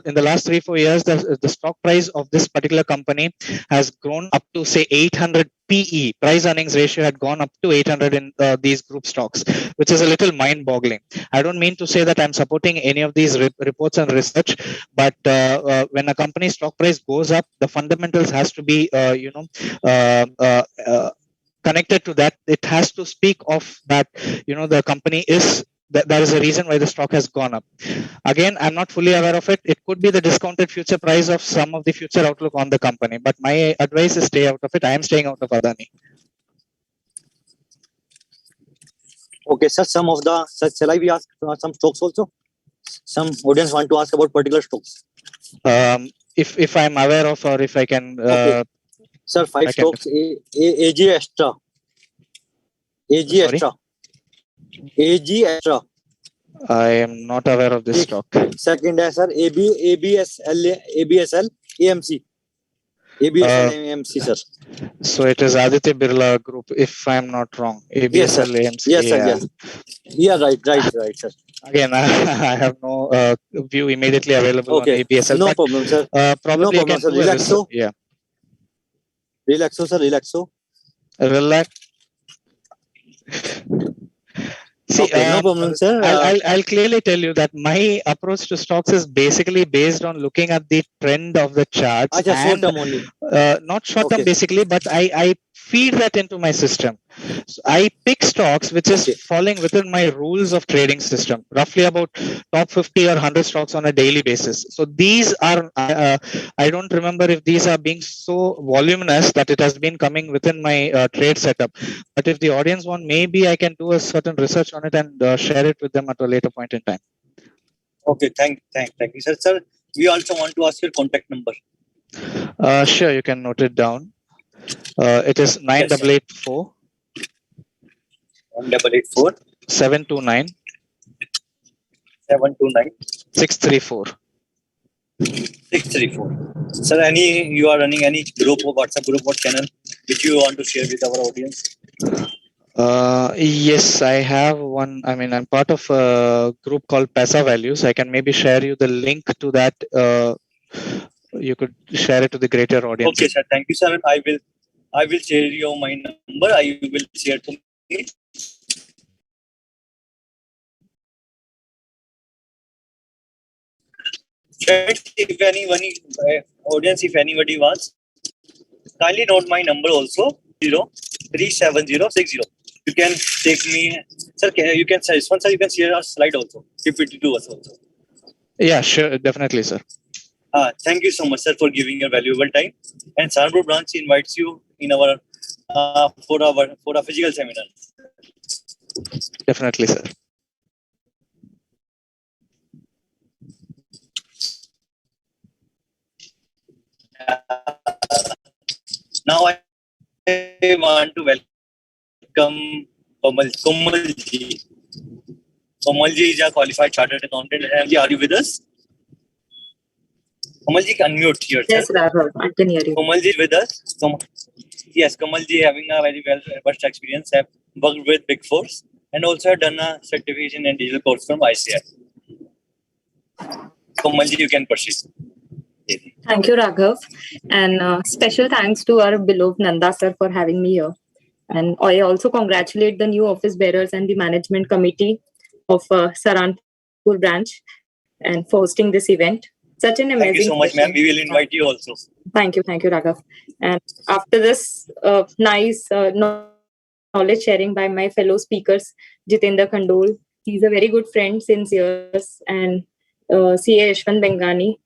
in the last 3-4 years, the stock price of this particular company has grown up to, say, 800 PE, price earnings ratio, had gone up to 800 in these group stocks, which is a little mind boggling. I don't mean to say that I'm supporting any of these reports and research, but when a company's stock price goes up, the fundamentals has to be connected to that. It has to speak of that the company is there is a reason why the stock has gone up. Again, I'm not fully aware of it. It could be the discounted future price of some of the future outlook on the company, but my advice is stay out of it. I am staying out of Adani. Okay, sir, shall I be asked some stocks also? Some audience want to ask about particular stocks. If I'm aware of, or if I can. Okay. Sir, 5 stocks. AG Extra. AG Extra. AG Extra. I am not aware of this stock. Second is, sir, ABSL AMC. ABSL AMC, sir. So it is Aditya Birla Group, if I'm not wrong. ABSL AMC. Yes, sir. Yes. Yeah, right, sir. Again, I have no view immediately available on ABSL. No problem, sir. Probably no problem, sir. Relaxo. Yeah. Relaxo, sir. Relaxo. Relax. See, no problem, sir. I'll clearly tell you that my approach to stocks is basically based on looking at the trend of the charts, short term only. Not short term basically, but I feed that into my system. So I pick stocks which is falling within my rules of trading system, roughly about top 50 or 100 stocks on a daily basis. So these are, I don't remember if these are being so voluminous that it has been coming within my trade setup. But if the audience want, maybe I can do a certain research on it and share it with them at a later point in time. Okay, thank you, sir. Sir, we also want to ask your contact number. Sure, you can note it down. It is 9884 729 634. Sir, you are running any group or WhatsApp group or channel which you want to share with our audience? Yes, I have one. I mean, I'm part of a group called Pesa Values. I can maybe share you the link to that. You could share it to the greater audience. Okay, sir. Thank you, sir. I will share you my number. I will share to me. Friends, if anybody wants, kindly note my number also, 037060. You can take me, sir. You can share this one, sir. You can share a slide also, PPT to us also. Yeah, sure, definitely, sir. Thank you so much, sir, for giving your valuable time. And Saranpur branch invites you in our for a physical seminar. Definitely, sir. Now I want to welcome Komalji. Komalji is a qualified chartered accountant. Are you with us? Komalji, unmute yourself. Yes, Raghav, I can hear you. Komalji is with us. Yes, Komalji having a very vast experience, have worked with Big Fours and also have done a certification and digital course from ICI. Komalji, you can proceed. Thank you, Raghav. And special thanks to our beloved Nanda sir for having me here. And I also congratulate the new office bearers and the management committee of Saranpur branch and for hosting this event. Such an amazing. Thank you so much, ma'am. We will invite you also. Thank you, Raghav. And after this nice knowledge sharing by my fellow speakers, Jitendra Khandol, he's a very good friend since years, and CA Yashwant Bengani.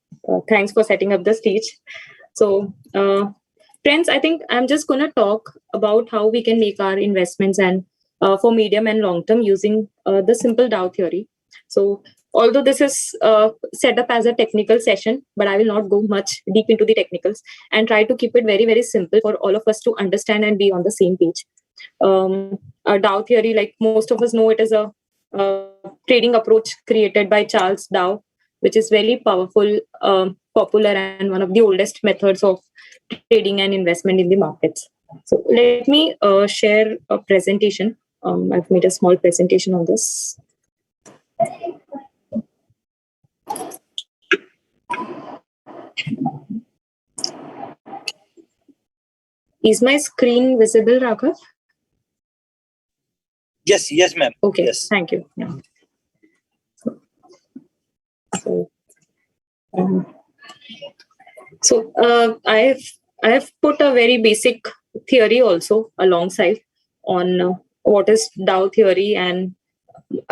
Thanks for setting up the stage. So, friends, I think I'm just going to talk about how we can make our investments and for medium and long term using the simple Dow theory. So although this is set up as a technical session, but I will not go much deep into the technicals and try to keep it very, very simple for all of us to understand and be on the same page. Dow theory, like most of us know, it is a trading approach created by Charles Dow, which is very powerful, popular, and one of the oldest methods of trading and investment in the markets. So let me share a presentation. I've made a small presentation on this. Is my screen visible, Raghav? Yes, ma'am. Okay, Yes. thank you. Yeah. I have put a very basic theory also alongside on what is Dow theory, and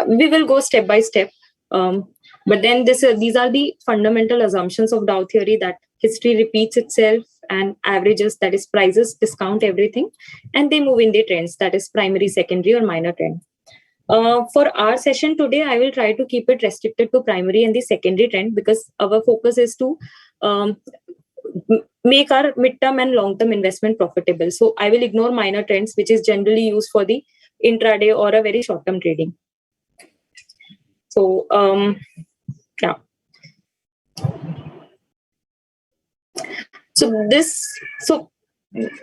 we will go step by step. But then these are the fundamental assumptions of Dow theory, that history repeats itself and averages, that is prices, discount everything, and they move in the trends, that is primary, secondary, or minor trend. For our session today, I will try to keep it restricted to primary and the secondary trend, because our focus is to make our midterm and long-term investment profitable. So I will ignore minor trends, which is generally used for the intraday or a very short-term trading. So yeah. So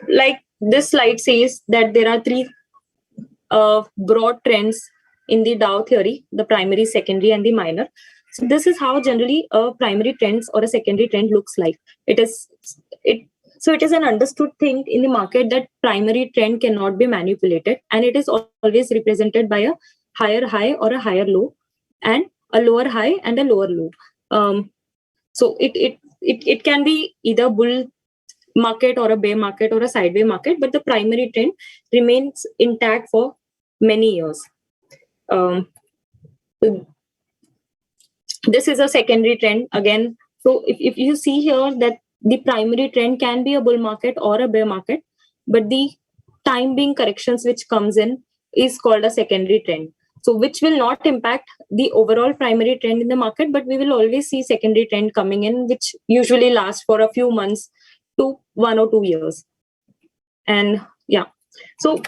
like this slide says that there are three broad trends in the Dow theory: the primary, secondary, and the minor. So this is how generally a primary trends or a secondary trend looks like. It is an understood thing in the market that primary trend cannot be manipulated, and it is always represented by a higher high or a higher low, and a lower high and a lower low. So it can be either bull market or a bear market or a sideways market, but the primary trend remains intact for many years. This is a secondary trend again. So if you see here that the primary trend can be a bull market or a bear market, but the time being corrections which comes in is called a secondary trend. So which will not impact the overall primary trend in the market, but we will always see secondary trend coming in, which usually lasts for a few months to 1 or 2 years. And yeah, so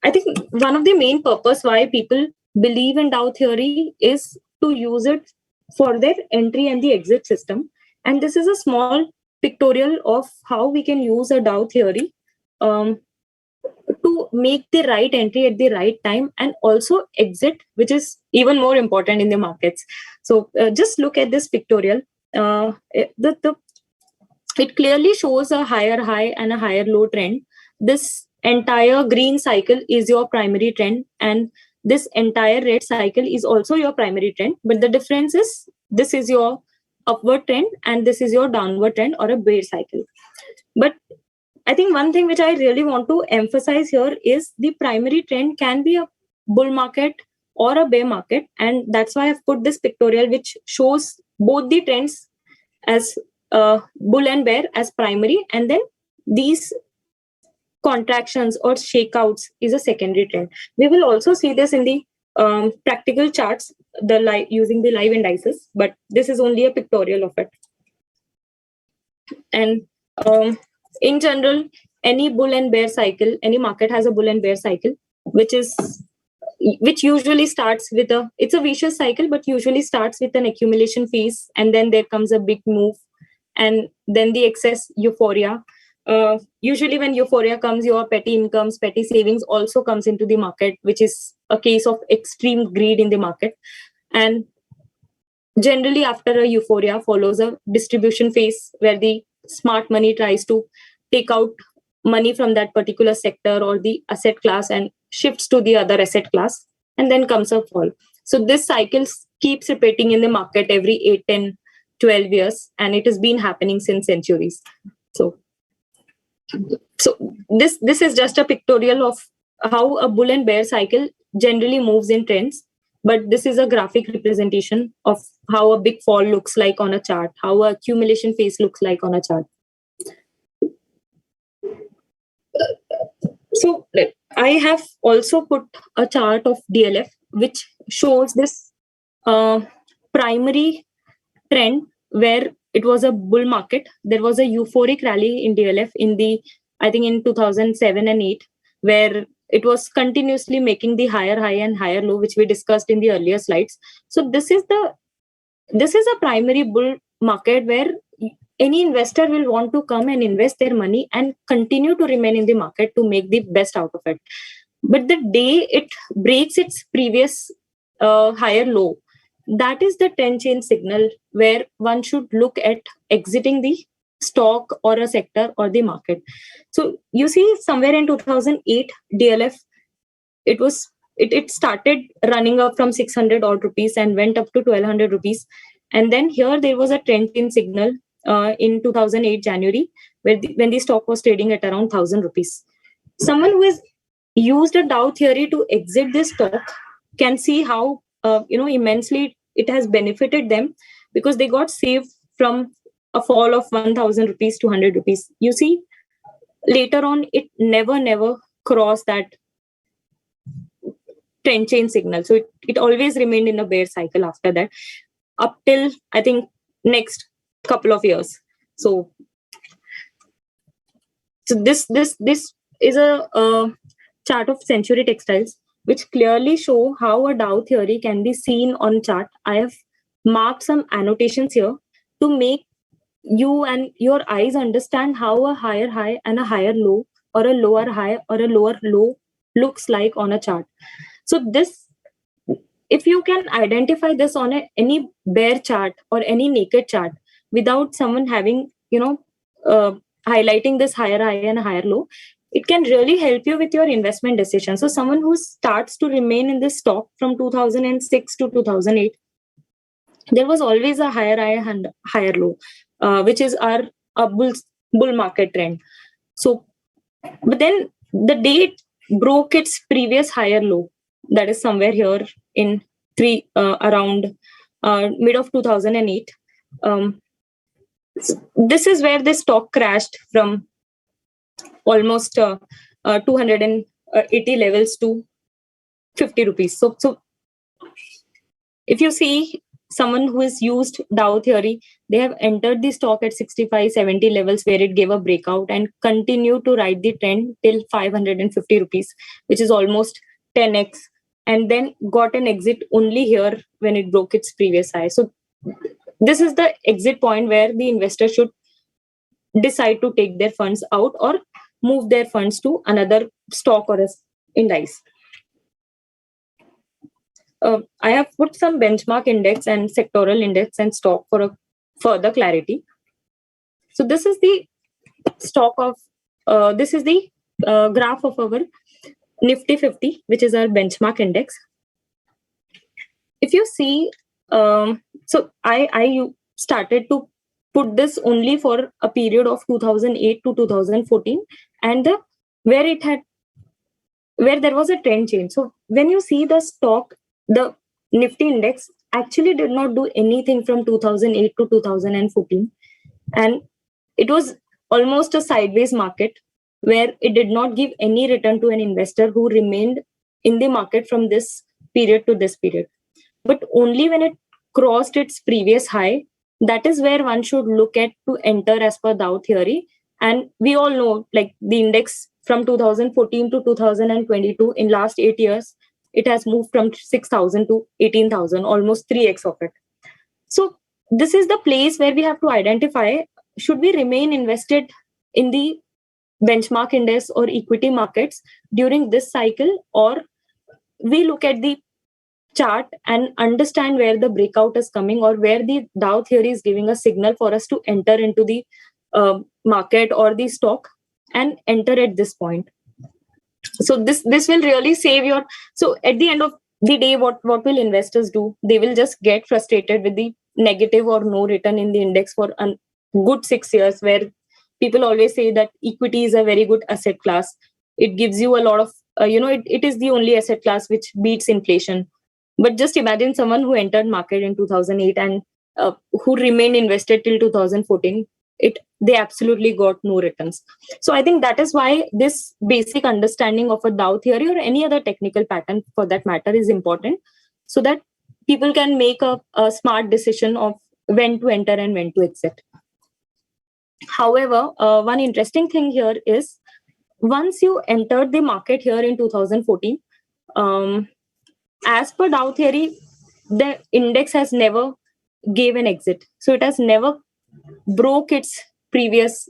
I think one of the main purpose why people believe in Dow theory is to use it for their entry and the exit system. And this is a small pictorial of how we can use a Dow theory to make the right entry at the right time and also exit, which is even more important in the markets. So just look at this pictorial. It clearly shows a higher high and a higher low trend. This entire green cycle is your primary trend, and this entire red cycle is also your primary trend. But the difference is this is your upward trend and this is your downward trend or a bear cycle. But I think one thing which I really want to emphasize here is the primary trend can be a bull market or a bear market, and that's why I've put this pictorial which shows both the trends as bull and bear as primary, and then these contractions or shakeouts is a secondary trend. We will also see this in the practical charts, using the live indices, but this is only a pictorial of it. And in general, any bull and bear cycle, any market has a bull and bear cycle, which usually starts with it's a vicious cycle, but usually starts with an accumulation phase, and then there comes a big move, and then the excess euphoria. Usually when euphoria comes, your petty incomes, petty savings also comes into the market, which is a case of extreme greed in the market. And generally after a euphoria follows a distribution phase where the smart money tries to take out money from that particular sector or the asset class and shifts to the other asset class, and then comes a fall. So this cycle keeps repeating in the market every 8, 10, 12 years, and it has been happening since centuries. So this is just a pictorial of how a bull and bear cycle generally moves in trends, but this is a graphic representation of how a big fall looks like on a chart, how a accumulation phase looks like on a chart. So I have also put a chart of DLF which shows this primary trend where it was a bull market. There was a euphoric rally in DLF I think in 2007 and 8, where it was continuously making the higher high and higher low, which we discussed in the earlier slides. So this is a primary bull market where any investor will want to come and invest their money and continue to remain in the market to make the best out of it. But the day it breaks its previous higher low, that is the trend change signal where one should look at exiting the stock or a sector or the market. So you see somewhere in 2008 DLF, it started running up from 600 odd rupees and went up to 1200 rupees, and then here there was a trend change signal in 2008 January when the stock was trading at around 1000 rupees. Someone who has used a Dow theory to exit this stock can see how immensely it has benefited them, because they got saved from a fall of 1000 rupees to 100 rupees. You see, later on it never crossed that trend change signal, so it always remained in a bear cycle after that, up till I think next couple of years. So this is a chart of Century Textiles, which clearly show how a Dow theory can be seen on chart. I have marked some annotations here to make you and your eyes understand how a higher high and a higher low, or a lower high or a lower low, looks like on a chart. So this, if you can identify this on any bear chart or any naked chart without someone having highlighting this higher high and higher low, it can really help you with your investment decision. So someone who starts to remain in this stock from 2006 to 2008, there was always a higher high and higher low, which is our bull market trend. So, but then the day it broke its previous higher low, that is somewhere here in around mid of 2008. This is where the stock crashed from almost 280 levels to 50 rupees. So if you see someone who has used Dow theory, they have entered the stock at 65, 70 levels where it gave a breakout and continued to ride the trend till 550 rupees, which is almost 10x, and then got an exit only here when it broke its previous high. So this is the exit point where the investor should decide to take their funds out or move their funds to another stock or index. I have put some benchmark index and sectoral index and stock for a further clarity. So this is the stock of this is the graph of our Nifty 50, which is our benchmark index. If you see, so I started to put this only for a period of 2008 to 2014, and where there was a trend change. So when you see the stock, the Nifty index actually did not do anything from 2008 to 2014, and it was almost a sideways market where it did not give any return to an investor who remained in the market from this period to this period. But only when it crossed its previous high, that is where one should look at to enter as per Dow theory. And we all know, like, the index from 2014 to 2022, in last 8 years, it has moved from 6,000 to 18,000, almost 3x of it. So this is the place where we have to identify, should we remain invested in the benchmark index or equity markets during this cycle, or we look at the chart and understand where the breakout is coming, or where the Dow theory is giving a signal for us to enter into the market or the stock and enter at this point. So this will really save your. So at the end of the day, what will investors do? They will just get frustrated with the negative or no return in the index for a good 6 years, where people always say that equity is a very good asset class. It gives you a lot of it is the only asset class which beats inflation. But just imagine someone who entered market in 2008 and who remained invested till 2014. they absolutely got no returns. So I think that is why this basic understanding of a Dow theory or any other technical pattern for that matter is important, so that people can make a smart decision of when to enter and when to exit. However, one interesting thing here is, once you entered the market here in 2014, as per Dow theory, the index has never gave an exit. So it has never broke its previous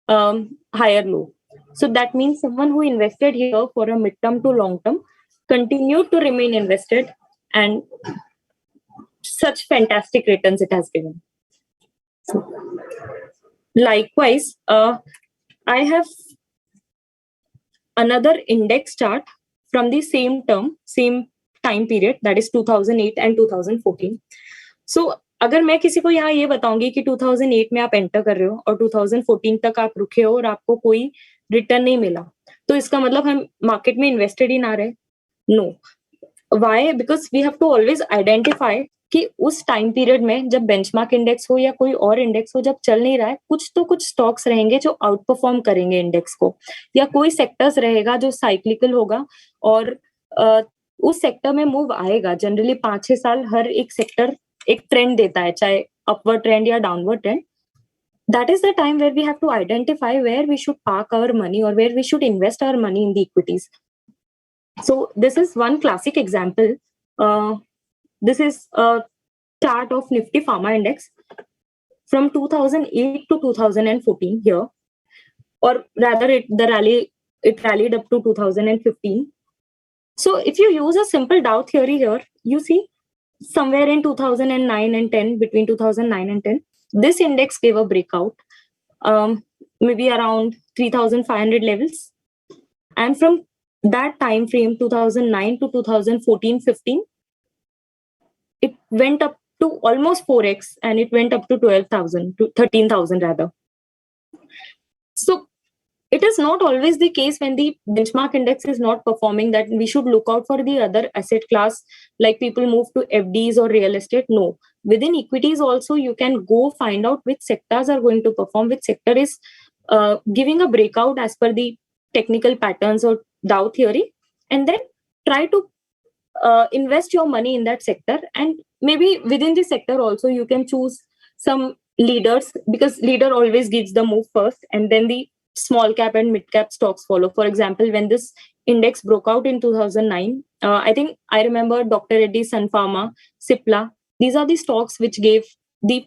higher low. So that means someone who invested here for a midterm to long term continued to remain invested, and such fantastic returns it has given. So, likewise, I have another index chart from the same time period, that is 2008 and 2014. So अगर मैं किसी को यहाँ ये बताऊंगी कि 2008 में आप एंटर कर रहे हो और 2014 तक आप रुके हो और आपको कोई रिटर्न नहीं मिला, तो इसका मतलब हम मार्केट में इन्वेस्टेड ही ना रहे? No. Why? Because we have to always identify कि उस टाइम पीरियड में जब बेंचमार्क इंडेक्स हो या कोई और इंडेक्स हो, जब चल नहीं रहा है, कुछ स्टॉक्स रहेंगे जो आउट परफॉर्म करेंगे इंडेक्स को, या कोई सेक्टर्स रहेगा जो साइक्लिकल होगा और उस सेक्टर में मूव आएगा. जनरली 5-6 साल हर एक सेक्टर एक ट्रेंड देता है, चाहे अपवर्ड ट्रेंड या downward trend. That is the time where we have to identify where we should park our money or where we should invest our money in the equities. So this is one classic example. This is a chart of Nifty Pharma Index from 2008 to 2014 here, or rather it rallied up to 2015. So if you use a simple Dow theory here, you see somewhere in 2009 and 10, between 2009 and 10, this index gave a breakout, maybe around 3,500 levels. And from that time frame, 2009 to 2014-15, it went up to almost 4x, and it went up to 12,000 to 13,000 rather. So it is not always the case when the benchmark index is not performing that we should look out for the other asset class, like people move to FDs or real estate. No. Within equities also, you can go find out which sectors are going to perform, which sector is giving a breakout as per the technical patterns or Dow theory, and then try to invest your money in that sector. And maybe within the sector also, you can choose some leaders, because leader always gives the move first, and then the small cap and mid cap stocks follow. For example, when this index broke out in 2009, I remember Dr. Reddy, Sun Pharma, Cipla. These are the stocks which gave the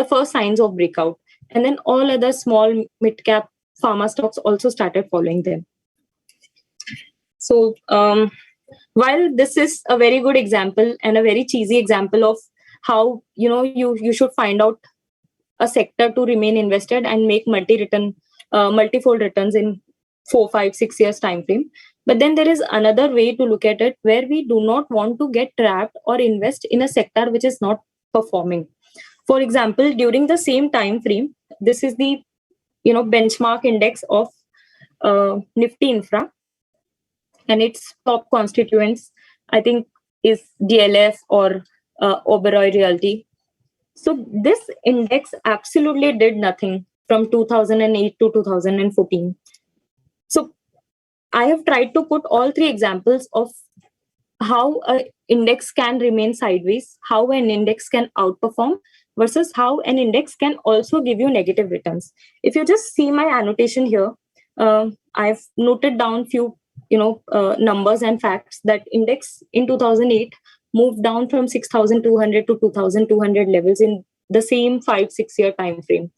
first signs of breakout, and then all other small mid cap pharma stocks also started following them. So while this is a very good example and a very cheesy example of how you should find out a sector to remain invested and make multifold returns in 4, 5, 6 years time frame. But then there is another way to look at it, where we do not want to get trapped or invest in a sector which is not performing. For example, during the same time frame, this is the benchmark index of Nifty Infra, and its top constituents, I think, is DLF or Oberoi Realty. So this index absolutely did nothing from 2008 to 2014. So I have tried to put all three examples of how an index can remain sideways, how an index can outperform, versus how an index can also give you negative returns. If you just see my annotation here, I've noted down few numbers and facts that index in 2008 moved down from 6,200 to 2,200 levels in the same 5-6 year time frame.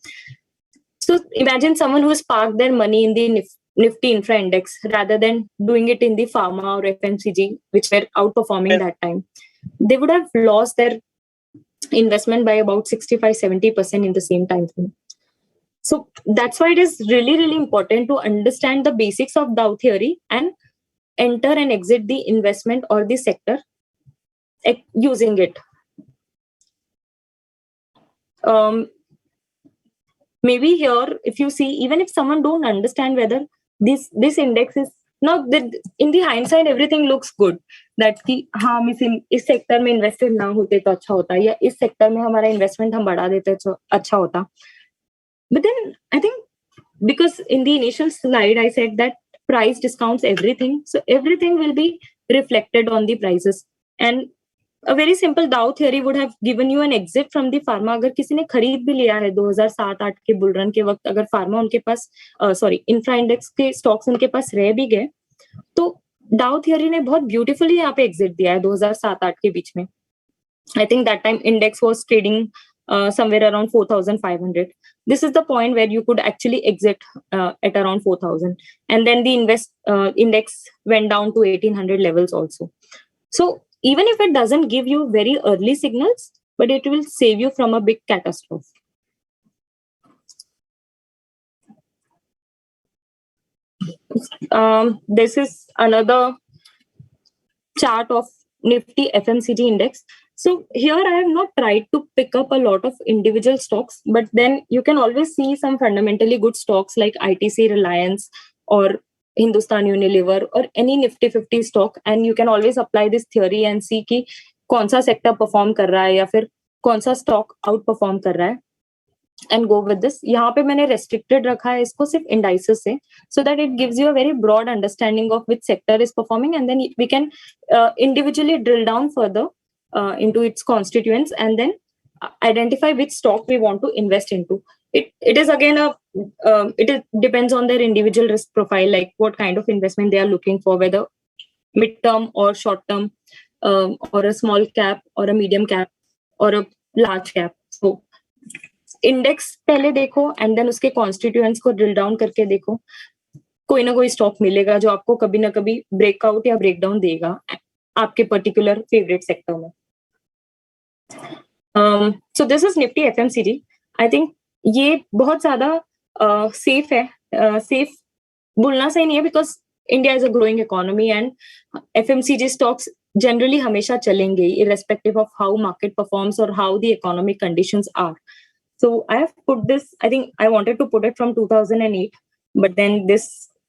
So imagine someone who has parked their money in the Nifty Infra Index rather than doing it in the pharma or FMCG, which were outperforming that time. They would have lost their investment by about 65-70% in the same time frame. So that's why it is really, really important to understand the basics of Dow theory and enter and exit the investment or the sector using it. Maybe here, if you see, even if someone don't understand whether this index is now, in the hindsight, everything looks good. That कि हाँ हम इस sector में invested ना होते तो अच्छा होता, या इस सेक्टर में हमारा इन्वेस्टमेंट हम बढ़ा देते तो अच्छा होता. But then I think, because in the initial slide I said that price discounts everything, so everything will be reflected on the prices. And a very simple Dow theory would have given you an exit from the pharma. अगर किसी ने खरीद भी लिया है 2007-8 के bull run के वक्त, अगर फार्मा उनके पास इंफ्रा इंडेक्स के स्टॉक्स उनके पास रह भी गए, तो डाउ थियरी ने बहुत ब्यूटीफुली यहाँ पे एग्जिट दिया है 2007-8 के बीच में. I think that time index was trading somewhere around 4,500. This is the point where you could actually exit at around 4,000. And then the index went down to 1,800 levels also. So even if it doesn't give you very early signals, but it will save you from a big catastrophe. This is another chart of Nifty FMCG index. So here I have not tried to pick up a lot of individual stocks, but then you can always see some fundamentally good stocks like ITC, Reliance, or Hindustan Unilever, or any Nifty 50 stock, and you can always apply this theory and see कि कौन सा sector perform कर रहा है या फिर कौन सा stock outperform कर रहा है, and go with this. यहाँ पे मैंने restricted रखा है इसको सिर्फ indices से, so that it gives you a very broad understanding of which sector is performing, and then we can individually drill down further into its constituents and then identify which stock we want to invest into. It is again it depends on their individual risk profile, like what kind of investment they are looking for, whether mid-term or short-term, or a small cap or a medium cap or a large cap. So index पहले देखो and then उसके constituents को drill down करके देखो, कोई ना कोई stock मिलेगा जो आपको कभी ना कभी ब्रेकआउट या ब्रेकडाउन देगा आपके पर्टिकुलर फेवरेट सेक्टर में. So this is Nifty FMCG. I think ये बहुत ज्यादा सेफ है. सेफ बोलना सही नहीं है, because India is a growing economy and FMCG stocks generally हमेशा चलेंगे irrespective of how market performs और how the economic conditions are. So I have put this, I think I wanted to put it from 2008, but then this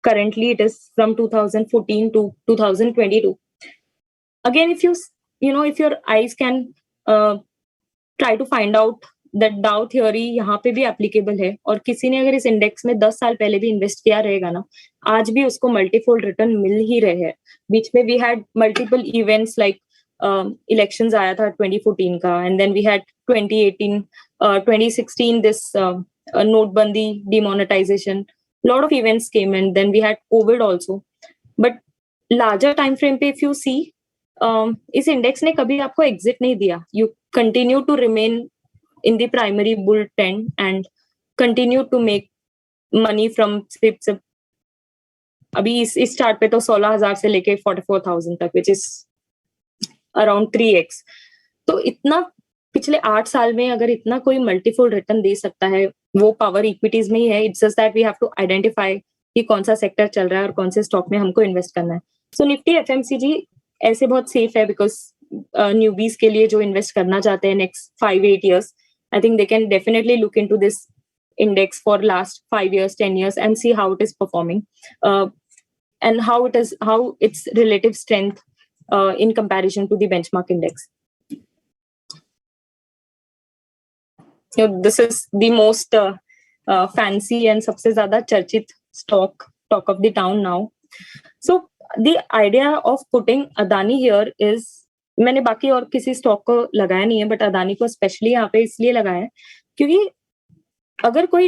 currently it is from 2014 to 2022. Again, if if your eyes can try to find out that Dow theory यहाँ पे भी applicable है, और किसी ने अगर इस index में 10 साल पहले भी इन्वेस्ट किया रहेगा ना, आज भी उसको मल्टीफोल्ड रिटर्न मिल ही रहे हैं. बीच में we had multiple events like elections आया था 2014 का, and then we had 2018, 2016 this notebandi demonetization. Lot of events came, and then we had COVID also. But larger time frame पे if you see, इस index ने कभी आपको exit नहीं दिया. You continue to remain in the primary bull trend and continue to make money from अभी इस chart पे तो 16,000 से लेके 44,000 तक, which is around 3x. तो इतना पिछले 8 साल में अगर इतना कोई मल्टीफोल्ड रिटर्न दे सकता है, वो पावर इक्विटीज में ही है. It's just that we have to identify कि कौन सा सेक्टर चल रहा है और कौन से स्टॉक में हमको इन्वेस्ट करना है. सो निफ्टी एफएमसीजी ऐसे बहुत सेफ है, बिकॉज न्यूबीज के लिए जो इन्वेस्ट करना चाहते हैं next 5-8 years, I think they can definitely look into this index for last 5 years, 10 years, and see how it is performing, and how its relative strength in comparison to the benchmark index. This is the most fancy and सबसे ज़्यादा चर्चित talk of the town now. So the idea of putting Adani here is, मैंने बाकी और किसी stock को लगाया नहीं है, बट अदानी को स्पेशली यहाँ पे इसलिए लगाया है क्योंकि अगर कोई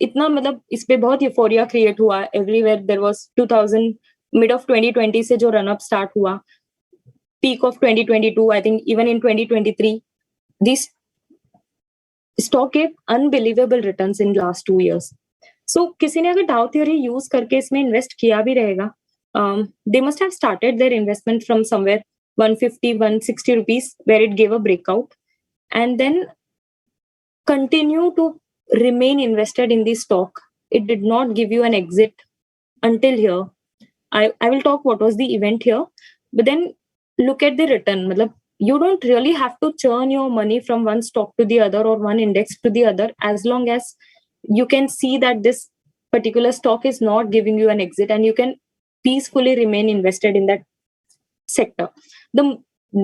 इतना मतलब इस पे बहुत यूफोरिया क्रिएट हुआ everywhere. There was 2000 mid of 2020 से जो रन अप स्टार्ट हुआ, peak of 2022, I think even in 2023 this stock gave unbelievable returns in last 2 years. सो किसी ने अगर डाउ थ्योरी यूज करके इसमें इन्वेस्ट किया भी रहेगा, they must have started their investment from somewhere 150-160 rupees where it gave a breakout, and then continue to remain invested in the stock. It did not give you an exit until here. I will talk what was the event here, but then look at the return. Matlab, you don't really have to churn your money from one stock to the other or one index to the other, as long as you can see that this particular stock is not giving you an exit and you can peacefully remain invested in that sector. The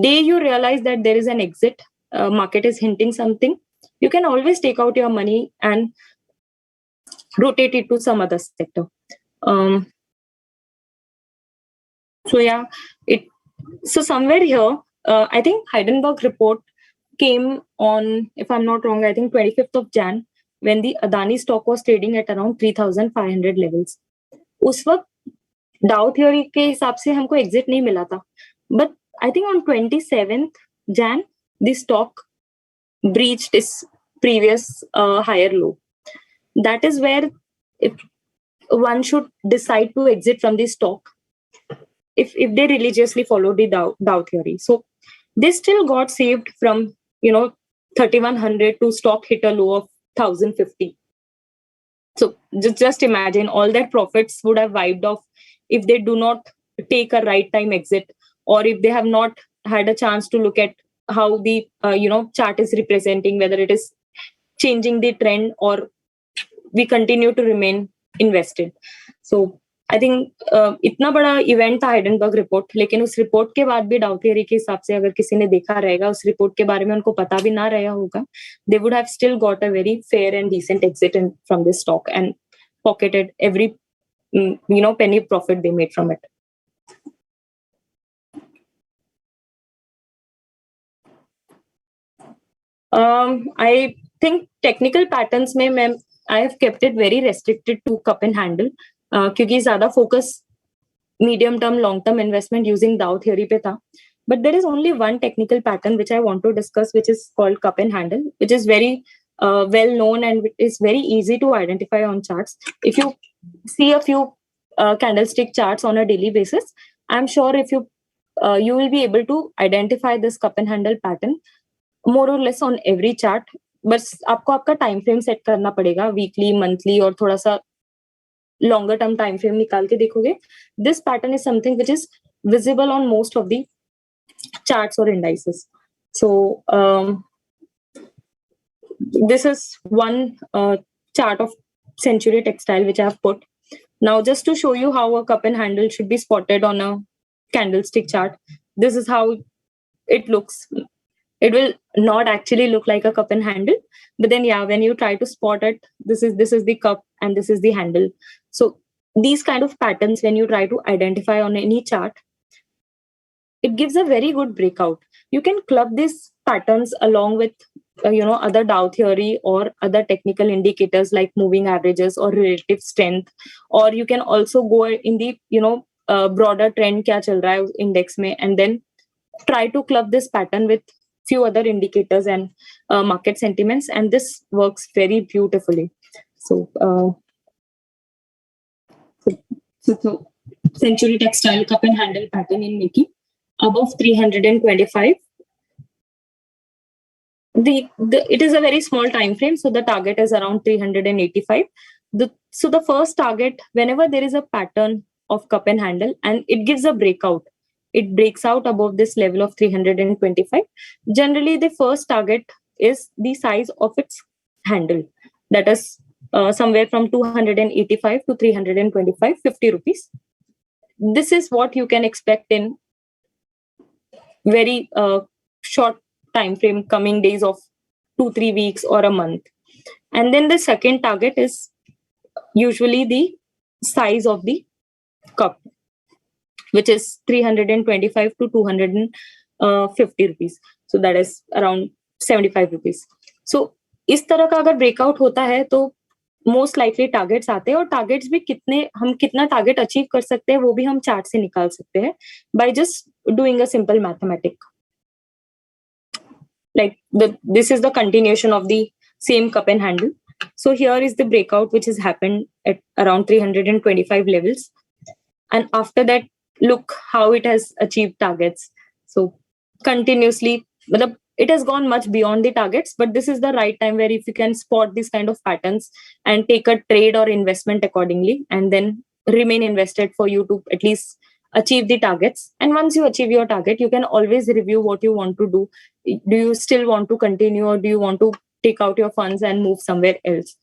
day you realize that there is an exit, market is hinting something, you can always take out your money and rotate it to some other sector. So yeah, so somewhere here, I think Heidenberg report came on, if I'm not wrong, I think 25th of Jan, when the Adani stock was trading at around 3,500 levels. उस वक्त डाउ theory के हिसाब से हमको exit नहीं मिला था, but I think on 27th Jan, the stock breached its previous higher low. That is where one should decide to exit from the stock if they religiously follow the Dow theory. So they still got saved from 3,100 to stock hit a low of 1,050. So just imagine all their profits would have wiped off if they do not take a right time exit, or if they have not had a chance to look at how the chart is representing, whether it is changing the trend or we continue to remain invested. So I think इतना बड़ा event था हाइडेनबर्ग report, लेकिन उस report के बाद भी डाउ theory के हिसाब से अगर किसी ने देखा रहेगा, उस रिपोर्ट के बारे में उनको पता भी ना रहा होगा, they would have still got a very fair and decent exit from this stock and pocketed every penny profit they made from it. I think technical patterns में I have kept it very restricted to cup and handle, क्योंकि ज्यादा focus medium term long term investment using Dow theory पे था. But there is only one technical pattern which I want to discuss, which is called cup and handle, which is very well known and it is very easy to identify on charts. If you see a few candlestick charts on a daily basis, I'm sure if you will be able to identify this cup and handle pattern more or less on every chart. बस आपको आपका time frame set करना पड़ेगा, weekly, monthly और थोड़ा सा longer term time frame निकाल के देखोगे. This pattern is something which is visible on most of the charts or indices. So this is one chart of Century Textile which I have put. Now just to show you how a cup and handle should be spotted on a candlestick chart, this is how it looks. It will not actually look like a cup and handle, but then yeah, when you try to spot it, this is the cup and this is the handle. So these kind of patterns, when you try to identify on any chart, it gives a very good breakout. You can club these patterns along with other Dow theory or other technical indicators like moving averages or relative strength, or you can also go in the broader trend kya chal raha hai index mein, and then try to club this pattern with few other indicators and market sentiments, and this works very beautifully. So Century Textile cup and handle pattern in Nikki above 325. It is a very small time frame, so the target is around 385. So the first target, whenever there is a pattern of cup and handle and it gives a breakout, it breaks out above this level of 325. Generally, the first target is the size of its handle, that is somewhere from 285 to 325, 50 rupees. This is what you can expect in very short time frame, coming days of 2-3 weeks or a month. And then the second target is usually the size of the cup, which is 325 to 250 rupees. So that is around 75 rupees. So इस तरह का अगर breakout होता है तो most likely targets आते हैं, और टारगेट्स भी हम कितना टारगेट अचीव कर सकते हैं वो भी हम चार्ट से निकाल सकते हैं by just doing a simple mathematic. Like this is the continuation of the same cup and handle. So here is the breakout which has happened at around 325 levels, and after that look how it has achieved targets. So continuously, it has gone much beyond the targets, but this is the right time where if you can spot these kind of patterns and take a trade or investment accordingly, and then remain invested for you to at least achieve the targets. And once you achieve your target, you can always review what you want to do. Do you still want to continue, or do you want to take out your funds and move somewhere else?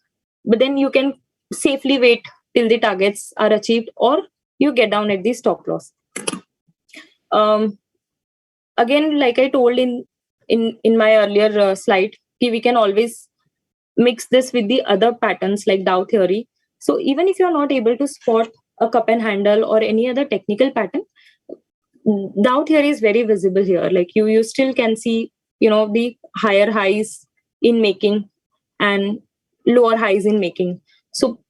But then you can safely wait till the targets are achieved, or you get down at the stop loss. Again, like I told in my earlier slide, we can always mix this with the other patterns like Dow theory. So even if you're not able to spot a cup and handle or any other technical pattern, Dow theory is very visible here. Like you still can see, the higher highs in making and lower highs in making. So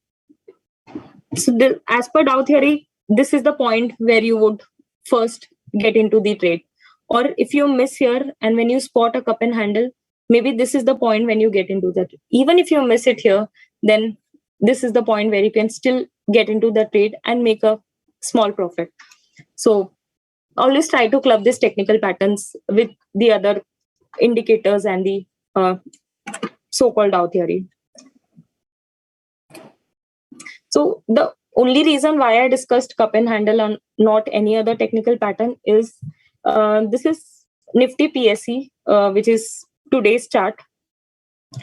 as per Dow theory, this is the point where you would first get into the trade. Or if you miss here and when you spot a cup and handle, maybe this is the point when you get into that. Even if you miss it here, then this is the point where you can still get into the trade and make a small profit. So always try to club these technical patterns with the other indicators and the so-called Dow theory. So the only reason why I discussed cup and handle and not any other technical pattern is this is Nifty PSE, which is today's chart.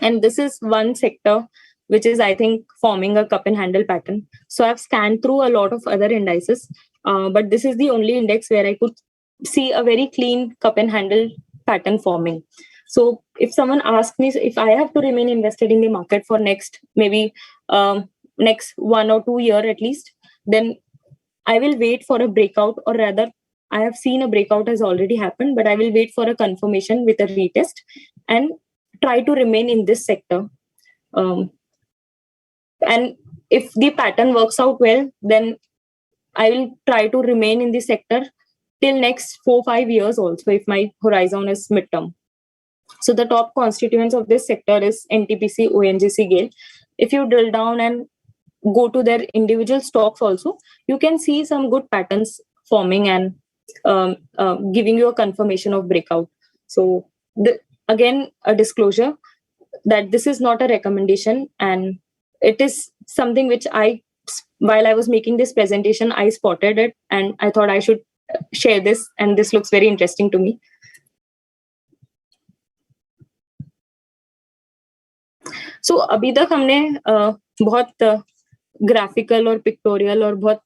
And this is one sector which is, I think, forming a cup and handle pattern. So I've scanned through a lot of other indices, but this is the only index where I could see a very clean cup and handle pattern forming. So if someone asks me if I have to remain invested in the market for next 1 or 2 year at least, then I will wait for a breakout, or rather I have seen a breakout has already happened, but I will wait for a confirmation with a retest and try to remain in this sector. And if the pattern works out well, then I will try to remain in the sector till next 4-5 years also, if my horizon is midterm. So the top constituents of this sector is NTPC, ONGC, GAIL. If you drill down and go to their individual stocks also, you can see some good patterns forming and giving you a confirmation of breakout. So again, a disclosure that this is not a recommendation, and it is something which while I was making this presentation, I spotted it and I thought I should share this, and this looks very interesting to me. So अभी तक हमने बहुत graphical और pictorial और बहुत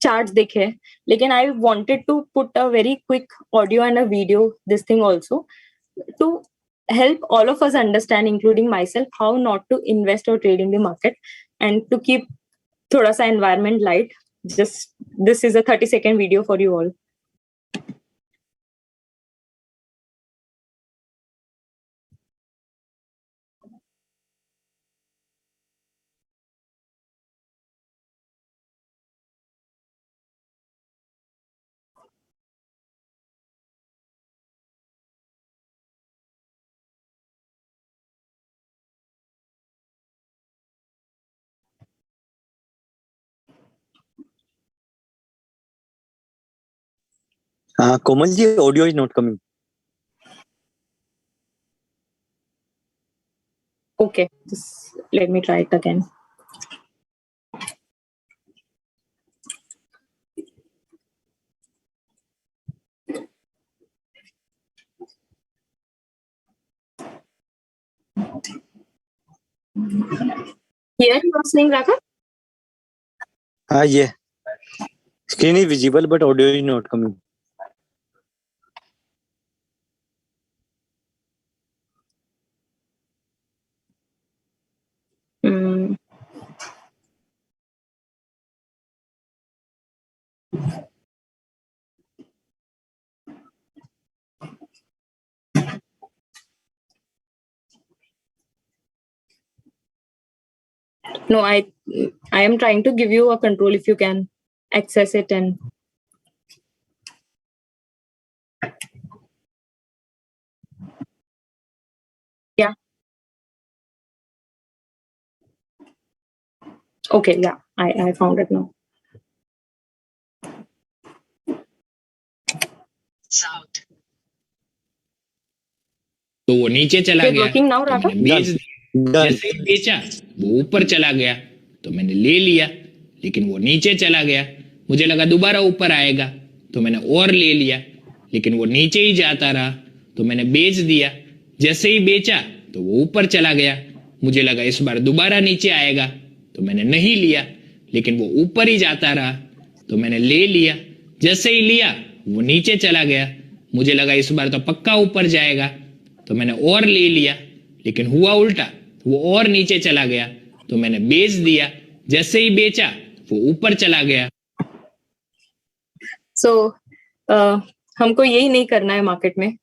charts देखे, लेकिन I wanted to put a very quick audio and a video, this thing also, to help all of us understand, including myself, how not to invest or trade in the market and to keep thoda sa environment light. Just this is a 30-second video for you all. Komalji, audio is not coming. Okay, just let me try it again. Here you are saying, Raghav? Yeah. Screen is visible, but audio is not coming. No, I am trying to give you a control if you can access it. And yeah. Okay, yeah, I found it now. तो वो नीचे चला गया, working now, तो मैंने बेच दिया। जैसे ही बेचा वो ऊपर चला गया तो मैंने ले लिया, लेकिन वो नीचे चला गया, मुझे लगा दोबारा ऊपर आएगा तो मैंने और ले लिया, लेकिन वो नीचे ही जाता रहा तो मैंने बेच दिया। जैसे ही बेचा तो वो ऊपर चला गया, मुझे लगा इस बार दोबारा नीचे आएगा तो मैंने नहीं लिया, लेकिन वो ऊपर ही जाता रहा तो मैंने ले लिया। जैसे ही लिया वो नीचे चला गया, मुझे लगा इस बार तो पक्का ऊपर जाएगा, तो मैंने और ले लिया, लेकिन हुआ उल्टा, वो और नीचे चला गया, तो मैंने बेच दिया। जैसे ही बेचा वो ऊपर चला गया। सो हमको यही नहीं करना है मार्केट में,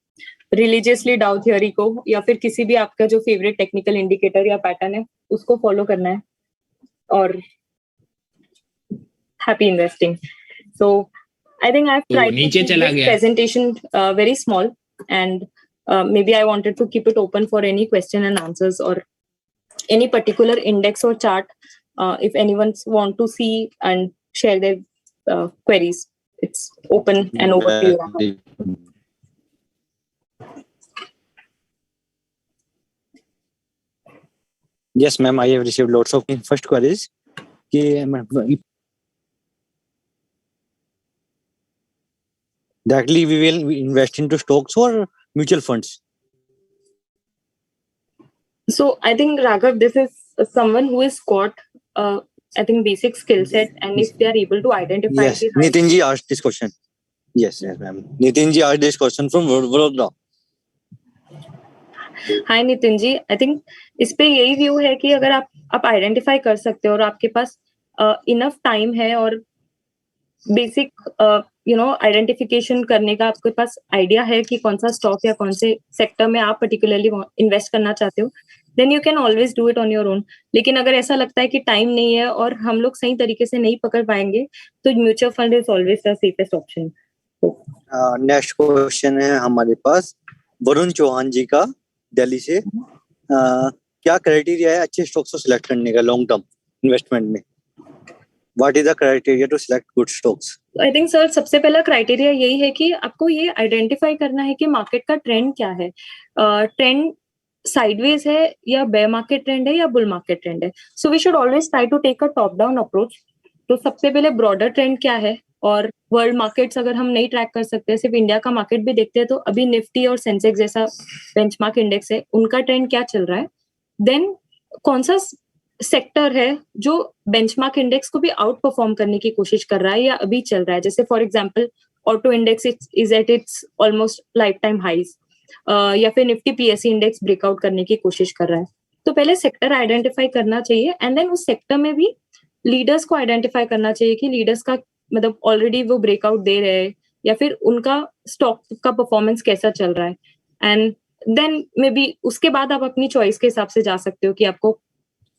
रिलीजियसली डाउ थियोरी को या फिर किसी भी आपका जो फेवरेट टेक्निकल इंडिकेटर या पैटर्न है उसको फॉलो करना है, और happy investing. So I think I have tried नीचे चला गया। Presentation very small and maybe I wanted to keep it open for any question and answers or any particular index or chart, if anyone want to see and share their queries. It's open and over to you. Yes, ma'am. I have received lots of first queries. Directly, we will invest into stocks or mutual funds. So I think Raghav, this is someone who has got, I think, basic skill set, and if they are able to identify. Yes, Nitin ji asked this question. Yes, ma'am. Nitin ji asked this question from Vadodara. Hi Nitin ji, I think इस पे यही view है कि अगर आप identify कर सकते हो और आपके पास इनफ टाइम है और बेसिक आइडेंटिफिकेशन करने का आपके पास आइडिया है कि कौन सा स्टॉक या कौन से सेक्टर में आप पर्टिकुलरली इन्वेस्ट करना चाहते हो, then you can always do it on your own. लेकिन अगर ऐसा लगता है कि टाइम नहीं है और हम लोग सही तरीके से नहीं पकड़ पाएंगे, तो mutual fund is always the safest option. Next question है हमारे पास वरुण चौहान जी का, दिल्ली से। क्या क्राइटेरिया है अच्छे स्टॉक्स को सिलेक्ट करने का लॉन्ग टर्म इन्वेस्टमेंट में? What is the criteria to select good stocks? I think sir सबसे पहला क्राइटेरिया यही है कि आपको ये आइडेंटिफाई करना है कि मार्केट का ट्रेंड क्या है। ट्रेंड साइडवेज है या बेयर मार्केट ट्रेंड है या बुल मार्केट ट्रेंड है। So we should always try to take a top down approach. तो सबसे पहले ब्रॉडर ट्रेंड क्या है, और वर्ल्ड मार्केट्स अगर हम नहीं ट्रैक कर सकते, सिर्फ इंडिया का मार्केट भी देखते हैं, तो अभी निफ्टी और सेंसेक्स जैसा बेंचमार्क इंडेक्स है, उनका ट्रेंड क्या चल रहा है। देन कौन सा सेक्टर है जो बेंचमार्क इंडेक्स को भी आउट परफॉर्म करने की कोशिश कर रहा है या अभी चल रहा है। जैसे for example auto index is at its almost lifetime highs, या फिर निफ्टी पीएससी इंडेक्स ब्रेकआउट करने की कोशिश कर रहा है। तो पहले सेक्टर आइडेंटिफाई करना चाहिए, एंड देन उस सेक्टर में भी लीडर्स को आइडेंटिफाई करना चाहिए कि लीडर्स का मतलब ऑलरेडी वो ब्रेकआउट दे रहे हैं या फिर उनका स्टॉक का परफॉर्मेंस कैसा चल रहा है। एंड देन मे बी उसके बाद आप अपनी चॉइस के हिसाब से जा सकते हो कि आपको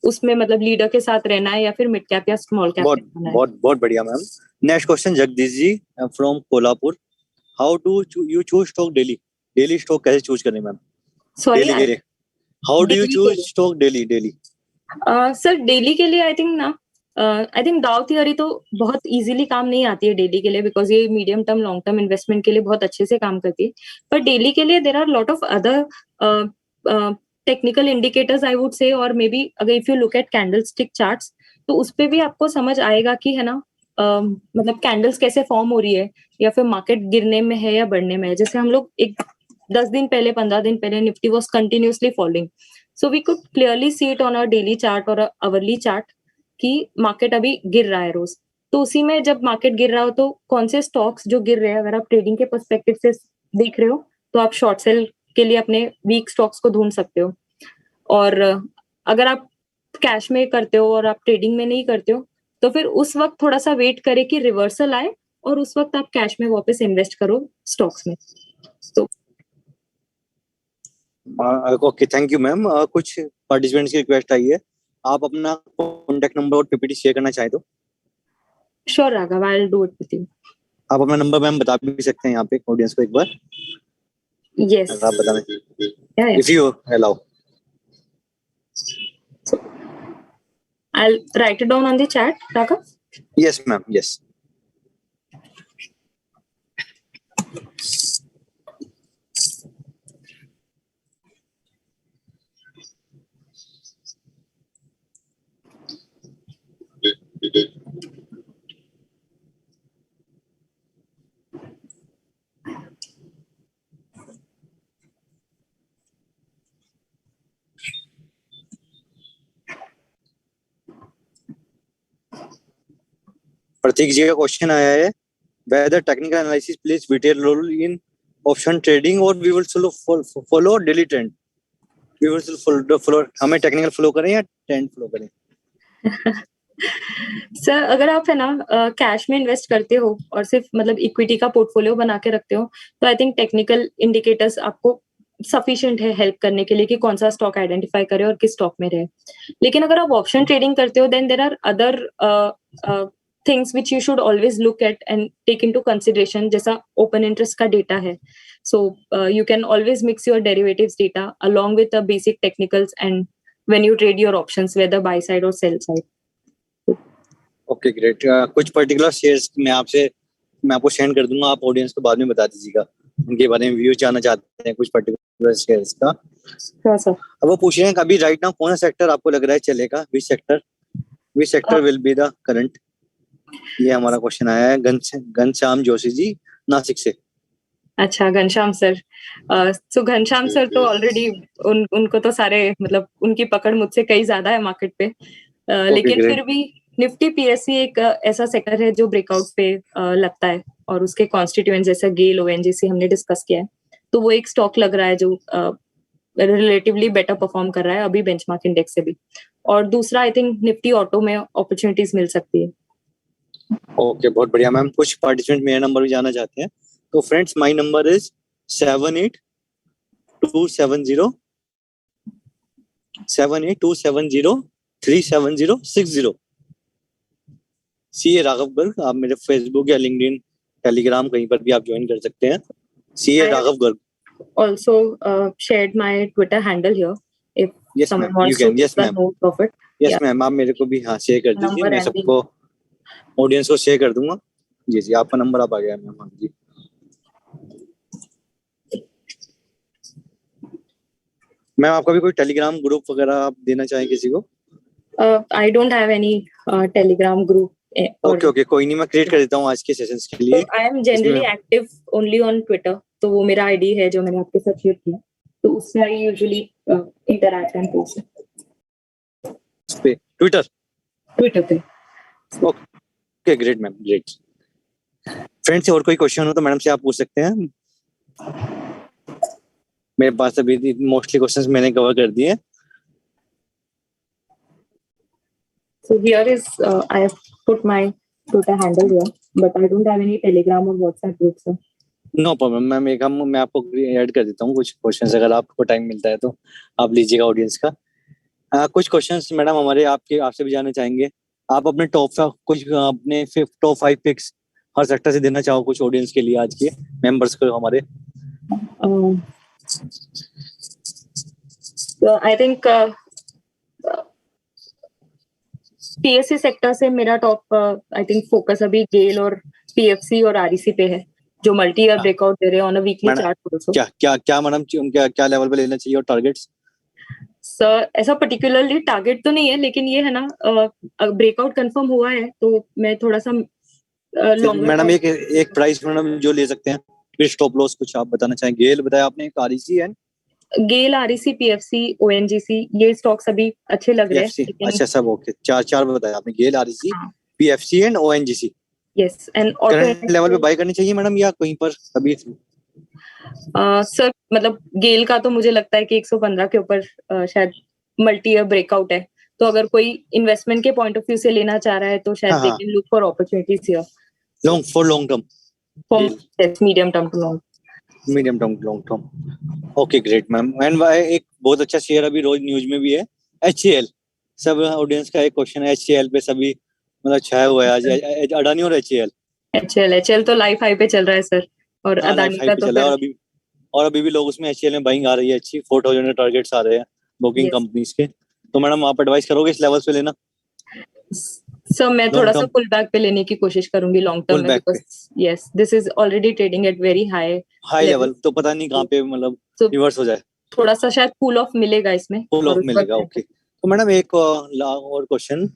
उसमें मतलब लीडर के साथ रहना है या फिर मिड कैप या स्मॉल कैप रहना है। बहुत बढ़िया ma'am. Next question Jagdish ji from Kolhapur. How do you choose stock daily? Daily stock कैसे चूज करें ma'am? Sorry, how do you choose stock daily? Sir daily के लिए आई थिंक डाउ थियरी तो बहुत इजीली काम नहीं आती है डेली के लिए, बिकॉज ये medium term long term investment के लिए बहुत अच्छे से काम करती है। पर डेली के लिए there are lot of other technical indicators I would say, और मे बी अगर if you look at candlestick charts तो उस पे भी आपको समझ आएगा कि है ना, मतलब कैंडल्स कैसे फॉर्म हो रही है या फिर मार्केट गिरने में है या बढ़ने में है। जैसे हम लोग एक 10 दिन पहले 15 दिन पहले Nifty was continuously falling, so we could clearly see it on a daily chart और अवरली चार्ट कि मार्केट अभी गिर रहा है रोज। तो उसी में जब मार्केट गिर रहा हो तो कौन से स्टॉक्स जो गिर रहे हैं, अगर आप ट्रेडिंग के पर्सपेक्टिव से देख रहे हो तो आप शॉर्ट सेल के लिए अपने वीक स्टॉक्स को ढूंढ सकते हो। और अगर आप कैश में करते हो और आप ट्रेडिंग में नहीं करते हो तो फिर उस वक्त थोड़ा सा वेट करे कि रिवर्सल आए और उस वक्त आप कैश में वापस इन्वेस्ट करो स्टॉक्स में। तो ओके, थैंक यू मैम। कुछ पार्टिसिपेंट्स की रिक्वेस्ट आई है, आप अपना कॉन्टेक्ट नंबर और पीपीटी शेयर करना चाहे तो। Sure Raghav, I will do it with you. आप अपना नंबर मैम बता भी सकते हैं यहाँ पे ऑडियंस को एक बार। यस, आप बताना if you allow. I'll write it down on the chat, Raghav. Yes ma'am, yes. प्रतीक जी का क्वेश्चन आया है, whether technical analysis plays vital role in option trading, और we will follow daily trend? We will follow, हमें technical flow करें या trend flow करें? Sir अगर आप है ना कैश में इन्वेस्ट करते हो और सिर्फ मतलब इक्विटी का पोर्टफोलियो बना के रखते हो, तो आई थिंक टेक्निकल इंडिकेटर्स आपको सफिशिएंट है हेल्प करने के लिए कि कौन सा स्टॉक आइडेंटिफाई करे और किस स्टॉक में रहे. लेकिन अगर आप ऑप्शन ट्रेडिंग करते हो, then there are other things which you should always look at and take into consideration, जैसा ओपन इंटरेस्ट का डेटा है. So you can always mix your derivatives data along with the basic technicals and when you trade your options, whether buy side और sell side. Okay great. कुछ particular shares मैं आपको send कर दूंगा, आप audience को बाद में बता दीजिएगा, उनके बारे में व्यूज जानना चाहते हैं कुछ पर्टिकुलर शेयर्स का. हाँ सर. अब वो पूछ रहे हैं कभी राइट नाउ कौन सा सेक्टर आपको लग रहा है चलेगा, which sector will be the current? ये हमारा क्वेश्चन आया है घनश्याम जोशी जी, नासिक से. अच्छा, घनश्याम सर. तो घनश्याम सर तो ऑलरेडी उनको तो सारे मतलब उनकी पकड़ मुझसे कहीं ज्यादा है मार्केट पे. लेकिन great. फिर भी निफ्टी पीएससी एक ऐसा सेक्टर है जो ब्रेकआउट पे लगता है, और उसके कॉन्स्टिट्यूएंट जैसा गेल, ओएनजीसी हमने डिस्कस किया है, तो वो एक स्टॉक लग रहा है जो रिलेटिवली बेटर परफॉर्म कर रहा है अभी बेंचमार्क इंडेक्स से भी. और दूसरा आई थिंक निफ्टी ऑटो में अपॉर्चुनिटीज मिल सकती है. ओके बहुत बढ़िया मैम. कुछ पार्टिसिपेंट मेरा नंबर भी जानना चाहते हैं, तो friends my number is 7827037060. CA Raghav Garg. आप मेरे फेसबुक या लिंक्डइन, टेलीग्राम कहीं पर भी आप ज्वाइन कर सकते हैं. CA Raghav Garg. Also shared my Twitter handle here if Yes, someone ma'am. wants You can. to Yes, take a ma'am. note of it. Yes Yeah. Ma'am, आप मेरे को भी हाँ शेयर कर दीजिए, Number मैं and सबको ऑडियंस को शेयर कर दूंगा. जी जी, आपका नंबर आप आ गया मैम. हाँ जी मैम, आपका भी कोई टेलीग्राम ग्रुप वगैरह आप देना चाहें किसी को? I don't have any Telegram group. Okay okay, कोई नहीं, मैं क्रिएट कर देता हूँ आज के सेशंस के So लिए. I am generally active only on Twitter. तो वो मेरा आईडी है जो मैंने आपके साथ शेयर किया, तो उसमें I usually interact and post. पे ट्विटर पे. Okay great ma'am, great. Friends और कोई क्वेश्चन हो तो मैडम से आप पूछ सकते हैं. मेरे पास अभी मोस्टली क्वेश्चंस मैंने कवर कर दिए. So here is I have put my Twitter handle here, but I don't have any Telegram or WhatsApp group, sir. No problem ma'am, मैं आपको ऐड कर देता हूँ कुछ क्वेश्चंस, अगर आपको टाइम मिलता है तो आप लीजिएगा ऑडियंस का. कुछ क्वेश्चंस मैडम हमारे आपसे भी जानना चाहेंगे. आप अपने अपने टॉप 5 पिक्स हर सेक्टर से देना चाहो कुछ ऑडियंस के लिए, आज के मेंबर्स को हमारे. So I think PSC sector से मेरा टॉप आई थिंक फोकस अभी गेल और पीएफसी और आरईसी पे है, जो मल्टी ईयर ब्रेकआउट दे रहे हैं on a weekly chart also. क्या मैडम क्या लेवल पे लेना चाहिए और टारगेट्स? सर ऐसा पर्टिकुलरली टारगेट तो नहीं है, लेकिन ये है ना ब्रेकआउट कंफर्म हुआ है तो मैं थोड़ा सा लॉन्गर. मैडम एक प्राइस मैडम जो ले सकते हैं, फिर स्टॉप लॉस कुछ आप बताना चाहें. गेल बताया आपने, REC and GAIL, REC, PFC, ONGC, ये स्टॉक्स अभी अच्छे लग रहे हैं. अच्छा सब ओके, चार बताया आपने, GAIL, REC, PFC and ONGC. Yes. And current level पे बाय करनी चाहिए मैडम या कहीं पर अभी? सर मतलब गेल का तो मुझे लगता है कि 115 के ऊपर शायद मल्टी ईयर ब्रेकआउट है, तो अगर कोई इन्वेस्टमेंट के पॉइंट ऑफ व्यू से लेना चाह रहा है तो शायद they can look for opportunities here. Long term, medium term to long term. Okay great ma'am. And एक बहुत अच्छा शेयर अभी रोज न्यूज में भी है, एचएएल. सब ऑडियंस का एक क्वेश्चन है, एचएएल पे सभी मतलब छाया हुआ है आज, अडानी और एचएएल तो लाइफ हाई पे चल रहा है सर, और अडानी का तो फिर अभी भी लोग उसमें एचएएल में बाइंग आ रही है अच्छी. 4000 टारगेट्स आ रहे हैं बुकिंग कंपनीज के. तो मैडम आप एडवाइस करोगे इस लेवल पे लेना? सर मैं थोड़ा सा पुल बैक पे लेने की कोशिश करूंगी लॉन्ग टर्म में, because yes this is already trading at very high level, तो पता नहीं कहां पे मतलब रिवर्स हो जाए, थोड़ा सा शायद कूल ऑफ मिलेगा इसमें. ओके. तो मैडम एक और क्वेश्चन,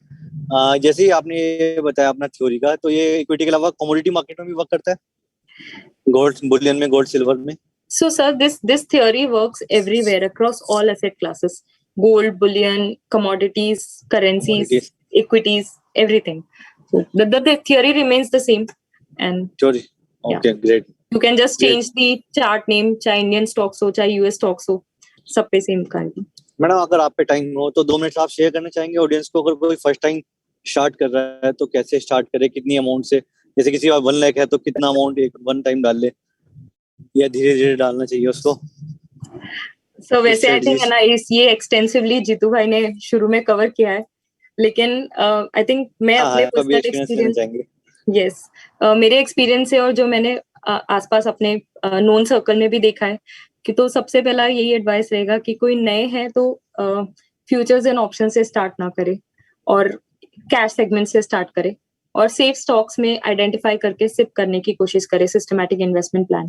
जैसे ही आपने ये बताया अपना थ्योरी का, तो ये इक्विटी के अलावा कमोडिटी मार्केट में भी वर्क करता है, गोल्ड बुलियन में, गोल्ड सिल्वर में? So sir, this theory works everywhere across all asset classes: gold, bullion, commodities, currencies, equities, everything. So the theory remains the same. And theory, okay, great. You can just change the chart name, चाहे Indian stocks हो, चाहे US stocks हो, सब पे same का है। Madam अगर आप पे टाइम हो तो 2 मिनट आप शेयर करना चाहेंगे ऑडियंस को, अगर कोई फर्स्ट टाइम स्टार्ट कर रहा है तो कैसे स्टार्ट करे, कितनी अमाउंट से, जैसे किसी का 1 लाख है तो कितना अमाउंट एक वन टाइम डाल ले या धीरे धीरे डालना चाहिए उसको? So वैसे आई थिंक है ना ये एक्सटेंसिवली जीतू भाई ने शुरू में कवर किया है, लेकिन आई थिंक मैं अपने पर्सनल एक्सपीरियंस यस मेरे एक्सपीरियंस से और जो मैंने आसपास अपने नोन सर्कल में भी देखा है कि तो सबसे पहला यही एडवाइस रहेगा कि कोई नए हैं तो फ्यूचर्स एंड ऑप्शन से स्टार्ट ना करे और कैश सेगमेंट से स्टार्ट करे और सेफ स्टॉक्स में आइडेंटिफाई करके सिप करने की कोशिश करे systematic investment plan.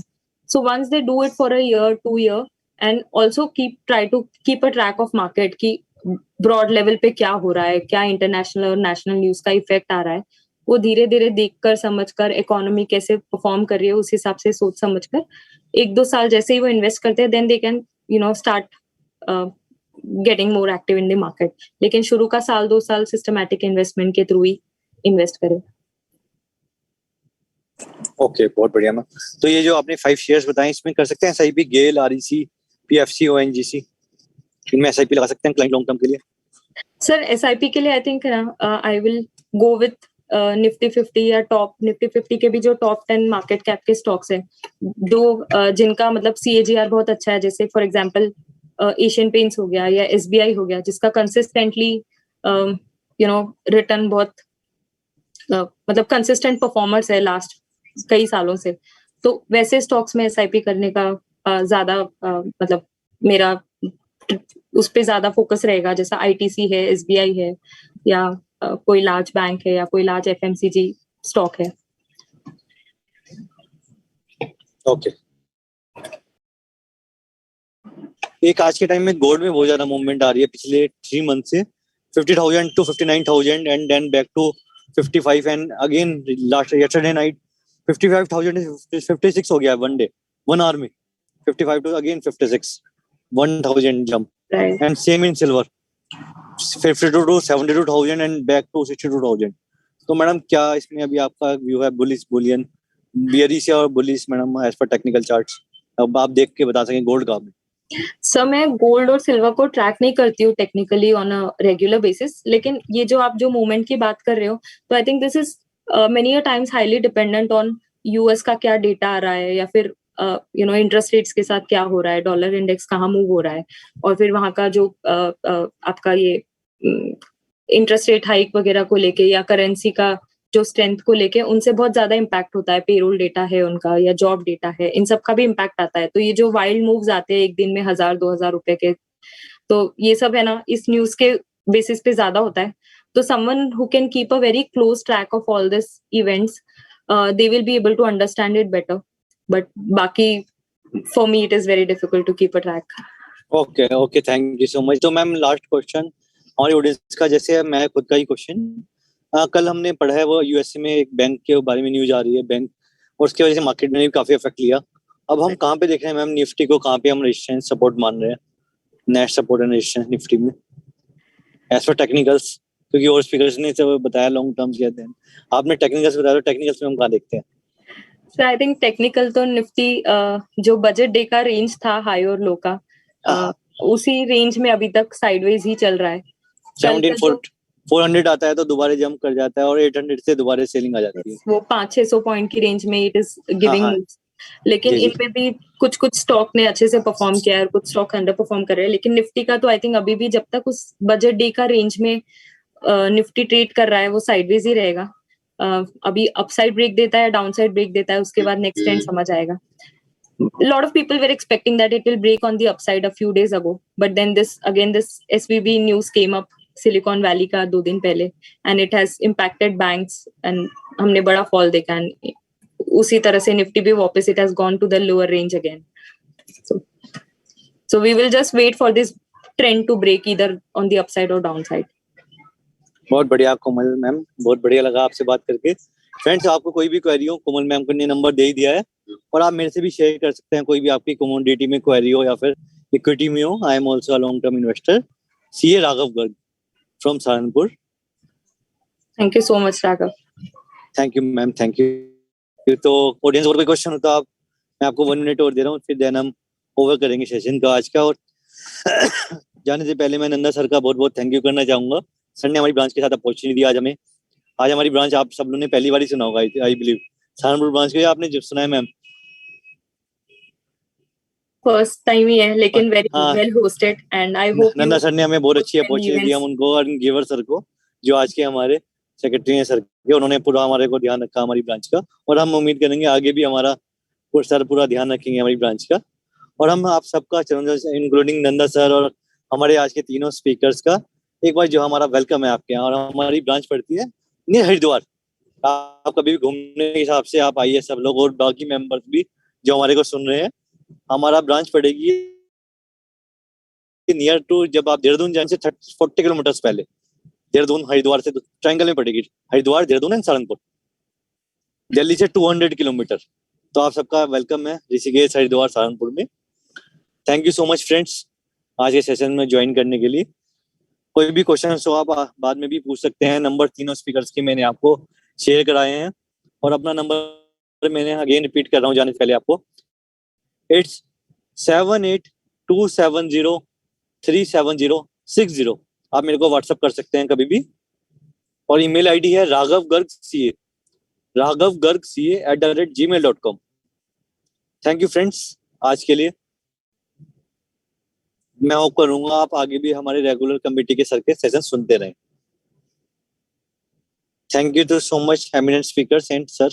So once they do it for a year 2 year and also try to keep a track of market की ब्रॉड लेवल पे क्या हो रहा है, क्या इंटरनेशनल और नेशनल न्यूज का इफेक्ट आ रहा है, वो धीरे धीरे देखकर समझकर इकोनॉमी कैसे परफॉर्म कर रही है उस हिसाब से सोच समझकर 1-2 साल जैसे ही वो इन्वेस्ट करते हैं then they can start getting more active in the market. लेकिन शुरू का 1-2 साल सिस्टमैटिक इन्वेस्टमेंट के थ्रू ही इन्वेस्ट करें. ओके बहुत बढ़िया मैम. तो ये जो आपने 5 शेयर्स बताए इसमें कर सकते हैं एसआईपी, गेल, आरईसी, पीएफसी, ओएनजीसी, इनमें एसआईपी लगा सकते हैं क्लाइंट लॉन्ग टर्म के लिए? सर एसआईपी के लिए I think I will go with Nifty 50 या टॉप निफ्टी 50 के भी जो टॉप 10 मार्केट कैप के स्टॉक्स है जो जिनका मतलब सीएजीआर बहुत अच्छा है, जैसे फॉर एग्जांपल एशियन पेंट्स हो गया या एसबीआई हो गया जिसका कंसिस्टेंटली रिटर्न बहुत मतलब कंसिस्टेंट परफॉर्मर्स है लास्ट कई सालों से. तो वैसे स्टॉक्स में एसआईपी करने का ज्यादा मतलब मेरा उस पे ज्यादा फोकस रहेगा, जैसा आईटीसी है, एसबीआई है या कोई लार्ज बैंक है या कोई लार्ज एफएमसीजी स्टॉक है. ओके. एक आज के टाइम में गोल्ड में बहुत ज्यादा मूवमेंट आ रही है पिछले 3 मंथ से, 50,000 to 59,000 and then back to 55 and again last yesterday night 55,000 56 हो गया वन डे 1 आवर में, 55 to again 56, 1,000 jump. Right. And same in silver, 52 to 72,000 and back to 62,000. तो मैडम क्या इसमें अभी आपका व्यू है बुलिश, बुलियन, बियरिश और bullish madam as per technical charts? अब आप देख के बता सकें गोल्ड का? सर मैं गोल्ड और सिल्वर को ट्रैक नहीं करती हूँ technically on a regular basis, लेकिन ये जो आप जो मूवमेंट की बात कर रहे हो तो I think this is many a times highly dependent on US का क्या डेटा आ रहा है या फिर इंटरेस्ट रेट्स के साथ क्या हो रहा है, डॉलर इंडेक्स कहाँ मूव हो रहा है और फिर वहां का जो आपका ये इंटरेस्ट रेट हाइक वगैरह को लेके या करेंसी का जो स्ट्रेंथ को लेके उनसे बहुत ज्यादा इम्पैक्ट होता है. पेरोल डेटा है उनका या जॉब डेटा है, इन सब का भी इम्पैक्ट आता है. तो ये जो वाइल्ड मूव्स आते हैं एक दिन में 1,000-2,000 रुपए के, तो ये सब है ना इस न्यूज के बेसिस पे ज्यादा होता है. तो someone who can keep a very close track of all this events they will be able to understand it better, but बाकी for me it is very difficult to keep a track. Okay thank you so much. तो ma'am last question हमारी audience का, जैसे मैं खुद का ही question, कल हमने पढ़ा है वो यूएसए में एक बैंक के बारे में न्यूज आ रही है बैंक, और उसकी वजह से मार्केट में भी काफी इफेक्ट लिया. अब हम कहाँ पे देख रहे हैं मैम निफ्टी को, कहाँ पे हम रेजिस्टेंस सपोर्ट मान रहे हैं, net support and resistance Nifty में एज पर टेक्निकल्स? क्योंकि और स्पीकर्स ने सब बताया लॉन्ग टर्म्स कहते हैं, आपने टेक्निकल्स बताया, तो टेक्निकल्स में हम कहाँ देखते हैं? सर आई थिंक टेक्निकल तो निफ्टी जो बजट डे का रेंज था हाई और लो का उसी रेंज में अभी तक साइडवेज ही चल रहा है. 400 आता है तो दोबारा जंप कर जाता है और 800 से दोबारा सेलिंग आ जाती है. वो 500-600 पॉइंट की रेंज में इट इज गिविंग, लेकिन इनमें भी कुछ कुछ स्टॉक ने अच्छे से परफॉर्म किया है और कुछ स्टॉक अंडर परफॉर्म कर रहे हैं. लेकिन निफ्टी का तो आई थिंक अभी भी जब तक उस बजट डे का रेंज में निफ्टी ट्रेड कर रहा है वो साइडवेज ही रहेगा. अभी अपसाइड ब्रेक देता है, डाउनसाइड ब्रेक देता है, उसके बाद नेक्स्ट ट्रेंड समझ आएगा. lot of people were expecting that it will break on the upside a few days ago, but then this SVB news came up silicon valley का 2 दिन पहले and it has impacted banks and हमने बड़ा fall देखा and उसी तरह से Nifty भी वापस it has gone to the lower range again. So we will just wait for this trend to break either on the upside or downside. बहुत बढ़िया कोमल मैम, बहुत बढ़िया लगा आपसे बात करके. फ्रेंड्स आपको कोई भी क्वेरी हो, कोमल मैम को ने नंबर दे ही दिया है और आप मेरे से भी शेयर कर सकते हैं कोई भी आपकी कमोडिटी में क्वेरी हो या फिर इक्विटी में हो. I am also a long term investor. CA Raghav Garg from Saharanpur. Thank you so much Raghav. Thank you ma'am, thank you. तो ऑडियंस और कोई क्वेश्चन हो तो आप मैं आपको 1 मिनट और दे रहा हूँ, फिर देन हम ओवर करेंगे सेशन का आज का। और जाने से पहले मैं नंदा सर का बहुत बहुत थैंक यू करना चाहूंगा। सर ने हमारी ब्रांच के साथ अपॉर्चुनिटी दी आज हमें। आज हमारी ब्रांच आप सब लोगों ने पहली बार ही सुना होगा, आई बिलीव। सहारनपुर ब्रांच को आपने जब सुना है मैम? फर्स्ट टाइम ही है, लेकिन वेरी हाँ, well hosted and I hope Nanda sir ने हमें बहुत अच्छी अपॉर्चुनिटी दी, हम उनको और गिवर सर को, जो आज के हमारे सेक्रेटरी हैं सर के, उन्होंने पूरा हमारे को ध्यान रखा हमारी ब्रांच का। और हम उम्मीद करेंगे आगे भी हमारा सर पूरा ध्यान रखेंगे हमारी ब्रांच का। और हम आप सबका इंक्लूडिंग नंदा सर और हमारे आज के तीनों स्पीकर्स का एक बार जो हमारा वेलकम है आपके यहाँ। और हमारी ब्रांच पड़ती है नियर हरिद्वार। आप कभी भी घूमने के हिसाब से आप आइए सब लोग, और बाकी मेंबर्स भी जो हमारे को सुन रहे हैं। हमारा ब्रांच पड़ेगी नियर टू, जब आप देहरादून जाने से 40 किलोमीटर पहले, देहरादून हरिद्वार से ट्रायंगल में पड़ेगी, हरिद्वार देहरादून एंड सहारनपुर। दिल्ली से 200 किलोमीटर। तो आप सबका वेलकम है ऋषिकेश हरिद्वार सहारनपुर में। Thank you so much friends आज के सेशन में ज्वाइन करने के लिए। कोई भी क्वेश्चन हो आप बाद में भी पूछ सकते हैं। नंबर तीनों स्पीकर्स के मैंने आपको शेयर कराए हैं, और अपना नंबर मैंने अगेन रिपीट कर रहा हूँ जाने से पहले आपको। इट्स 7827037060। आप मेरे को व्हाट्सअप कर सकते हैं कभी भी। और ईमेल आईडी है raghavgarg@gmail.com। थैंक यू फ्रेंड्स आज के लिए। मैं होप करूंगा आप आगे भी हमारे रेगुलर कमेटी के सर के सेशन सुनते रहें। Thank you to so much eminent speakers and sir.